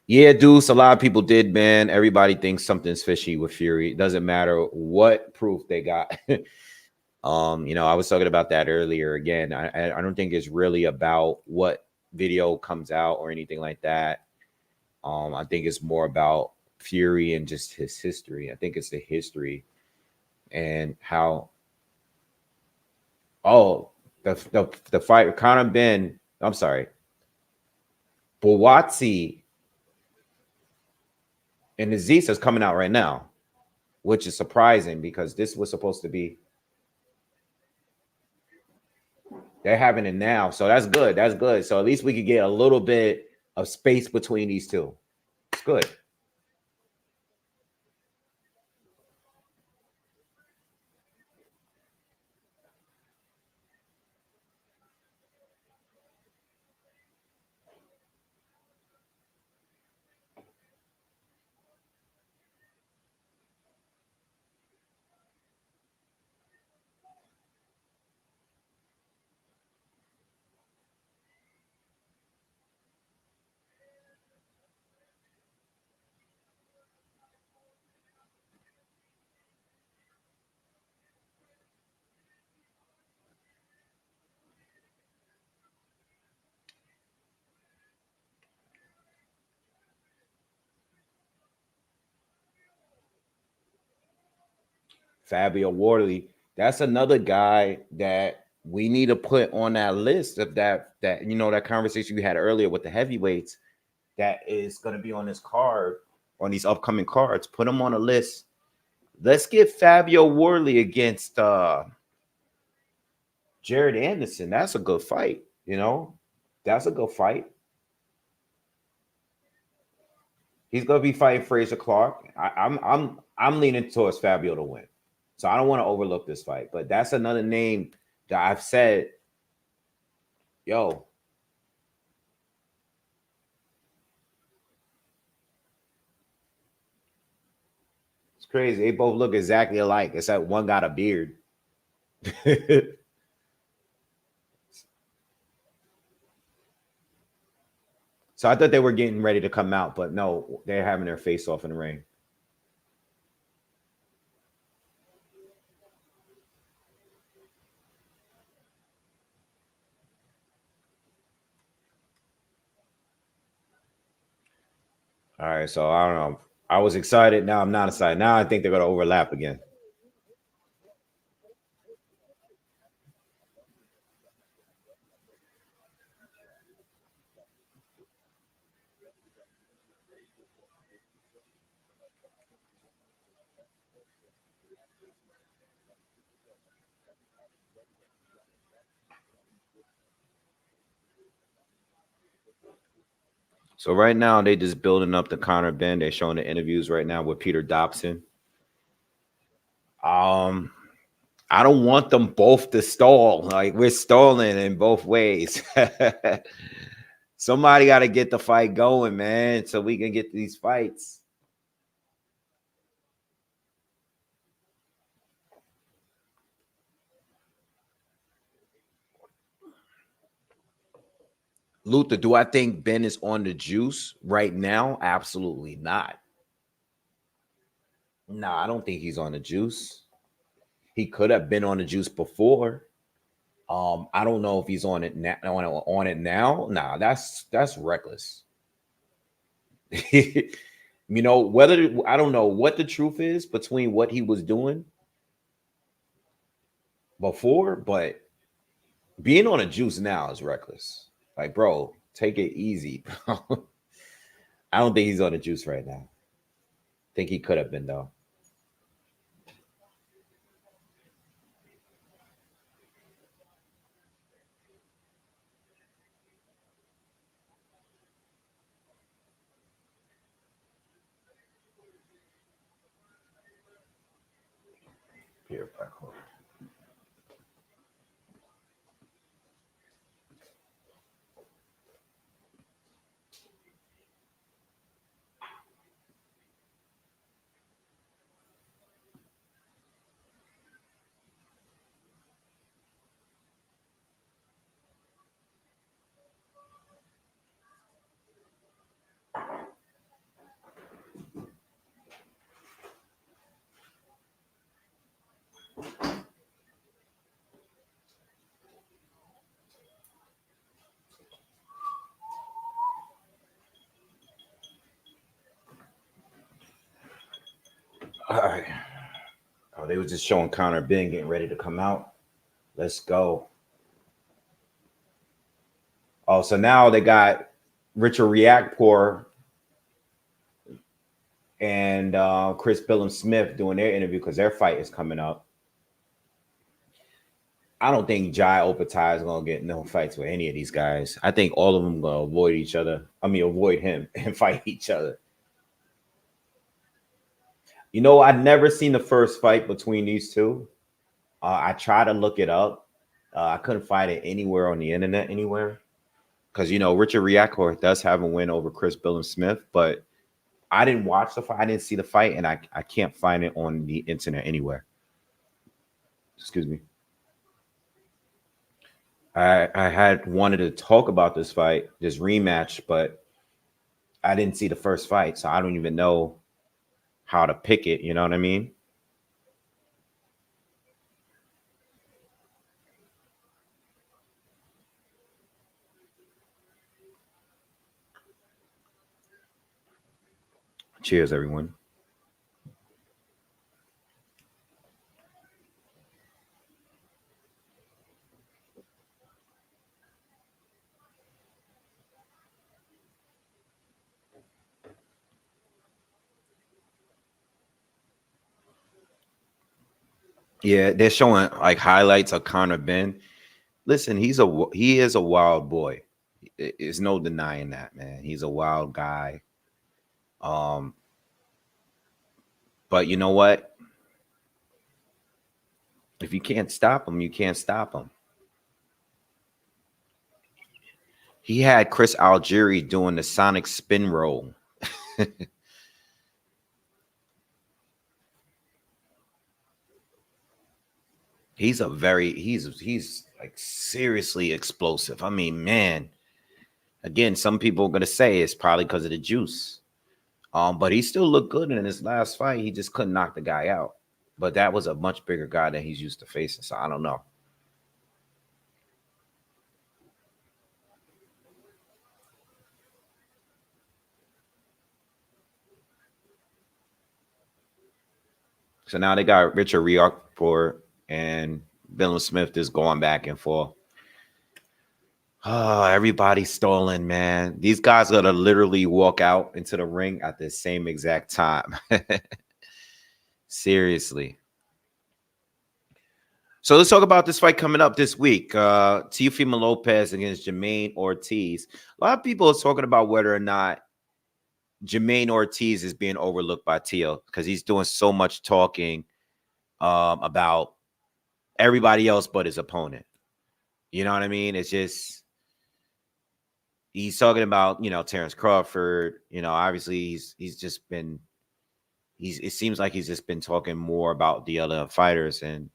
Yeah, Deuce, a lot of people did, man. Everybody thinks something's fishy with Fury. It doesn't matter what proof they got. I was talking about that earlier. Again, I don't think it's really about what video comes out or anything like that. I think it's more about Fury and just his history. I think it's the history and how. Oh, the fight, Conor Benn. I'm sorry, Buatsi And Azeez is coming out right now, which is surprising because this was supposed to be. They're having it now, so that's good. That's good. So at least we could get a little bit of space between these two. It's good. Fabio Wardley. That's another guy that we need to put on that list of that that conversation we had earlier with the heavyweights that is going to be on this card, on these upcoming cards. Put him on a list. Let's get Fabio Wardley against Jared Anderson. That's a good fight. That's a good fight. He's going to be fighting Fraser Clark. I'm leaning towards Fabio to win. So I don't want to overlook this fight, but that's another name that I've said, yo, it's crazy. They both look exactly alike, except one got a beard. So I thought they were getting ready to come out, but no, they're having their face off in the ring. All right, so I don't know. I was excited. Now I'm not excited. Now I think they're going to overlap again. So right now they just building up the Conor Benn. They're showing the interviews right now with Peter Dobson. I don't want them both to stall. Like we're stalling in both ways. Somebody got to get the fight going, man, so we can get these fights. Luther, do I think Ben is on the juice right now? Absolutely not. No, I don't think he's on the juice. He could have been on the juice before. I don't know if he's on it now. On it now, nah, that's reckless. Whether I don't know what the truth is between what he was doing before, but being on a juice now is reckless. Like, bro, take it easy, bro. I don't think he's on the juice right now. Think he could have been though. Here, back home. All right. Oh, they were just showing Conor Benn getting ready to come out. Let's go. Oh, so now they got Richard Reactpour and Chris Billum Smith doing their interview because their fight is coming up. I don't think Jai Opatai is gonna get no fights with any of these guys. I think all of them gonna avoid each other. I mean, avoid him and fight each other. You know, I'd never seen the first fight between these two. I tried to look it up. I couldn't find it anywhere on the internet anywhere because you know Richard Riakor does have a win over Chris Billum Smith, but I didn't watch the fight. I didn't see the fight, and I can't find it on the internet anywhere. Excuse me. I had wanted to talk about this fight, this rematch, but I didn't see the first fight, so I don't even know how to pick it. You know what I mean? Cheers, everyone. Yeah, they're showing like highlights of Conor Benn. Listen, he is a wild boy. There's no denying that, man. He's a wild guy. Um, but you know what? If you can't stop him, you can't stop him. He had Chris Algieri doing the Sonic spin roll. He's like seriously explosive. I mean, man. Again, some people are gonna say it's probably because of the juice. But he still looked good in his last fight. He just couldn't knock the guy out. But that was a much bigger guy than he's used to facing. So I don't know. So now they got Richard Riakporhe and Bill Smith just going back and forth. Oh, everybody's stolen, man. These guys gotta literally walk out into the ring at the same exact time. Seriously. So let's talk about this fight coming up this week. Teofimo Lopez against Jermaine Ortiz. A lot of people are talking about whether or not Jermaine Ortiz is being overlooked by Teo because he's doing so much talking about everybody else but his opponent. You know what I mean? It's just he's talking about, you know, Terrence Crawford. You know, obviously he's just been it seems like he's just been talking more about the other fighters, and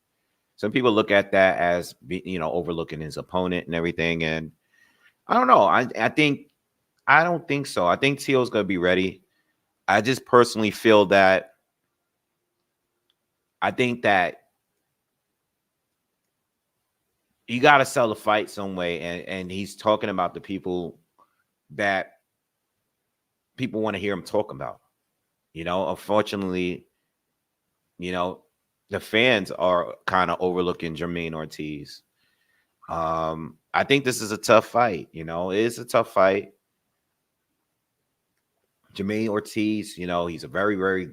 some people look at that as you know, overlooking his opponent and everything. And I don't know. I don't think so. I think Teo's gonna be ready. I just personally feel that I think that you got to sell the fight some way, and he's talking about the people that people want to hear him talk about. You know, unfortunately, you know, the fans are kind of overlooking Jermaine Ortiz. I think this is a tough fight. You know, it is a tough fight. Jermaine Ortiz, you know, he's a very, very,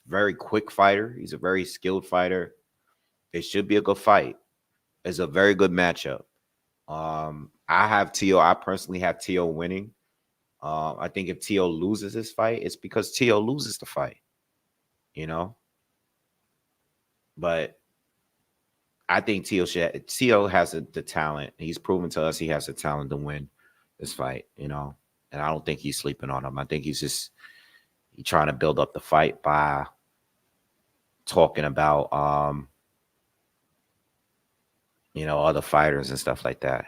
very quick fighter. He's a very skilled fighter. It should be a good fight. It's a very good matchup. I have Teo. I personally have Teo winning. I think if Teo loses this fight, it's because Teo loses the fight. You know, but I think Teo has the talent. He's proven to us he has the talent to win this fight. You know, and I don't think he's sleeping on him. I think he's trying to build up the fight by talking about you know, other fighters and stuff like that.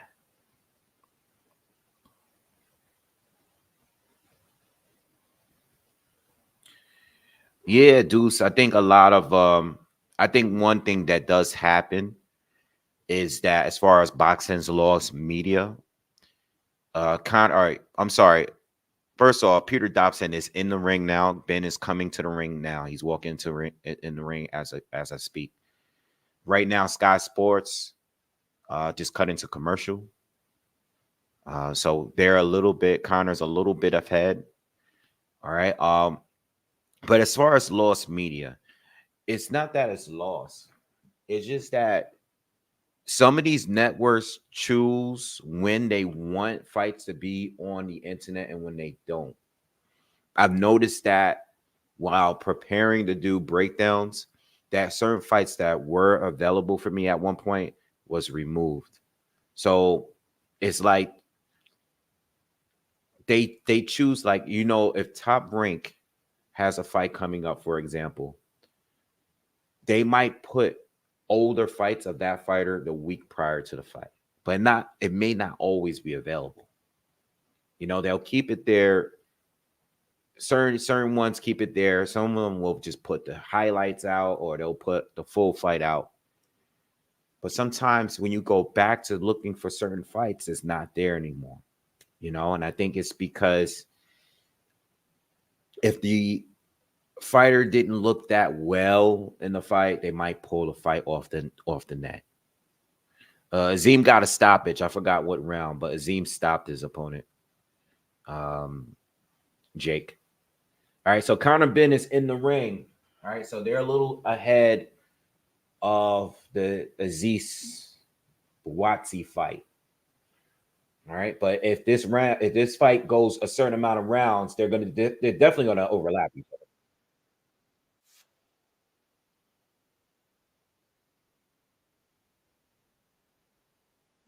Yeah, Deuce. I think a lot of I think one thing that does happen is that as far as boxing's lost media, all right, I'm sorry. First of all, Peter Dobson is in the ring now. Benn is coming to the ring now. He's walking to in the ring as I speak. Right now, Sky Sports just cut into commercial. So they're a little bit, Connor's a little bit ahead. All right. But as far as lost media, it's not that it's lost. It's just that some of these networks choose when they want fights to be on the internet and when they don't. I've noticed that while preparing to do breakdowns, that certain fights that were available for me at one point was removed. So it's like they choose, like, if Top Rank has a fight coming up, for example, they might put older fights of that fighter the week prior to the fight, but it may not always be available. They'll keep it there. Certain ones keep it there. Some of them will just put the highlights out, or they'll put the full fight out. But sometimes when you go back to looking for certain fights, it's not there anymore. And I think it's because if the fighter didn't look that well in the fight, they might pull the fight off the net. Azim got a stoppage. I forgot what round, but Azim stopped his opponent, Jake. All right, so Conor Benn is in the ring. All right, so they're a little ahead of the Azeez Buatsi fight. All right, but if this fight goes a certain amount of rounds, they're definitely gonna overlap each other.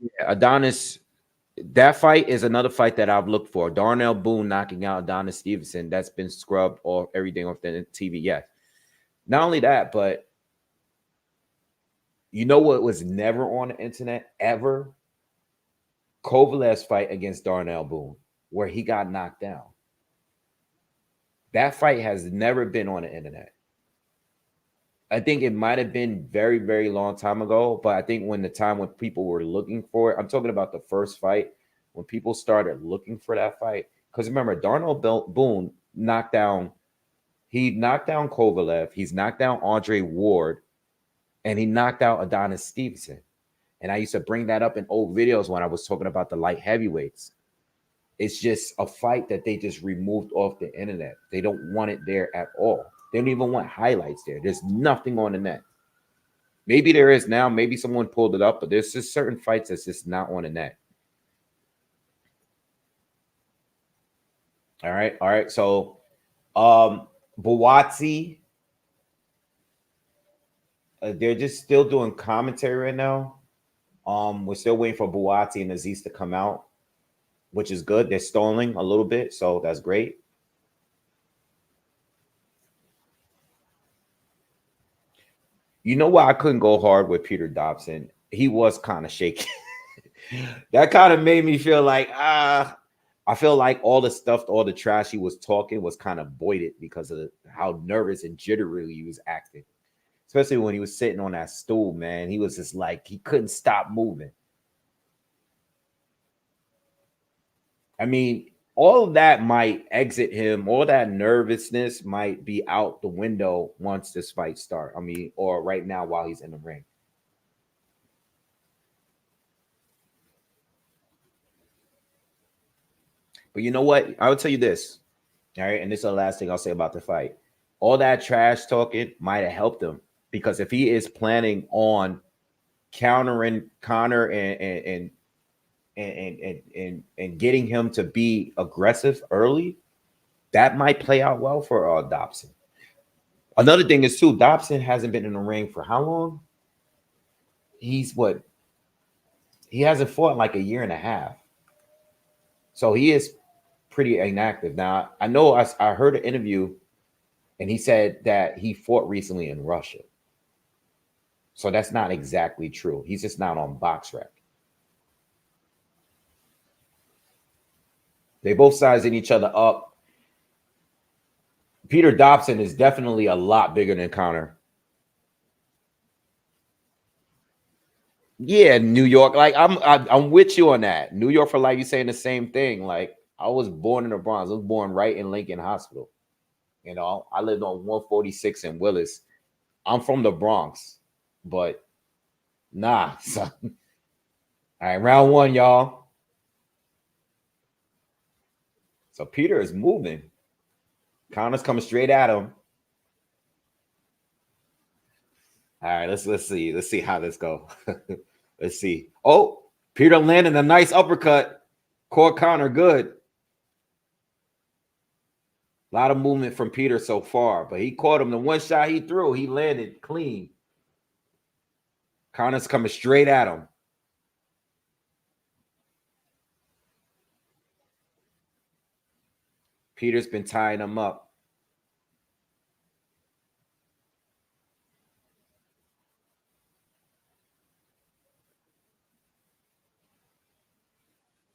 Yeah, Adonis. That fight is another fight that I've looked for. Darnell Boone knocking out Adonis Stevenson. That's been scrubbed off everything off the TV. Yes. Not only that, but you know what was never on the internet ever? Kovalev's fight against Darnell Boone, where he got knocked down. That fight has never been on the internet. I think it might have been very, very long time ago, but I think when people were looking for it, I'm talking about the first fight, when people started looking for that fight. Because remember, Darnell Boone knocked down Kovalev, he's knocked down Andre Ward, and he knocked out Adonis Stevenson. And I used to bring that up in old videos when I was talking about the light heavyweights. It's just a fight that they just removed off the internet. They don't want it there at all. They don't even want highlights there. There's nothing on the net. Maybe there is now. Maybe someone pulled it up, but there's just certain fights that's just not on the net. All right. All right. So Buatsi, they're just still doing commentary right now. We're still waiting for Buatsi and Azeez to come out, which is good. They're stalling a little bit, so that's great. You know why I couldn't go hard with Peter Dobson? He was kind of shaky. That kind of made me feel like, I feel like all the stuff, all the trash he was talking was kind of voided because of how nervous and jittery he was acting. Especially when he was sitting on that stool, man. He was just like, he couldn't stop moving. I mean, all of that might exit him. All that nervousness might be out the window once this fight starts. I mean, or right now while he's in the ring. But you know what? I will tell you this. All right. And this is the last thing I'll say about the fight. All that trash talking might have helped him, because if he is planning on countering Conor and getting him to be aggressive early, that might play out well for Dobson. Another thing is too, Dobson hasn't been in the ring for how long? He hasn't fought in like a year and a half. So he is pretty inactive. Now, I know I heard an interview and he said that he fought recently in Russia. So that's not exactly true. He's just not on BoxRec. They both sizing each other up. Peter Dobson is definitely a lot bigger than Conor. Yeah, New York. Like I'm with you on that. New York for life. You saying the same thing. Like, I was born in the Bronx. I was born right in Lincoln Hospital. I lived on 146 in Willis. I'm from the Bronx, but nah. Son. All right, round one, y'all. So Peter is moving. Connor's coming straight at him. All right, let's see how this go. Let's see. Oh, Peter landing a nice uppercut. Caught Connor good. A lot of movement from Peter so far, but he caught him. The one shot he threw, he landed clean. Connor's coming straight at him. Peter's been tying him up.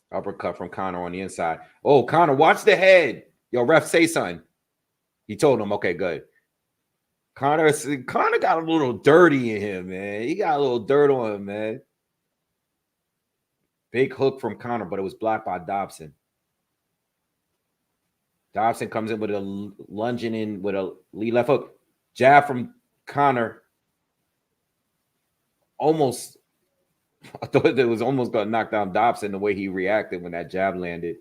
Uppercut from Connor on the inside. Oh, Connor, watch the head. Yo, ref, say something. He told him, okay, good. Connor got a little dirty in him, man. He got a little dirt on him, man. Big hook from Connor, but it was blocked by Dobson. Dobson comes in with a lunging in with a lead left hook. Jab from Connor. Almost, I thought it was almost going to knock down Dobson the way he reacted when that jab landed.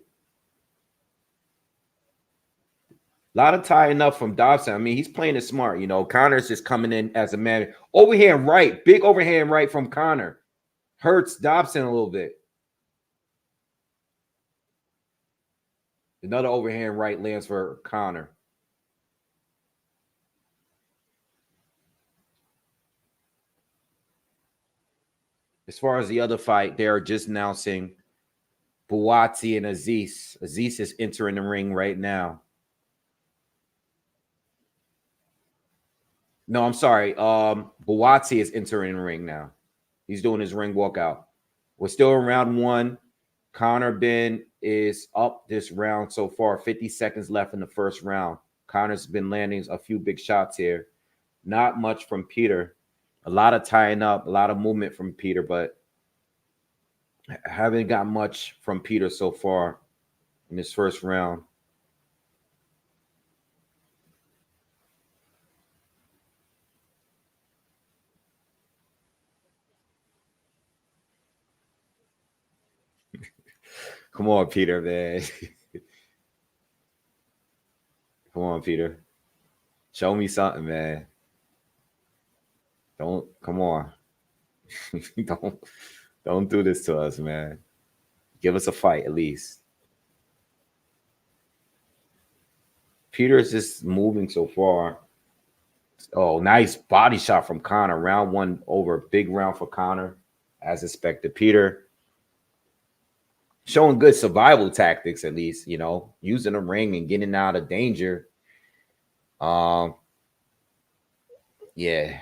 A lot of tying up from Dobson. I mean, he's playing it smart. You know, Connor's just coming in as a man. Overhand right. Big overhand right from Connor. Hurts Dobson a little bit. Another overhand right lands for Connor. As far as the other fight, they are just announcing Buatsi and Azeez. Azeez is entering the ring right now. No, I'm sorry. Buatsi is entering the ring now. He's doing his ring walkout. We're still in round one. Connor Benn is up this round so far. 50 seconds left in the first round. Connor's been landing a few big shots here. Not much from Peter. A lot of tying up, a lot of movement from Peter, but haven't got much from Peter so far in this first round. Come on, Peter, man. Come on, Peter. Show me something, man. Come on. don't do this to us, man. Give us a fight at least. Peter is just moving so far. Oh, nice body shot from Connor. Round one over. Big round for Connor, as expected. Peter showing good survival tactics, at least, you know, using the ring and getting out of danger. Yeah.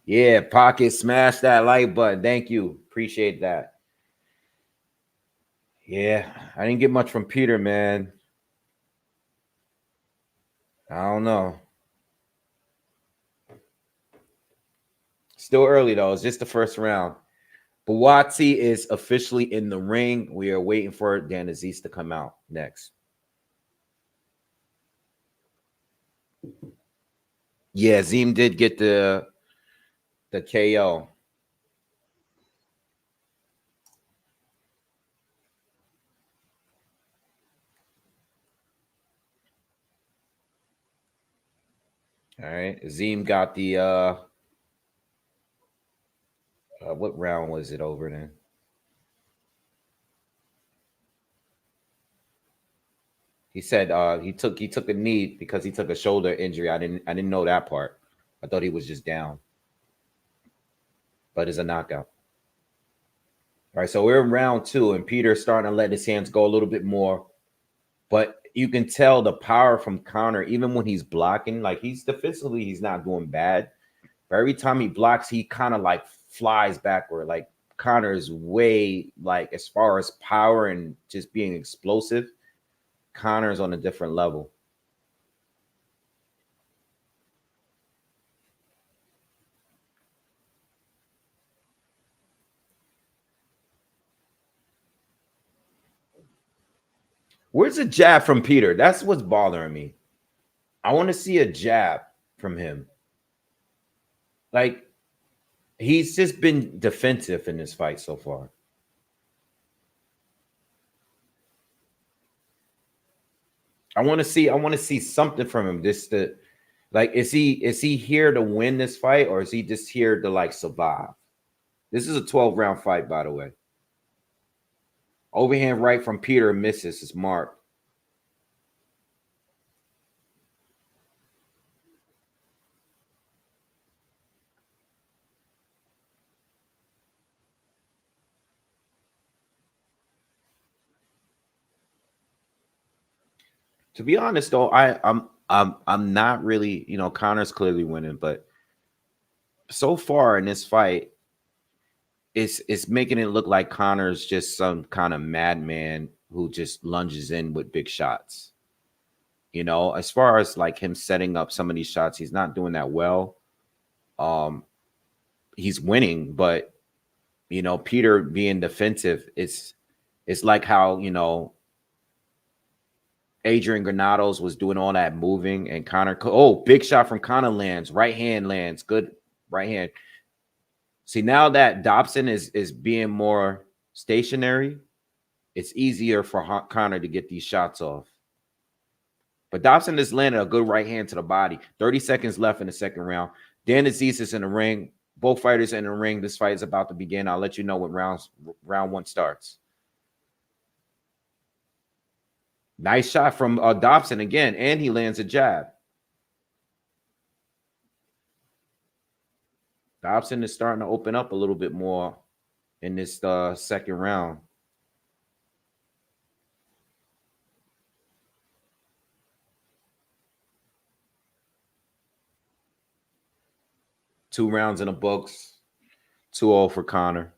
Yeah, Pocket, smash that like button. Thank you. Appreciate that. Yeah, I didn't get much from Peter, man. I don't know. Still early, though. It's just the first round. Buatsi is officially in the ring. We are waiting for Azeez to come out next. Yeah, Azim did get the KO. All right. Azim got the what round was it over then? He said he took a knee because he took a shoulder injury. I didn't know that part. I thought he was just down. But it's a knockout. All right, so we're in round two, and Peter's starting to let his hands go a little bit more. But you can tell the power from Connor, even when he's blocking, like he's defensively, he's not doing bad. But every time he blocks, he kind of like flies backward. Like Connor is way, like, as far as power and just being explosive, Connor's on a different level. Where's the jab from Peter? That's what's bothering me. I want to see a jab from him. Like, he's just been defensive in this fight so far. I want to see something from him. Like, is he here to win this fight, or is he just here to like survive? This is a 12-round fight, by the way. Overhand right from Peter misses. It's marked. To be honest, though, I'm not really, Connor's clearly winning, but so far in this fight, it's making it look like Connor's just some kind of madman who just lunges in with big shots. As far as like him setting up some of these shots, he's not doing that well. He's winning, but Peter being defensive, it's like how Adrian Granados was doing all that moving, and Connor. Oh, big shot from Connor lands. Right hand lands. Good right hand. See, now that Dobson is being more stationary, it's easier for Connor to get these shots off. But Dobson just landed a good right hand to the body. 30 seconds left in the second round. Dan Azeez is in the ring. Both fighters in the ring. This fight is about to begin. I'll let you know when round one starts. Nice shot from Dobson again, and he lands a jab. Dobson is starting to open up a little bit more in this second round. Two rounds in the books. 2-0 for Connor.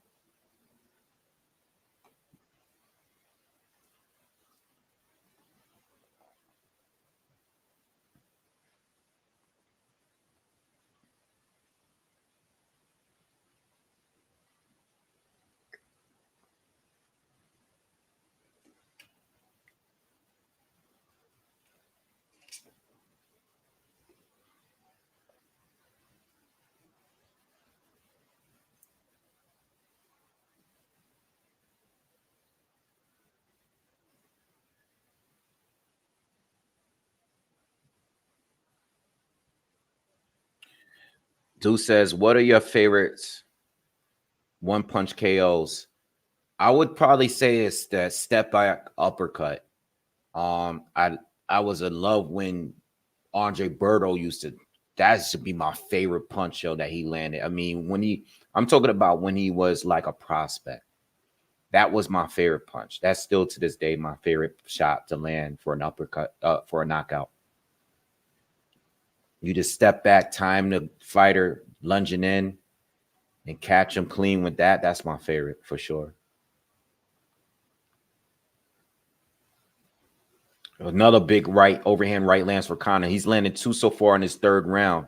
Dude says, what are your favorites one punch KOs? I would probably say it's the step back uppercut. I was in love when Andre Berto used to. That should be my favorite punch show that he landed. I mean, I'm talking about when he was like a prospect. That was my favorite punch. That's still to this day my favorite shot to land for an uppercut, for a knockout. You just step back, time the fighter lunging in, and catch him clean with that. That's my favorite for sure. Another big right overhand right lands for Connor. He's landed 2 so far in his third round.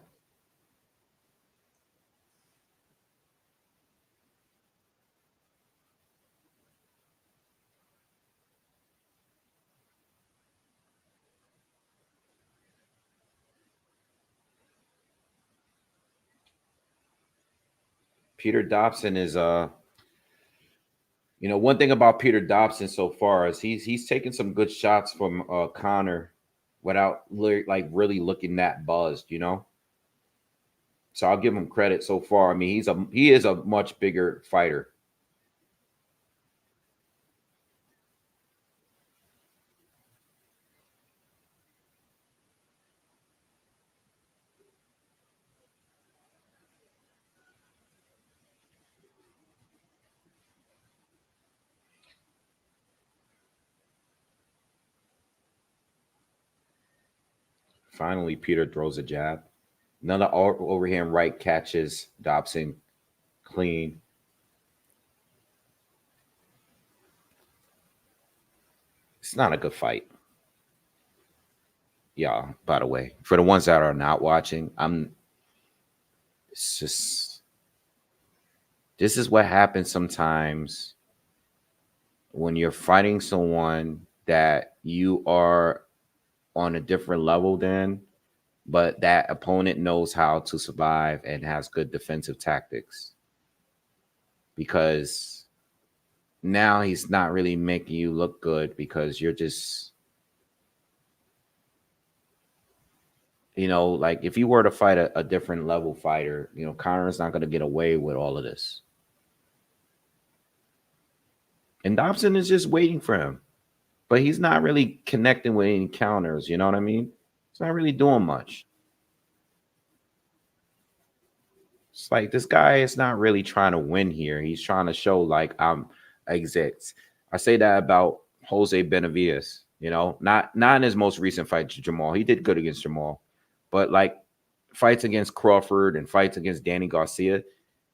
Peter Dobson is one thing about Peter Dobson so far is he's taken some good shots from Connor without like really looking that buzzed, So I'll give him credit so far. I mean, he is a much bigger fighter. Finally, Peter throws a jab. Another overhand right catches Dobson clean. It's not a good fight. Yeah, by the way, for the ones that are not watching, it's just, this is what happens sometimes when you're fighting someone that you are on a different level than, but that opponent knows how to survive and has good defensive tactics. Because now he's not really making you look good because you're just like if you were to fight a different level fighter, Connor's not going to get away with all of this. And Dobson is just waiting for him. But he's not really connecting with any counters. You know what I mean? He's not really doing much. It's like this guy is not really trying to win here. He's trying to show like I'm exits. I say that about Jose Benavides. Not in his most recent fight to Jamal. He did good against Jamal, but like fights against Crawford and fights against Danny Garcia,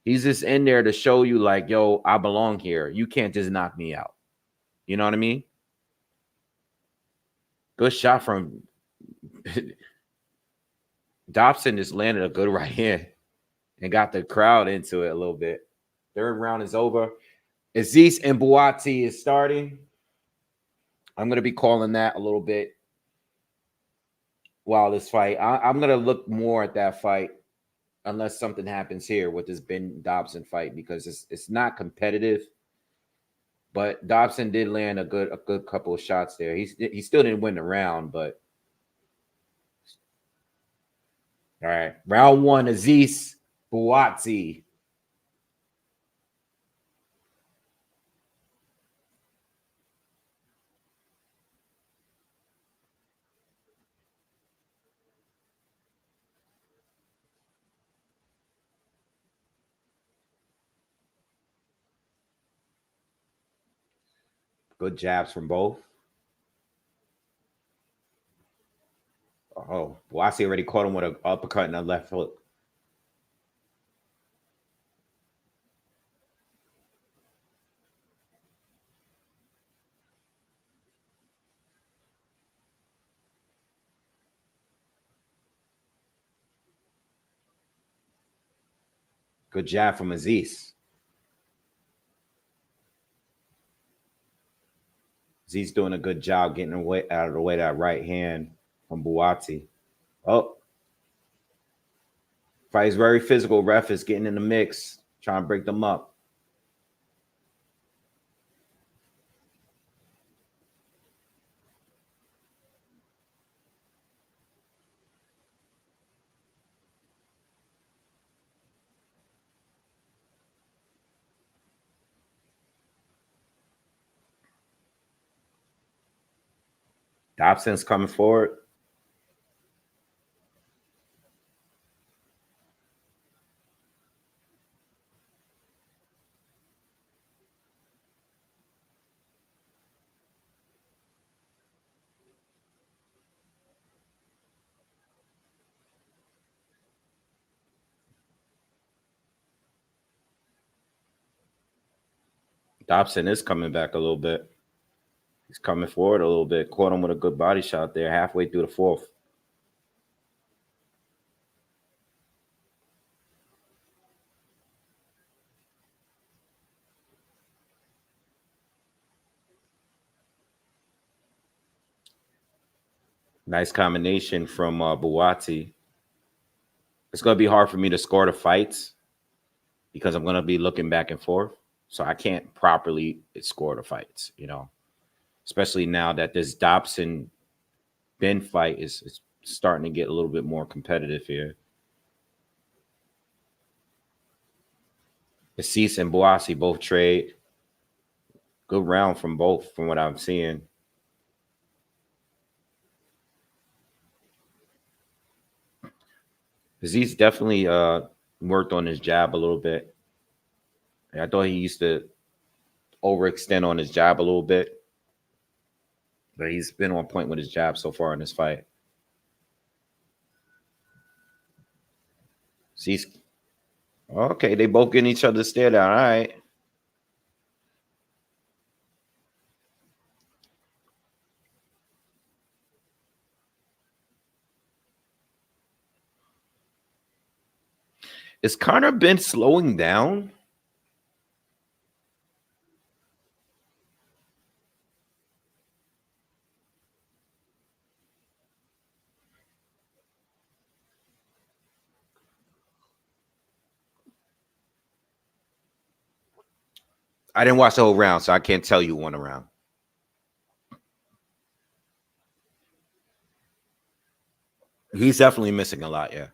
he's just in there to show you like, yo, I belong here. You can't just knock me out. You know what I mean? Good shot from Dobson. Just landed a good right hand and got the crowd into it a little bit. Third round is over. Azeez and Buatsi is starting. I'm going to be calling that a little bit while this fight. I'm going to look more at that fight unless something happens here with this Benn Dobson fight, because it's not competitive. But Dobson did land a good couple of shots there. He still didn't win the round, but all right. Round one, Azeez Buatsi. Good jabs from both. Oh, Buatsi already caught him with an uppercut and a left hook. Good jab from Azeez. Azeez doing a good job getting away out of the way that right hand from Buatsi. Oh, fight is very physical. Ref is getting in the mix, trying to break them up. Dobson's coming forward. Dobson is coming back a little bit. He's coming forward a little bit. Caught him with a good body shot there halfway through the fourth. Nice combination from Buatsi. It's going to be hard for me to score the fights because I'm going to be looking back and forth. So I can't properly score the fights, especially now that this Dobson Benn fight is starting to get a little bit more competitive here. Azeez and Buatsi both trade. Good round from both, from what I'm seeing. Azeez definitely worked on his jab a little bit. I thought he used to overextend on his jab a little bit, but he's been on point with his jab so far in this fight. Azeez, okay, they both getting each other to stare down. All right. Is Connor Benn slowing down? I didn't watch the whole round, so I can't tell you one round. He's definitely missing a lot, yeah.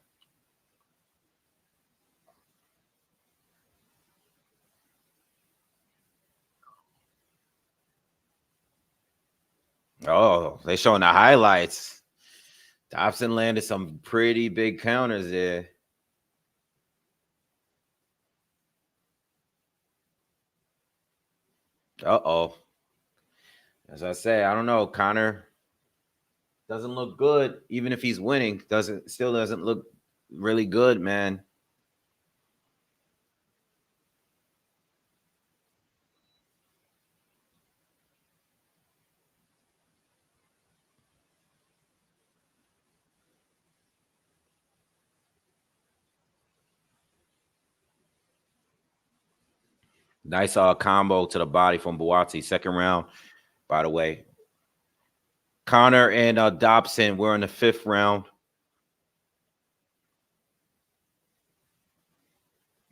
Oh, they showing the highlights. Dobson landed some pretty big counters there. Uh-oh. As I say, I don't know. Conor doesn't look good, even if he's winning. Still doesn't look really good, man. Nice combo to the body from Buatsi. Second round, by the way. Conor and Dobson, we're in the 5th round.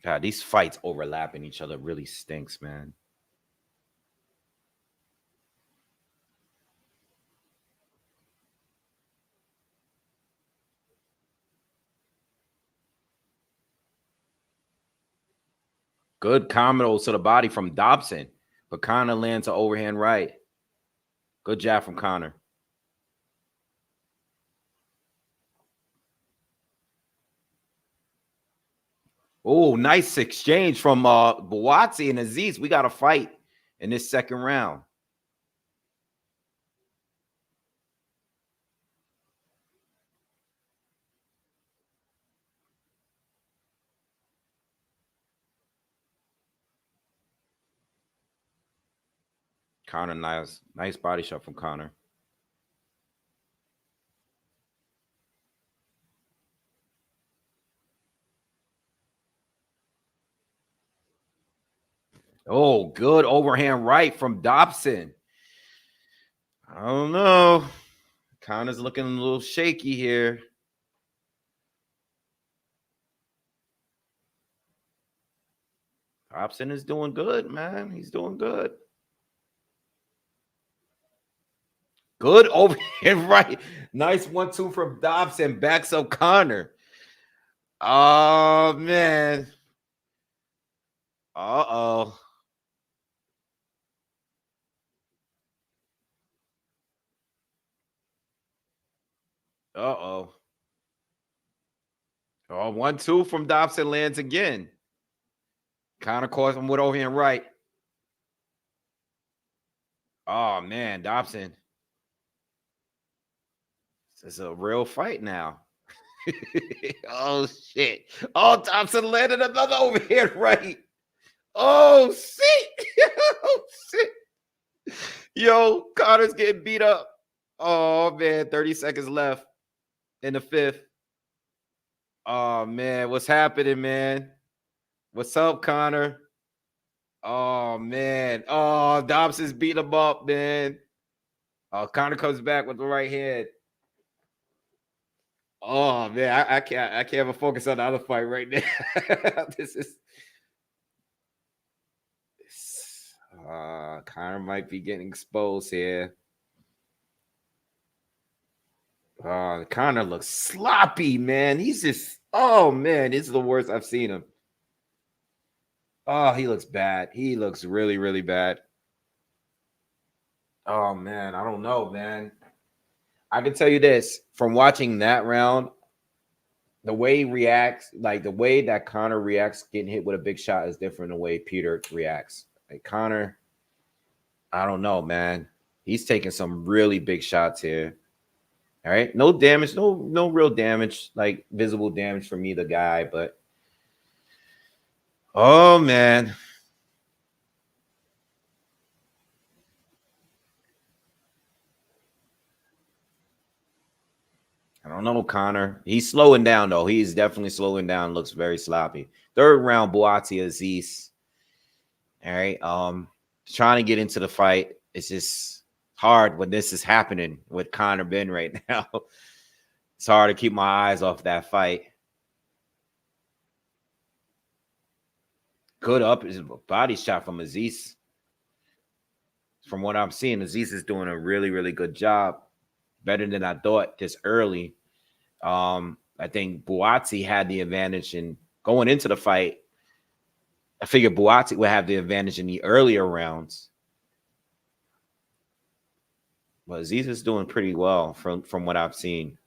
God, these fights overlapping each other really stinks, man. Good combos to the body from Dobson, but Conor lands an overhand right. Good jab from Conor. Oh, nice exchange from Buatsi and Azeez. We got a fight in this second round. Conor, nice body shot from Conor. Oh, good overhand right from Dobson. I don't know. Conor's looking a little shaky here. Dobson is doing good, man. He's doing good. Good overhand right. Nice 1-2 from Dobson. Backs up Conor. Oh, man. Uh-oh. Uh-oh. Oh, 1-2 from Dobson lands again. Conor calls him with overhand right. Oh, man, Dobson. This is a real fight now. Oh, shit. Oh, Dobson landed another overhand right. Oh, shit. Oh, shit. Yo, Conor's getting beat up. Oh, man, 30 seconds left in the 5th. Oh, man, what's happening, man? What's up, Conor? Oh, man. Oh, Dobson's beat him up, man. Oh, Conor comes back with the right hand. Oh, man, I can't even focus on the other fight right now. This is Conor might be getting exposed here. Conor looks sloppy, man. He's just, oh, man, this is the worst I've seen him. Oh, he looks bad. He looks really, really bad. Oh, man, I don't know, man. I can tell you this, from watching that round, the way he reacts, like the way that Conor reacts getting hit with a big shot is different than the way Peter reacts. Like Conor, I don't know, man. He's taking some really big shots here. All right. No damage, no real damage, like visible damage from either guy, but oh, man. I don't know, Conor. He's slowing down, though. He's definitely slowing down. Looks very sloppy. 3rd round, Buatsi Azeez. All right. Trying to get into the fight. It's just hard when this is happening with Conor Benn right now. It's hard to keep my eyes off that fight. Good up is a body shot from Azeez. From what I'm seeing, Azeez is doing a really, really good job. Better than I thought this early. I think Buatsi had the advantage in going into the fight. I figured Buatsi would have the advantage in the earlier rounds. But Azeez is doing pretty well from what I've seen.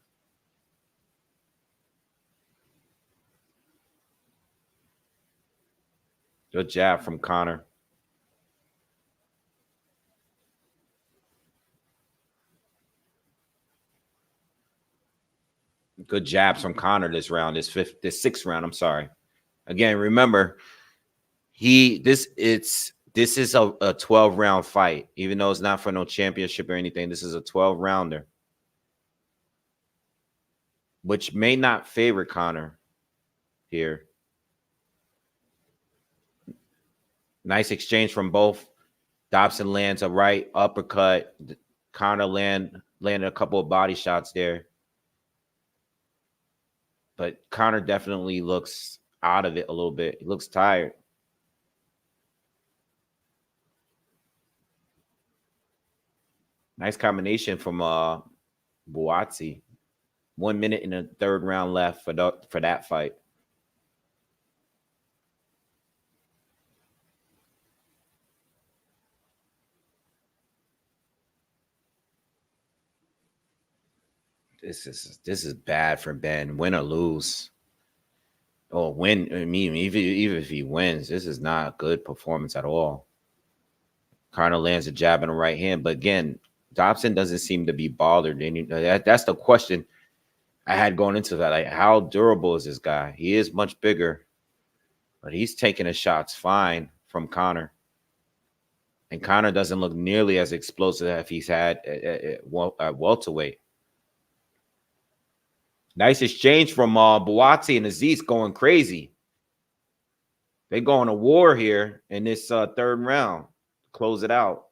Good jab from Conor. Good jabs from Conor this round, this sixth round. I'm sorry. Again, remember, this is a 12 round fight, even though it's not for no championship or anything. This is a 12 rounder, which may not favor Conor here. Nice exchange from both. Dobson lands a right uppercut. Conor landed a couple of body shots there. But Conor definitely looks out of it a little bit. He looks tired. Nice combination from Buatsi. 1 minute and a third round left for that fight. This is bad for Benn. Win or lose. Oh, win. I mean, even if he wins, this is not a good performance at all. Conor lands a jab in the right hand, but again, Dobson doesn't seem to be bothered. That's the question I had going into that. Like, how durable is this guy? He is much bigger, but he's taking his shots fine from Conor. And Conor doesn't look nearly as explosive as he's had at welterweight. Nice exchange from Buatsi and Azeez going crazy. They going to war here in this third round. Close it out.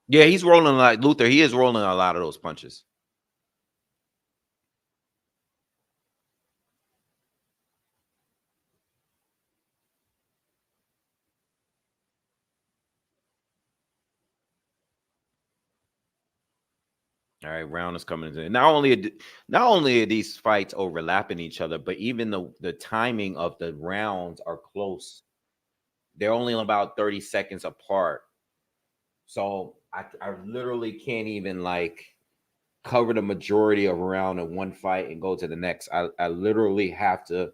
Yeah, he's rolling like Luther. He is rolling a lot of those punches. All right, round is coming in. Not only are these fights overlapping each other, but even the timing of the rounds are close. They're only about 30 seconds apart. So I literally can't even like cover the majority of a round in one fight and go to the next. I literally have to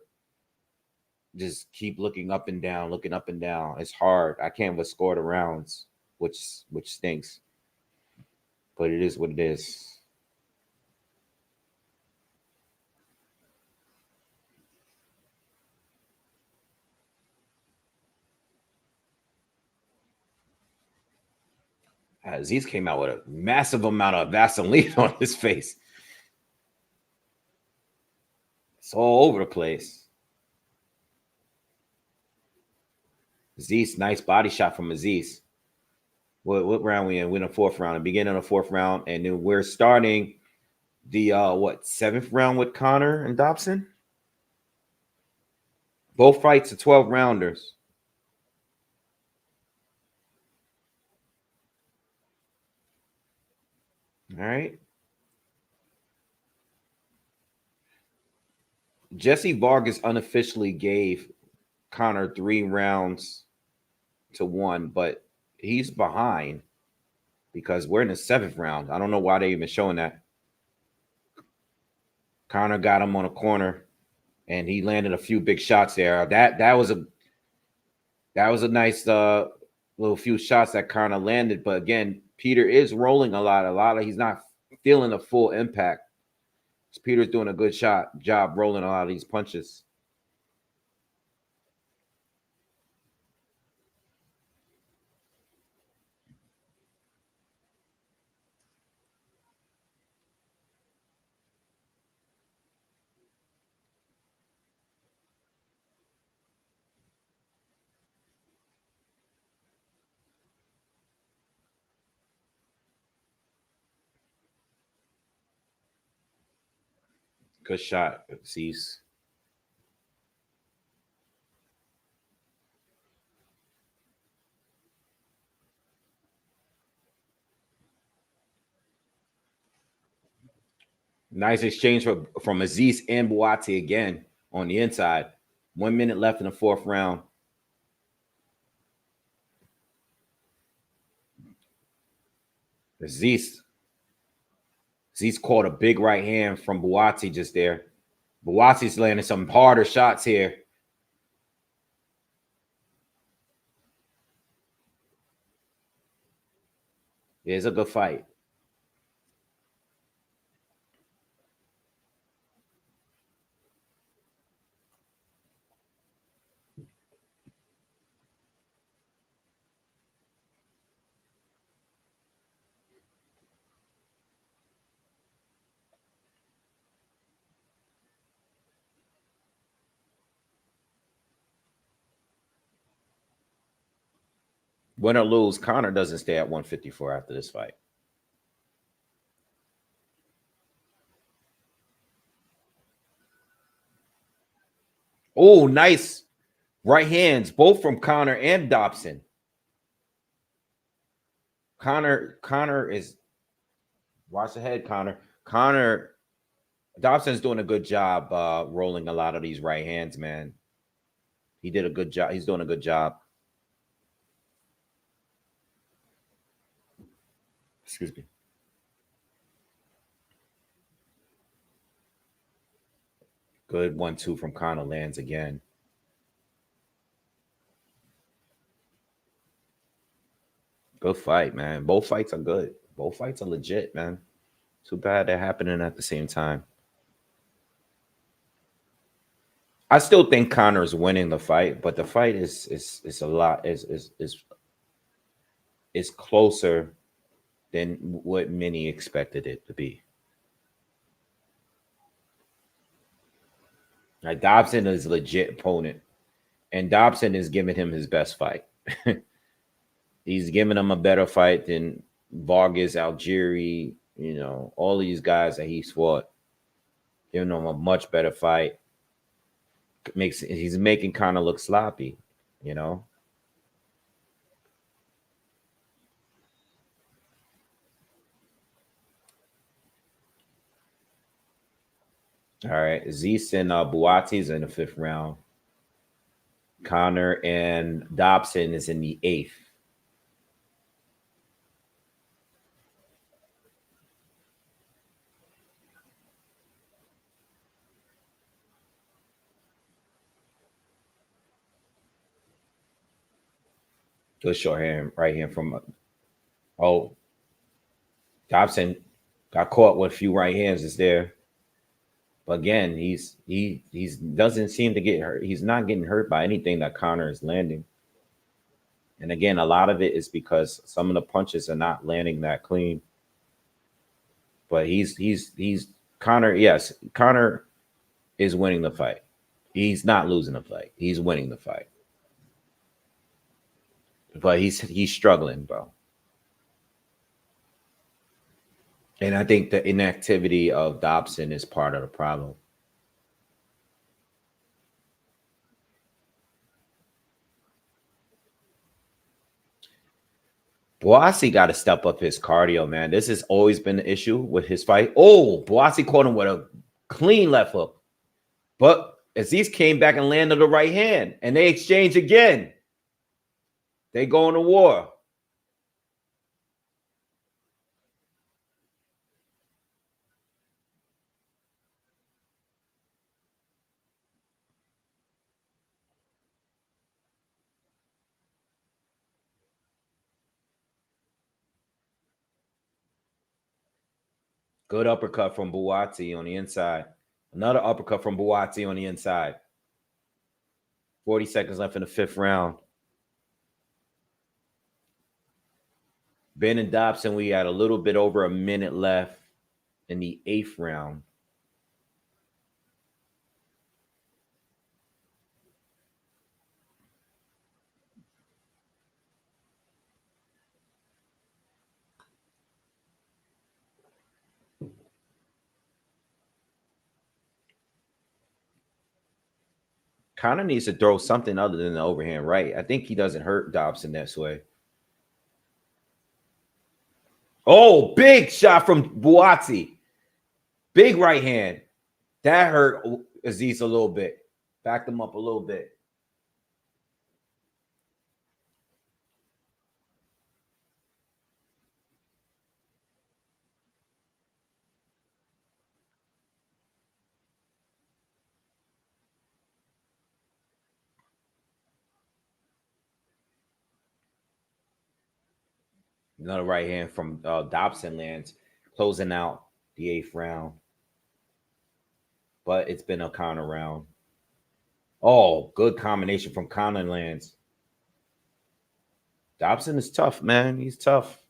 just keep looking up and down, looking up and down. It's hard. I can't but score the rounds, which stinks. But it is what it is. Azeez came out with a massive amount of Vaseline on his face. It's all over the place. Azeez, nice body shot from Azeez. What round we in? We're in the fourth round. The beginning of the fourth round, and then we're starting the seventh round with Conor and Dobson. Both fights are 12 rounders. All right. Jesse Vargas unofficially gave Conor 3 rounds to 1, but he's behind because we're in the 7th round. I don't know why they even showing that. Conor got him on a corner, and he landed a few big shots there. That was a nice little few shots that Conor landed. But again, Peter is rolling a lot. He's not feeling the full impact. Peter's doing a good job rolling a lot of these punches. Good shot, Azeez. Nice exchange from Azeez and Buatsi again on the inside. 1 minute left in the fourth round. Azeez caught a big right hand from Buatsi just there. Buatsi's landing some harder shots here. It's a good fight. Win or lose, Conor doesn't stay at 154 after this fight. Oh, nice right hands, both from Conor and Dobson. Conor is, watch the head, Conor. Dobson's doing a good job rolling a lot of these right hands, man. He did a good job. He's doing a good job. Excuse me. Good 1-2 from Conor lands again. Good fight, man. Both fights are good. Both fights are legit, man. Too bad they're happening at the same time. I still think Conor is winning the fight, but the fight is a lot is closer than what many expected it to be. Like, Dobson is a legit opponent, and Dobson is giving him his best fight. He's giving him a better fight than Vargas, Algieri, you know, all these guys that he's fought. Giving him a much better fight. He's making Conor look sloppy, you know. All right, Azeez and Buatsi in the 5th round. Conor and Dobson is in the 8th. Good short hand, right hand from Dobson got caught with a few right hands. Is there? But again, he doesn't seem to get hurt. He's not getting hurt by anything that Conor is landing. And again, a lot of it is because some of the punches are not landing that clean. But he's Conor. Yes, Conor is winning the fight. He's not losing the fight. He's winning the fight. But he's struggling, bro. And I think the inactivity of Dobson is part of the problem. Buatsi got to step up his cardio, man. This has always been the issue with his fight. Oh, Buatsi caught him with a clean left hook. But Azeez came back and landed the right hand, and they exchange again. They go into war. Good uppercut from Buatsi on the inside. Another uppercut from Buatsi on the inside. 40 seconds left in the 5th round. Benn and Dobson, we had a little bit over a minute left in the 8th round. Conor needs to throw something other than the overhand right. I think he doesn't hurt Dobson this way. Oh, big shot from Buatsi. Big right hand. That hurt Azeez a little bit. Backed him up a little bit. Another right hand from Dobson lands, closing out the 8th round. But it's been a counter round. Oh, good combination from Conor lands. Dobson is tough, man. He's tough.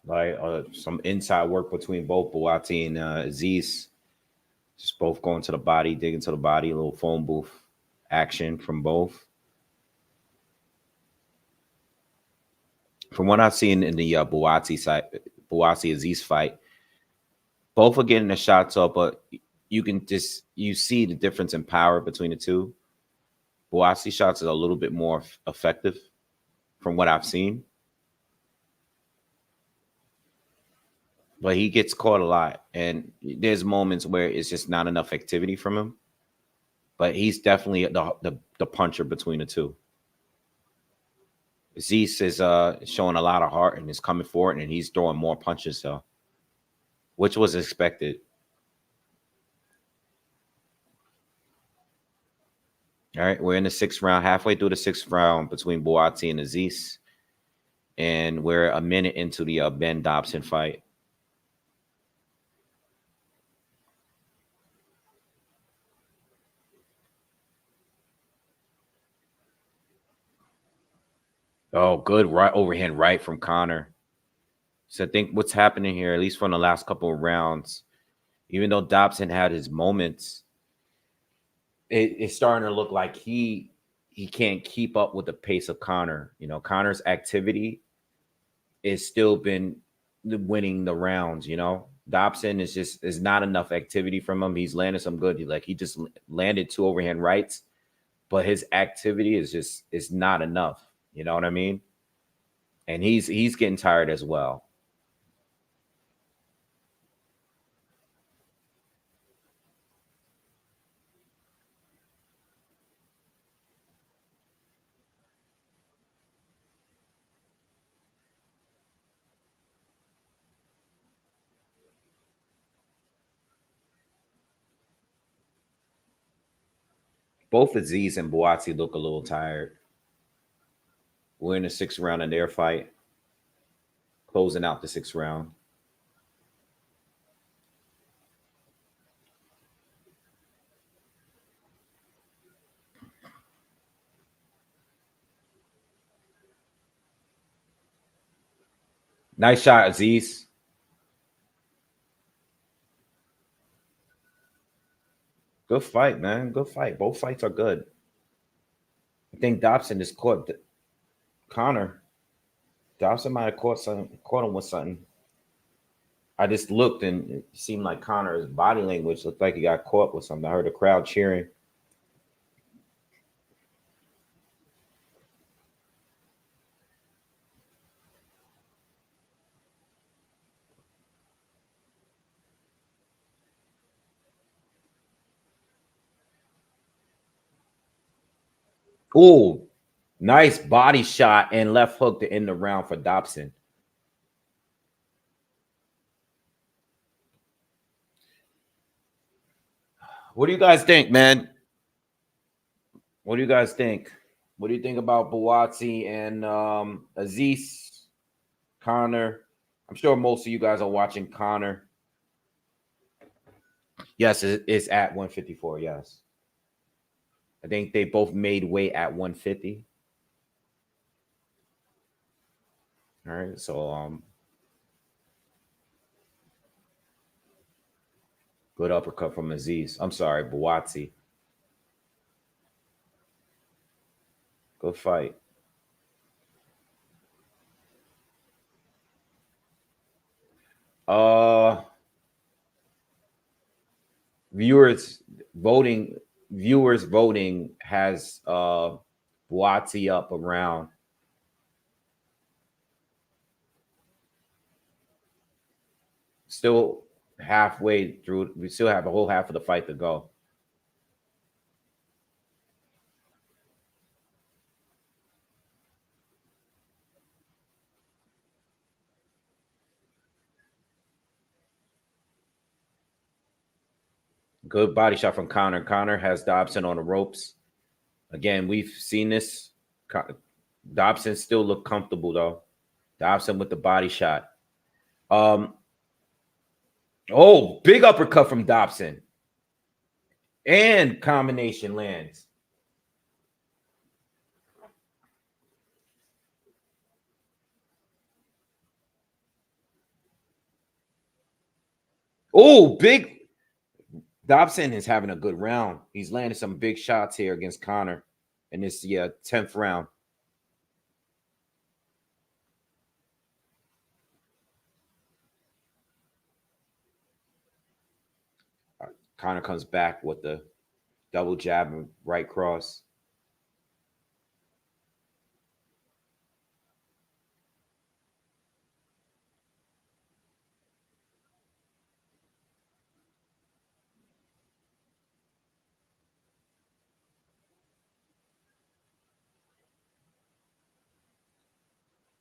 Like some inside work between both Buatsi and Azeez. Just both going to the body, digging to the body, a little phone booth action from both. From what I've seen in the Buatsi Azeez fight, both are getting the shots up, but you see the difference in power between the two. Buatsi shots are a little bit more effective from what I've seen. But he gets caught a lot, and there's moments where it's just not enough activity from him. But he's definitely the puncher between the two. Azeez is showing a lot of heart and is coming forward, and he's throwing more punches, though, which was expected. All right, we're in the 6th round, halfway through the 6th round between Buatsi and Azeez, and we're a minute into the Benn Dobson fight. Oh, good right overhand right from Conor. So I think what's happening here, at least from the last couple of rounds, even though Dobson had his moments, it's starting to look like he can't keep up with the pace of Conor. You know, Conor's activity is still been winning the rounds. You know, Dobson is not enough activity from him. He's landed some good. He just landed 2 overhand rights, but his activity is not enough. You know what I mean? And he's getting tired as well. Both Azeez and Buatsi look a little tired. We're in the 6th round of their fight, closing out the 6th round. Nice shot, Azeez. Good fight, man. Good fight. Both fights are good. I think Dobson just caught Conor. Dobson might have caught him with something. I just looked and it seemed like Conor's body language looked like he got caught with something. I heard the crowd cheering. Ooh, nice body shot and left hook to end the round for Dobson. What do you guys think, man? What do you guys think? What do you think about Buatsi and Azeez, Conor? I'm sure most of you guys are watching Conor. Yes, it's at 154. Yes, I think they both made weight at 150. All right, so good uppercut from Azeez. I'm sorry, Buatsi. Good fight. Uh viewers voting has Buatsi up around. Still halfway through. We still have a whole half of the fight to go. Good body shot from Conor. Conor has Dobson on the ropes. Again, we've seen this. Dobson still look comfortable though. Dobson with the body shot. Oh, big uppercut from Dobson. And combination lands. Oh, big. Dobson is having a good round. He's landing some big shots here against Conor in this 10th round. Conor comes back with the double jab and right cross.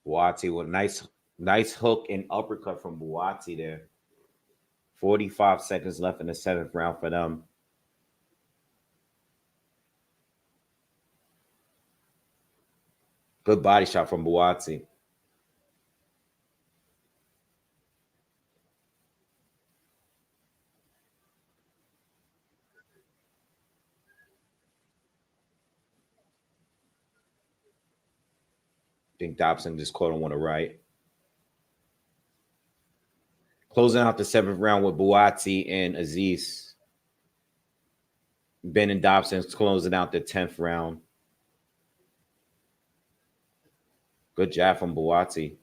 Buatsi with nice hook and uppercut from Buatsi there. 45 seconds left in the 7th round for them. Good body shot from Buatsi. I think Dobson just caught him on the right. Closing out the 7th round with Buatsi and Azeez. Benn and Dobson closing out the 10th round. Good jab from Buatsi.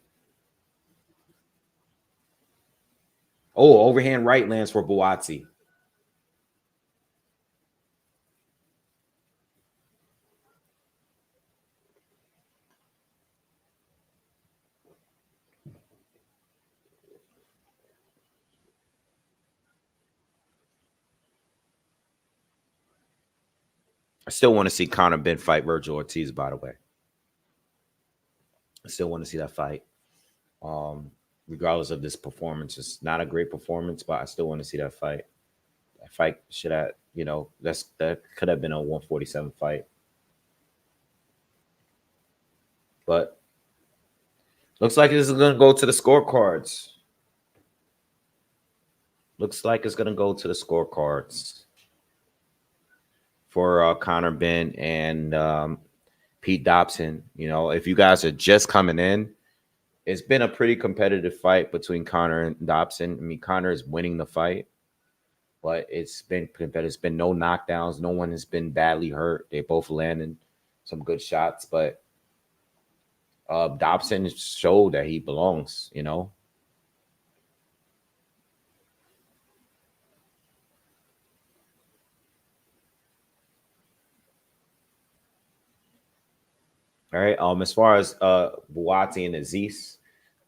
Oh, overhand right lands for Buatsi. I still want to see Conor Benn fight Virgil Ortiz, by the way. I still want to see that fight. Regardless of this performance. It's not a great performance, but I still want to see that fight. That fight should have, that could have been a 147 fight. But looks like this is going to go to the scorecards. Looks like it's going to go to the scorecards for Conor Benn and Pete Dobson. If you guys are just coming in, it's been a pretty competitive fight between Conor and Dobson. I mean, Conor is winning the fight, but it's been competitive. It's been no knockdowns. No one has been badly hurt. They both landed some good shots, but Dobson showed that he belongs, All right. As far as Buatsi and Azeez,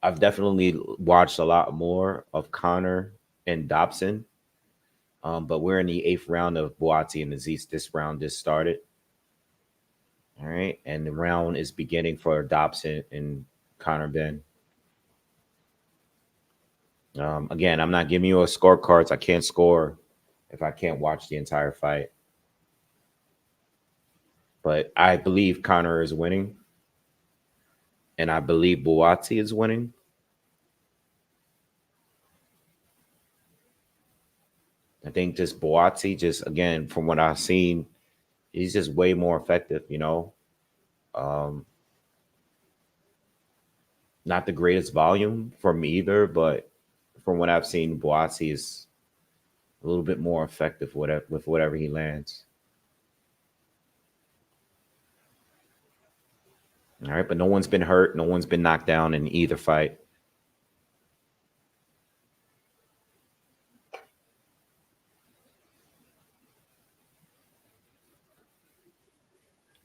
I've definitely watched a lot more of Conor and Dobson. But we're in the 8th round of Buatsi and Azeez. This round just started. All right. And the round is beginning for Dobson and Conor Benn. Again, I'm not giving you a scorecards. I can't score if I can't watch the entire fight. But I believe Conor is winning. And I believe Buatsi is winning. I think just Buatsi, just again, from what I've seen, he's just way more effective, you know. Um, not the greatest volume from either, but from what I've seen, Buatsi is a little bit more effective with whatever he lands. All right, but no one's been hurt, no one's been knocked down in either fight.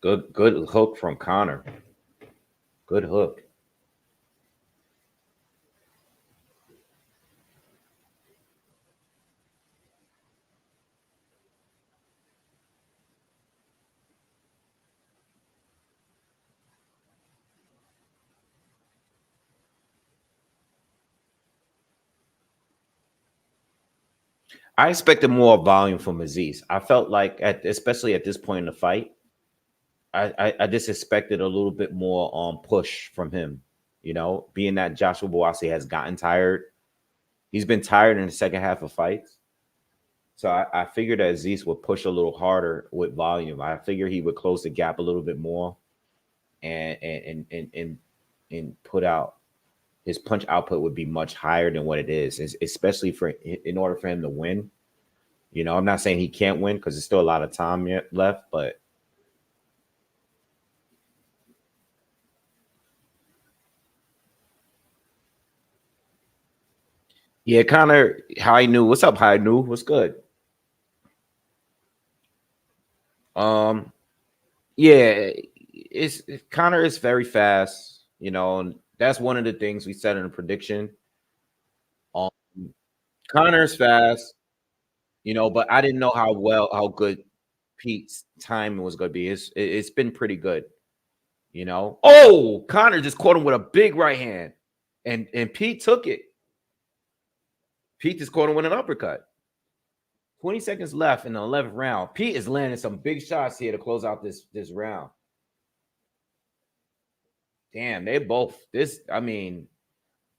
Good hook from Connor. Good hook. I expected more volume from Azeez. I felt like, especially at this point in the fight, I just expected a little bit more push from him. You know, being that Joshua Buatsi has gotten tired, he's been tired in the second half of fights. So I figured that Azeez would push a little harder with volume. I figured he would close the gap a little bit more and put out his punch output would be much higher than what it is, especially for in order for him to win. You know, I'm not saying he can't win because there's still a lot of time yet left, but yeah, Connor, High New. What's up, High New? What's good? Um, yeah, it's Connor is very fast. You know, and that's one of the things we said in a prediction. Um, Connor is fast. You know, but I didn't know how good Pete's timing was going to be. It's been pretty good. You know. Oh, Connor just caught him with a big right hand, and Pete took it. Pete just caught him with an uppercut. 20 seconds left in the 11th round. Pete is landing some big shots here to close out this round. Damn, they both this. I mean,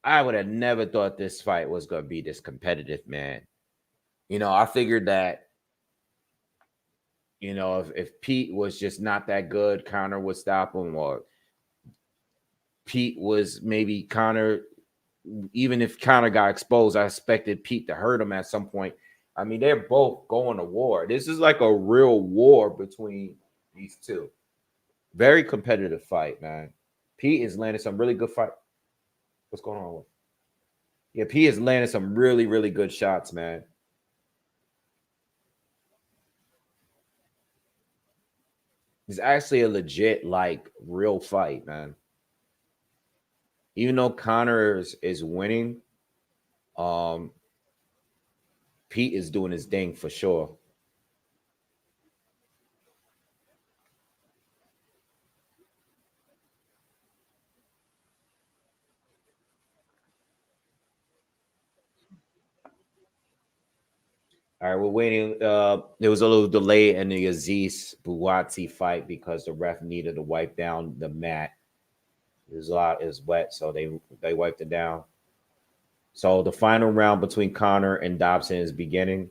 I would have never thought this fight was gonna be this competitive, man. You know, I figured that, you know, if Pete was just not that good, Connor would stop him, or Pete was maybe Connor, even if Connor got exposed, I expected Pete to hurt him at some point. I mean, they're both going to war. This is like a real war between these two. Very competitive fight, man. Pete is landing some really good fight. What's going on? Yeah, Pete is landing some really, really good shots, man. It's actually a legit, like, real fight, man. Even though Connor is winning, um, Pete is doing his thing for sure. All right, we're waiting. There was a little delay in the Azeez Buatsi fight because the ref needed to wipe down the mat. It was a lot, it was wet, so they wiped it down. So the final round between Connor and Dobson is beginning,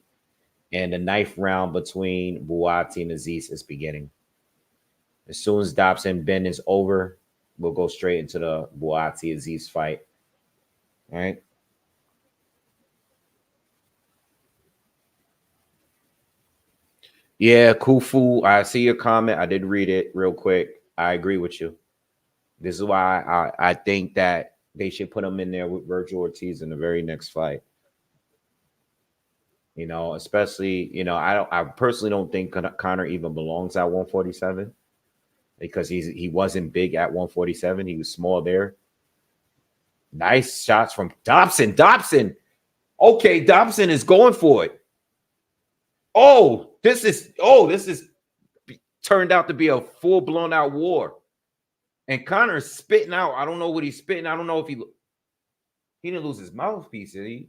and the ninth round between Buatsi and Azeez is beginning. As soon as Dobson Benn is over, we'll go straight into the Buatsi Azeez fight. All right. Yeah, Kufu. I see your comment. I did read it real quick. I agree with you. This is why I think that they should put him in there with Virgil Ortiz in the very next fight. You know, especially, you know, I personally don't think Connor even belongs at 147 because he wasn't big at 147. He was small there. Nice shots from Dobson. Dobson. Okay, Dobson is going for it. This is turned out to be a full blown out war. And Connor is spitting out. I don't know what he's spitting. I don't know if he didn't lose his mouthpiece, did he?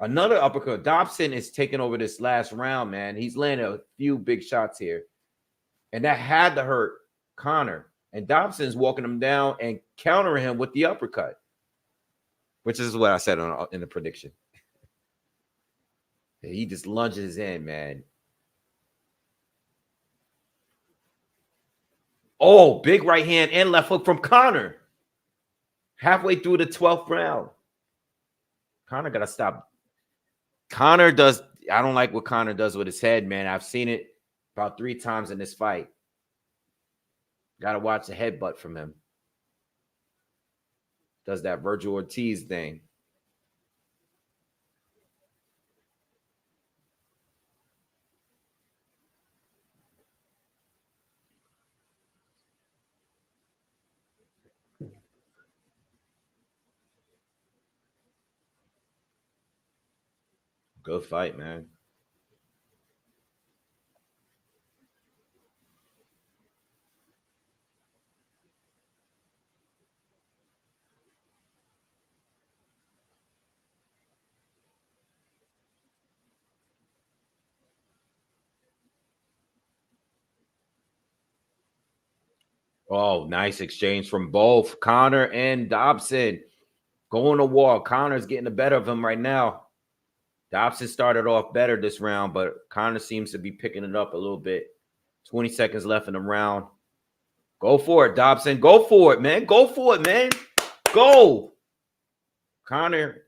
Another uppercut. Dobson is taking over this last round, man. He's landing a few big shots here. And that had to hurt Connor. And Dobson's walking him down and countering him with the uppercut, which is what I said in the prediction. He just lunges in, man. Oh, big right hand and left hook from Conor. Halfway through the 12th round. Conor got to stop. Conor does. I don't like what Conor does with his head, man. I've seen it about 3 times in this fight. Got to watch the headbutt from him. Does that Virgil Ortiz thing. Good fight, man. Oh, nice exchange from both Conor and Dobson. Going to war. Conor's getting the better of him right now. Dobson started off better this round, but Conor seems to be picking it up a little bit. 20 seconds left in the round. Go for it, Dobson. Go for it, man. Go for it, man. Go. Conor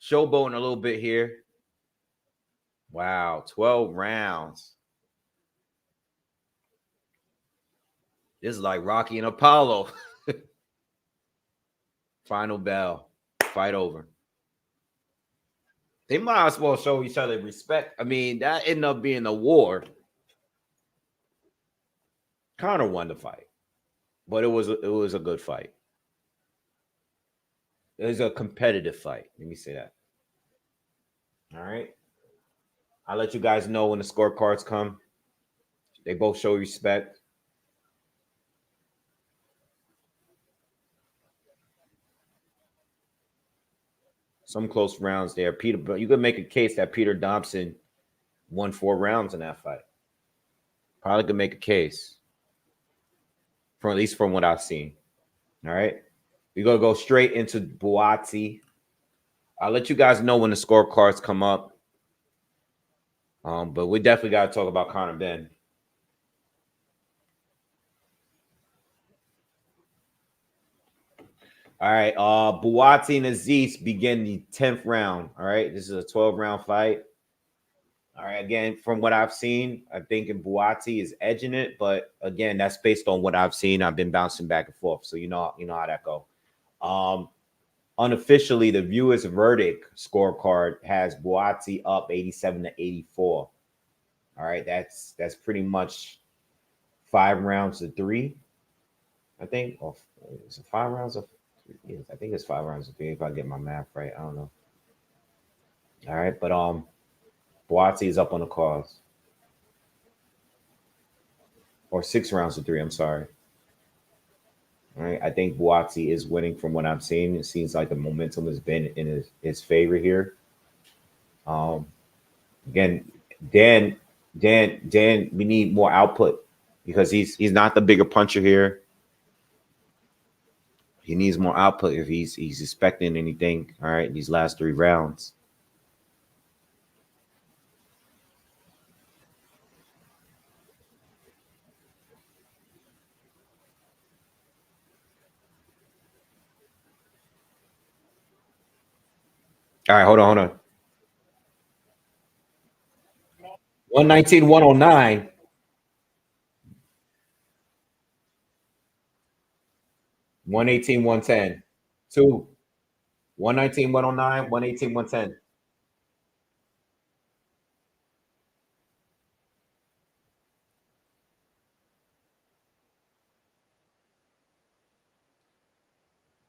showboating a little bit here. Wow, 12 rounds. This is like Rocky and Apollo. Final bell. Fight over. They might as well show each other respect. I mean, that ended up being a war. Conor won the fight, but it was a good fight. It was a competitive fight. Let me say that. All right. I'll let you guys know when the scorecards come. They both show respect. Some close rounds there. Peter, but you could make a case that Peter Dobson won 4 rounds in that fight. Probably could make a case. From at least from what I've seen. All right. We're gonna go straight into Buatsi. I'll let you guys know when the scorecards come up. But we definitely got to talk about Conor Benn. All right. Buatsi and Azeez begin the 10th round. All right. This is a 12-round fight. All right. Again, from what I've seen, I think Buatsi is edging it, but again, that's based on what I've seen. I've been bouncing back and forth, so you know how that go. Unofficially, the viewers' verdict scorecard has Buatsi up 87-84. All right, that's pretty much 5 rounds to 3, I think. Or is it 5 rounds of 3? Yes, I think it's 5 rounds of 3 if I get my math right. I don't know. All right, but Buatsi is up on the cause. Or 6 rounds to 3, I'm sorry. All right, I think Buatsi is winning from what I'm seeing. It seems like the momentum has been in his favor here. Again, Dan, we need more output because he's not the bigger puncher here. He needs more output if he's expecting anything. All right, these last 3 rounds. All right, hold on. 119, 109. 118, 110. 2. 119, 109, 118, 110.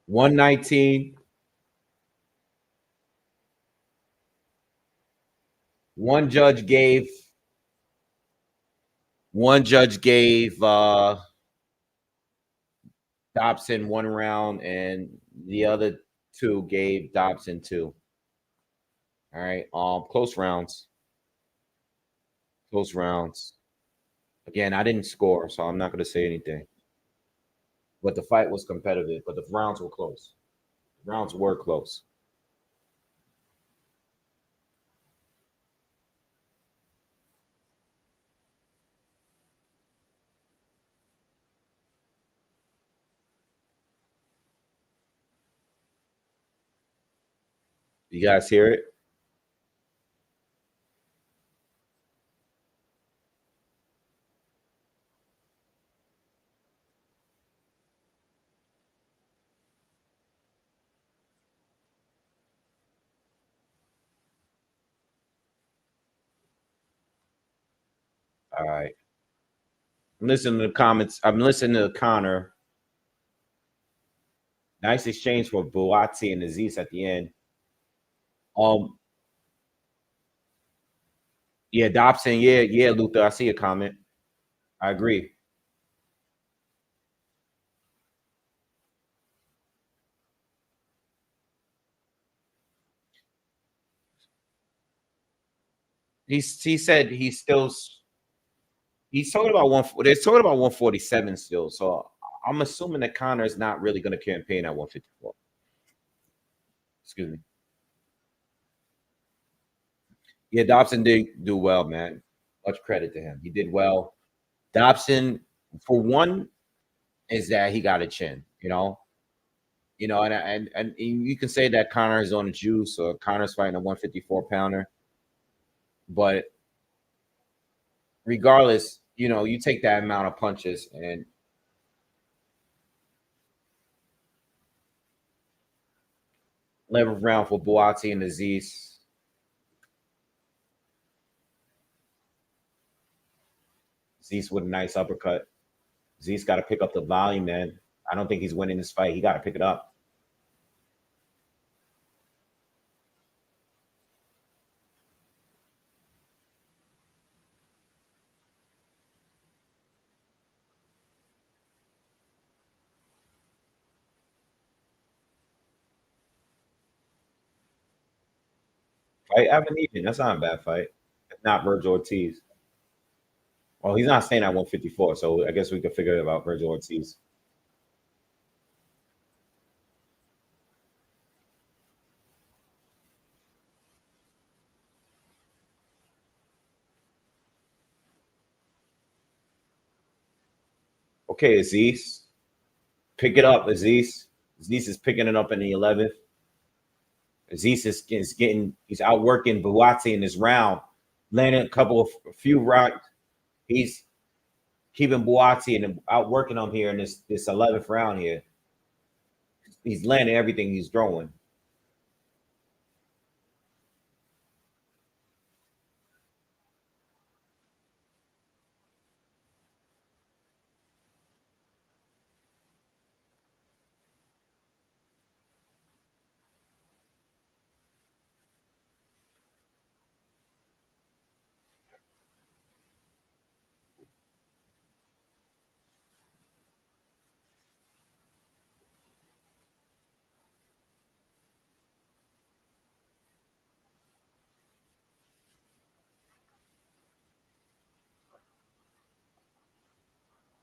$119. One judge gave Dobson 1 round, and the other 2 gave Dobson 2. All right. Close rounds. Close rounds. Again, I didn't score, so I'm not going to say anything. But the fight was competitive, but the rounds were close. Rounds were close. You guys hear it? All right. I'm listening to the comments. I'm listening to Connor. Nice exchange for Buatsi and Azeez at the end. Um, yeah, Dobson. Yeah, Luther. I see a comment. I agree. He said he's talking about one. They're talking about 147 still. So I'm assuming that Connor is not really going to campaign at 154. Excuse me. Yeah, Dobson did do well, man. Much credit to him. He did well. Dobson, for one, is that he got a chin. And you can say that Connor is on the juice or Connor's fighting a 154 pounder, but regardless, you take that amount of punches and 11th round for Buatsi and Azeez. Azeez with a nice uppercut. Azeez got to pick up the volume, man. I don't think he's winning this fight. He got to pick it up. Fight Evan Egan. That's not a bad fight. It's not Virgil Ortiz. Well, he's not staying at 154, so I guess we could figure it out Virgil Ortiz. Okay, Azeez. Pick it up, Azeez. Azeez is picking it up in the 11th. Azeez he's outworking Buatsi in this round, landing a few rounds. He's keeping Buatsi and outworking him here in this 11th round here. He's landing everything he's throwing.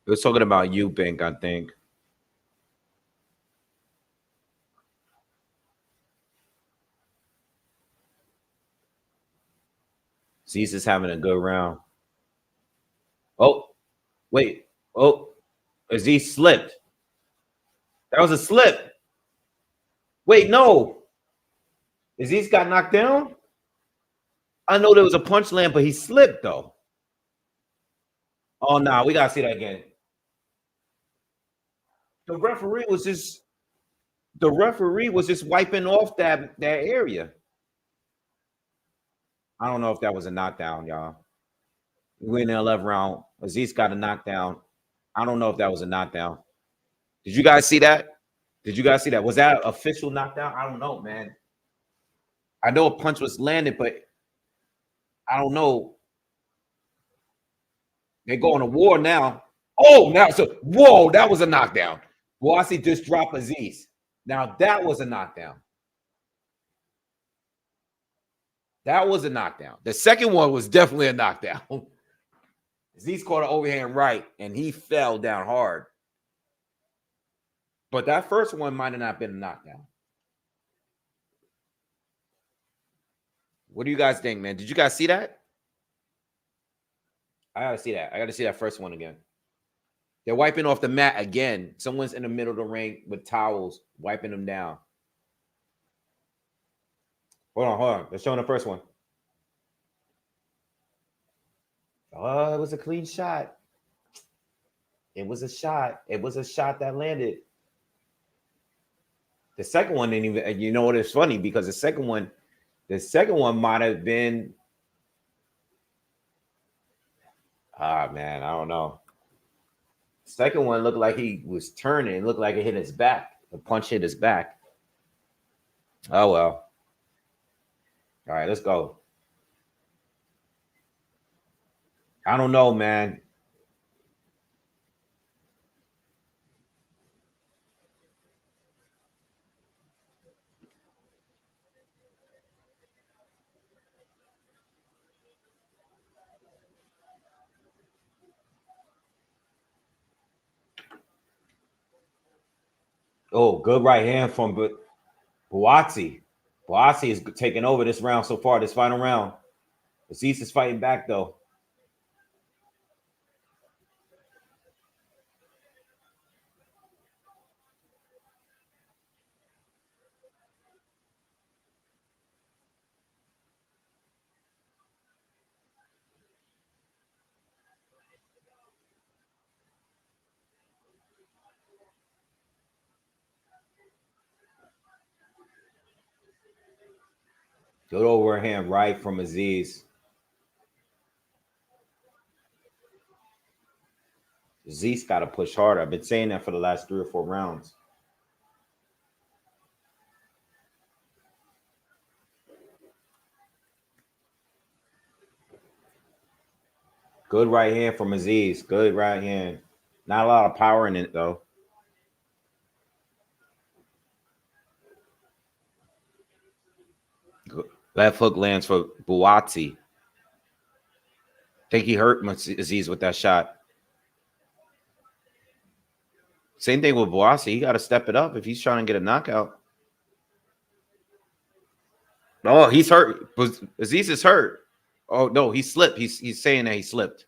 We're talking about Usyk, I think. Azeez is having a good round. Oh, wait. Oh, Azeez slipped. That was a slip. Wait, no. Azeez got knocked down? I know there was a punch land, but he slipped, though. Oh, no. We got to see that again. The referee was just wiping off that area. I don't know if that was a knockdown, y'all. We in the 11th round. Azeez got a knockdown. I don't know if that was a knockdown. Did you guys see that? Did you guys see that? Was that an official knockdown? I don't know, man. I know a punch was landed, but I don't know. They're going to war now. Oh, now so whoa, that was a knockdown. Boxing just dropped Azeez. Now that was a knockdown. That was a knockdown. The second one was definitely a knockdown. Azeez caught an overhand right, and he fell down hard. But that first one might have not been a knockdown. What do you guys think, man? Did you guys see that? I gotta see that. I gotta see that first one again. They're wiping off the mat again. Someone's in the middle of the ring with towels, wiping them down. Hold on. They're showing the first one. Oh, it was a clean shot. It was a shot. It was a shot that landed. The second one didn't even. You know what? It's funny because the second one might have been. Ah, man, I don't know. Second one looked like he was turning. It looked like it hit his back. The punch hit his back. Oh well. All right, let's go. I don't know, man. Oh, good right hand from Buatsi. Buatsi is taking over this round so far, this final round. Azeez is fighting back, though. Good overhand right from Azeez. Azeez got to push harder. I've been saying that for the last 3 or 4 rounds. Good right hand from Azeez. Good right hand. Not a lot of power in it, though. Left hook lands for Buatsi. Think he hurt Azeez with that shot. Same thing with Buatsi. He got to step it up if he's trying to get a knockout. Oh, he's hurt. Azeez is hurt. Oh, no, he slipped. He's saying that he slipped.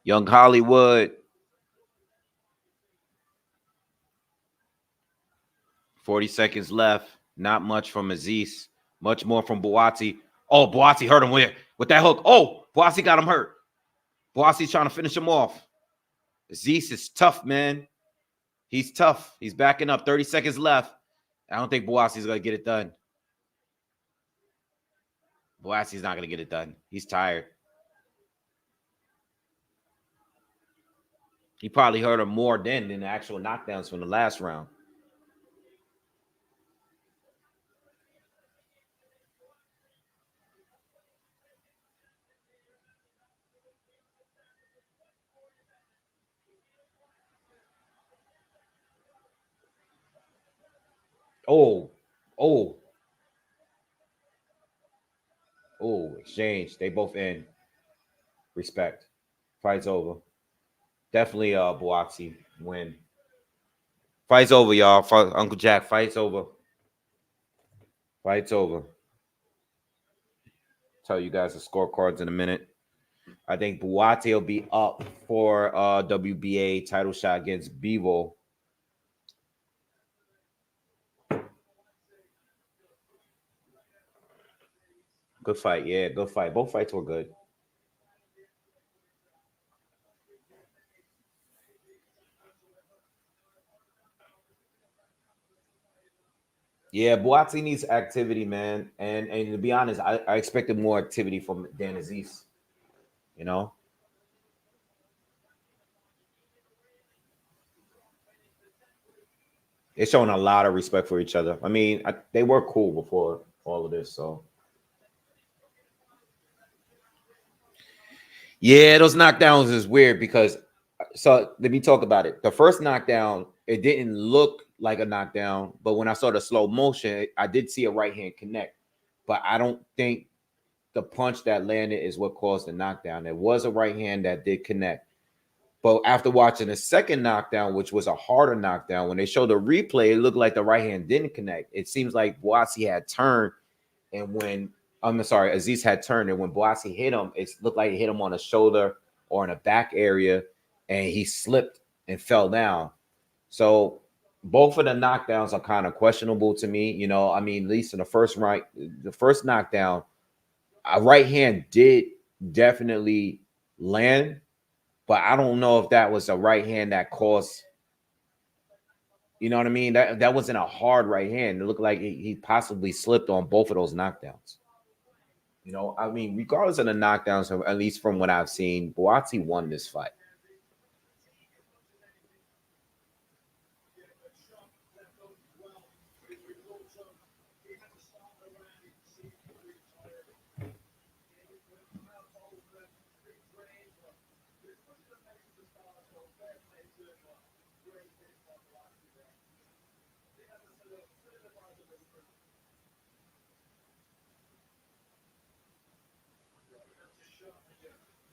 Young Hollywood. 40 seconds left. Not much from Azeez. Much more from Buatsi. Oh, Buatsi hurt him with that hook. Oh, Buatsi got him hurt. Buatsi's trying to finish him off. Azeez is tough, man. He's tough. He's backing up. 30 seconds left. I don't think Buatsi's going to get it done. Buatsi's not going to get it done. He's tired. He probably hurt him more than the actual knockdowns from the last round. Oh, exchange. They both in. Respect. Fight's over. Definitely Buatsi win. Fight's over, y'all. Uncle Jack, fight's over. Fight's over. Tell you guys the scorecards in a minute. I think Buatsi will be up for WBA title shot against Bevo. Good fight. Yeah, good fight. Both fights were good. Yeah, Buatsi needs activity, man. And to be honest, I expected more activity from Dan Azeez. You know? They're showing a lot of respect for each other. I mean, they were cool before all of this, so. Yeah, those knockdowns is weird because, so let me talk about it. The first knockdown, it didn't look like a knockdown, but when I saw the slow motion, I did see a right hand connect. But I don't think the punch that landed is what caused the knockdown. It was a right hand that did connect. But after watching the second knockdown, which was a harder knockdown, when they showed the replay, it looked like the right hand didn't connect. It seems like Buatsi had turned And when I'm sorry, Azeez had turned, and when Buatsi hit him, it looked like it hit him on the shoulder or in the back area, and he slipped and fell down. So both of the knockdowns are kind of questionable to me. You know, I mean, at least in the first knockdown, a right hand did definitely land, but I don't know if that was a right hand that caused. You know what I mean? That wasn't a hard right hand. It looked like he possibly slipped on both of those knockdowns. You know, I mean, regardless of the knockdowns, at least from what I've seen, Buatsi won this fight.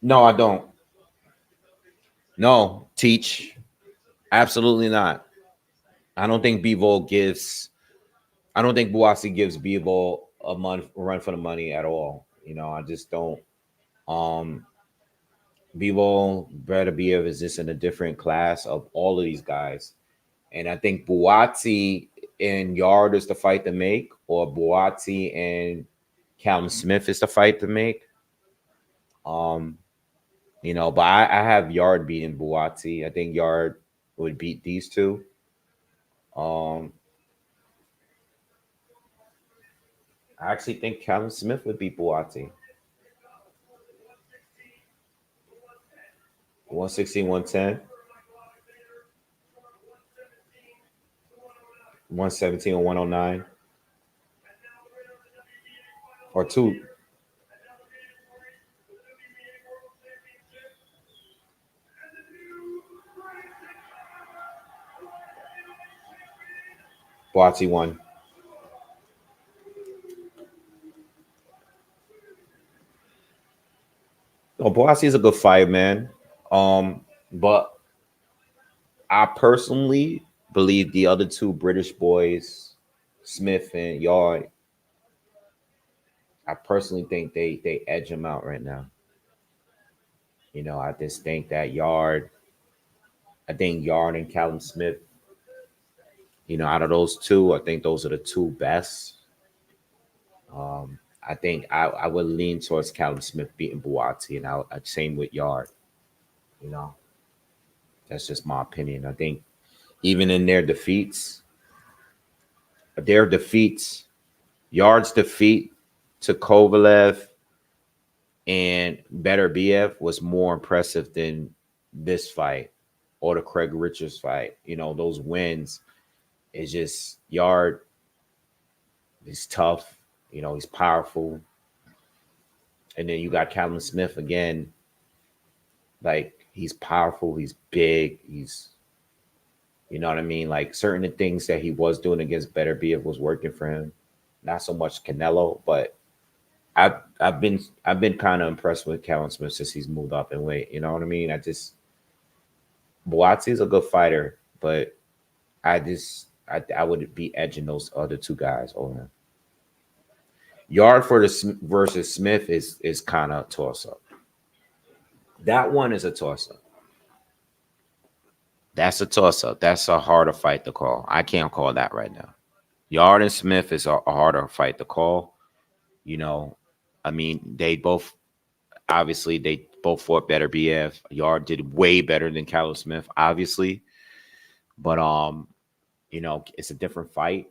No, I don't. No, teach. Absolutely not. I don't think Bivol gives. I don't think Buatsi gives Bivol a run for the money at all. You know, I just don't. Um, Bivol, Biev is just in a different class of all of these guys. And I think Buatsi and Yard is the fight to make, or Buatsi and Callum Smith is the fight to make. Um, you know, but I have Yard beating Buatsi. I think Yard would beat these two. Um, I actually think Callum Smith would beat Buatsi. 116, 110, 117, or 109, or two. Buatsi won. Oh, Buatsi is a good fight, man. But I personally believe the other two British boys, Smith and Yard, I personally think they edge him out right now. You know, I just think that Yard, I think Yard and Callum Smith, you know, out of those two, I think those are the two best. I think I would lean towards Callum Smith beating Buatsi, and I same with Yard. You know, that's just my opinion. I think even in their defeats, Yard's defeat to Kovalev and Better BF was more impressive than this fight or the Craig Richards fight. You know, those wins is just Yard is tough. You know, he's powerful. And then you got Callum Smith again. Like he's powerful, he's big, he's you know what I mean? Like certain things that he was doing against Better BF was working for him. Not so much Canelo, but I've been kind of impressed with Callum Smith since he's moved up in weight. You know what I mean? I just Buatsi is a good fighter, but I would be edging those other two guys over him. Yard for versus Smith is kind of toss up. That one is a toss up. That's a toss up. That's a harder fight to call. I can't call that right now. Yard and Smith is a harder fight to call. You know, I mean, they both fought better BF. Yard did way better than Callum Smith, obviously. But you know, it's a different fight.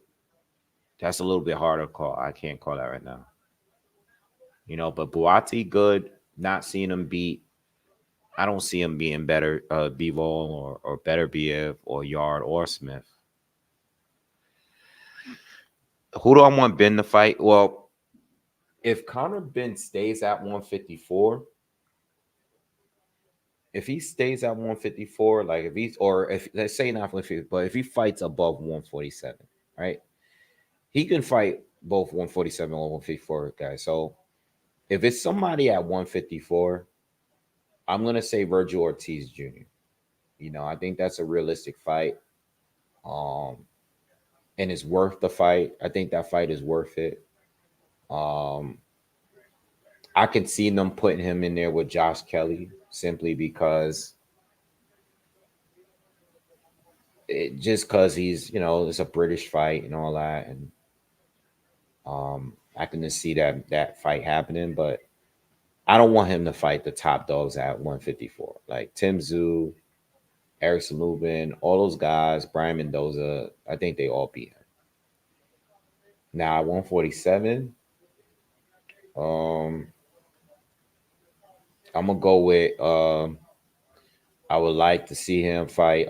That's a little bit harder to call. I can't call that right now. You know, but Buati good. Not seeing him beat. I don't see him being better, Bivol or better BF or Yard or Smith. Who do I want Ben to fight? Well, if Conor Ben stays at 154, if he stays at 154, like if he's or if let's say not 150, but if he fights above 147, right? He can fight both 147 or 154 guys. So if it's somebody at 154, I'm gonna say Virgil Ortiz Jr. You know, I think that's a realistic fight. Um, and it's worth the fight. I think that fight is worth it. I could see them putting him in there with Josh Kelly simply because just because he's, it's a British fight and all that, and I can just see that fight happening, but I don't want him to fight the top dogs at 154, like Tim Tszyu, Erickson Lubin, all those guys, Brian Mendoza. I think they all beat him. Now at 147, I'm gonna go with. I would like to see him fight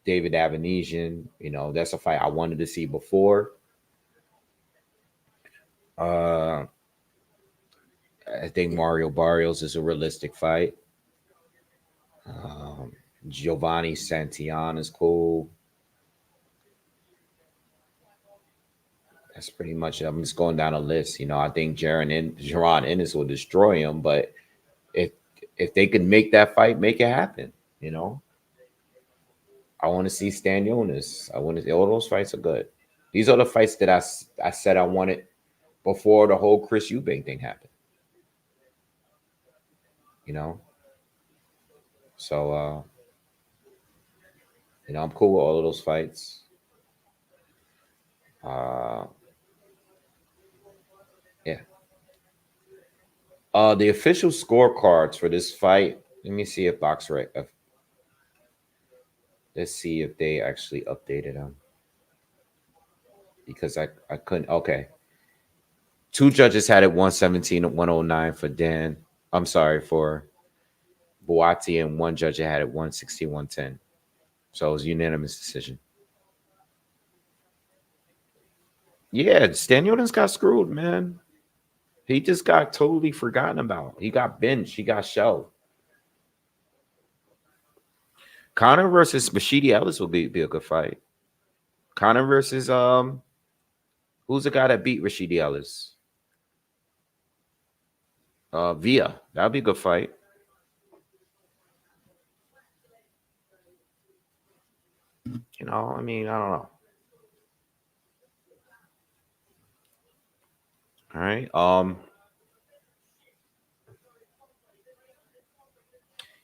David Avanesian. That's a fight I wanted to see before. I think Mario Barrios is a realistic fight. Giovanni Santillan is cool. That's pretty much it. I'm just going down a list. I think Jaron Ennis will destroy him, but if they can make that fight, make it happen. I want to see Stan Jonas. I want to see all those fights are good. These are the fights that I said I wanted before the whole Chris Eubank thing happened. So I'm cool with all of those fights. Yeah. The official scorecards for this fight. Let me see if let's see if they actually updated them. Because I couldn't. Okay. 2 judges had it 117 and 109 for Dan. I'm sorry, for Buatsi, and 1 judge had it 160, 110. So it was a unanimous decision. Yeah, Stan Jonas got screwed, man. He just got totally forgotten about. He got benched. He got shelved. Conor versus Machidi Ellis will be a good fight. Conor versus who's the guy that beat Rashidi Ellis? Via. That'll be a good fight. I mean, I don't know. All right.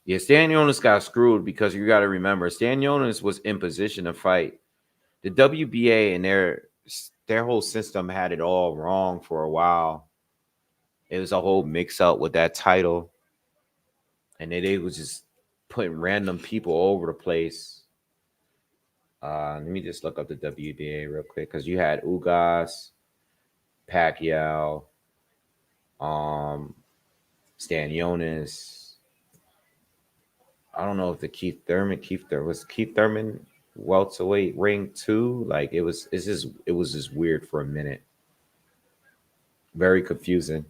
Yeah, Stan Jonas got screwed because you got to remember, Stan Jonas was in position to fight. The WBA and their whole system had it all wrong for a while. It was a whole mix up with that title, and they was just putting random people all over the place. Let me just look up the WBA real quick because you had Ugas, Pacquiao, Stan Jonas. I don't know if Keith Thurman welterweight ring too. Like it was just weird for a minute. Very confusing.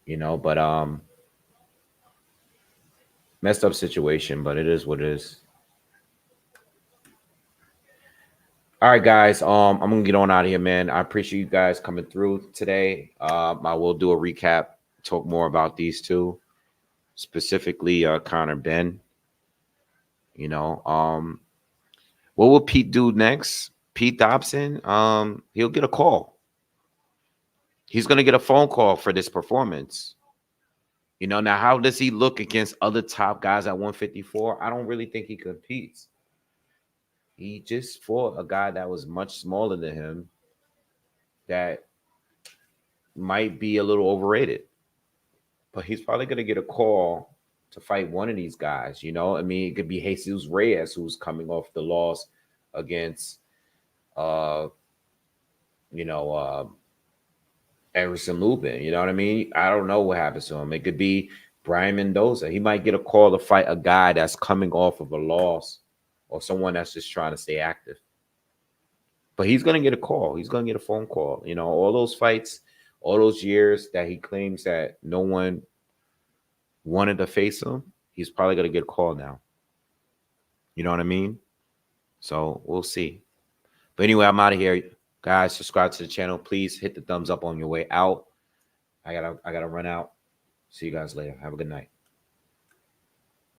But messed up situation, but it is what it is. All right, guys. I'm gonna get on out of here, man. I appreciate you guys coming through today. I will do a recap, talk more about these two, specifically Conor Benn. What will Pete do next? Pete Dobson, he'll get a call. He's gonna get a phone call for this performance. Now how does he look against other top guys at 154? I don't really think he competes. He just fought a guy that was much smaller than him that might be a little overrated. But he's probably going to get a call to fight one of these guys. I mean, it could be Jesus Reyes, who's coming off the loss against, Erickson Lubin. You know what I mean? I don't know what happens to him. It could be Brian Mendoza. He might get a call to fight a guy that's coming off of a loss or someone that's just trying to stay active. But he's going to get a call. He's going to get a phone call. All those fights, all those years that he claims that no one wanted to face him, he's probably going to get a call now. You know what I mean? So we'll see. But anyway, I'm out of here. Guys, subscribe to the channel. Please hit the thumbs up on your way out. I gotta run out. See you guys later. Have a good night.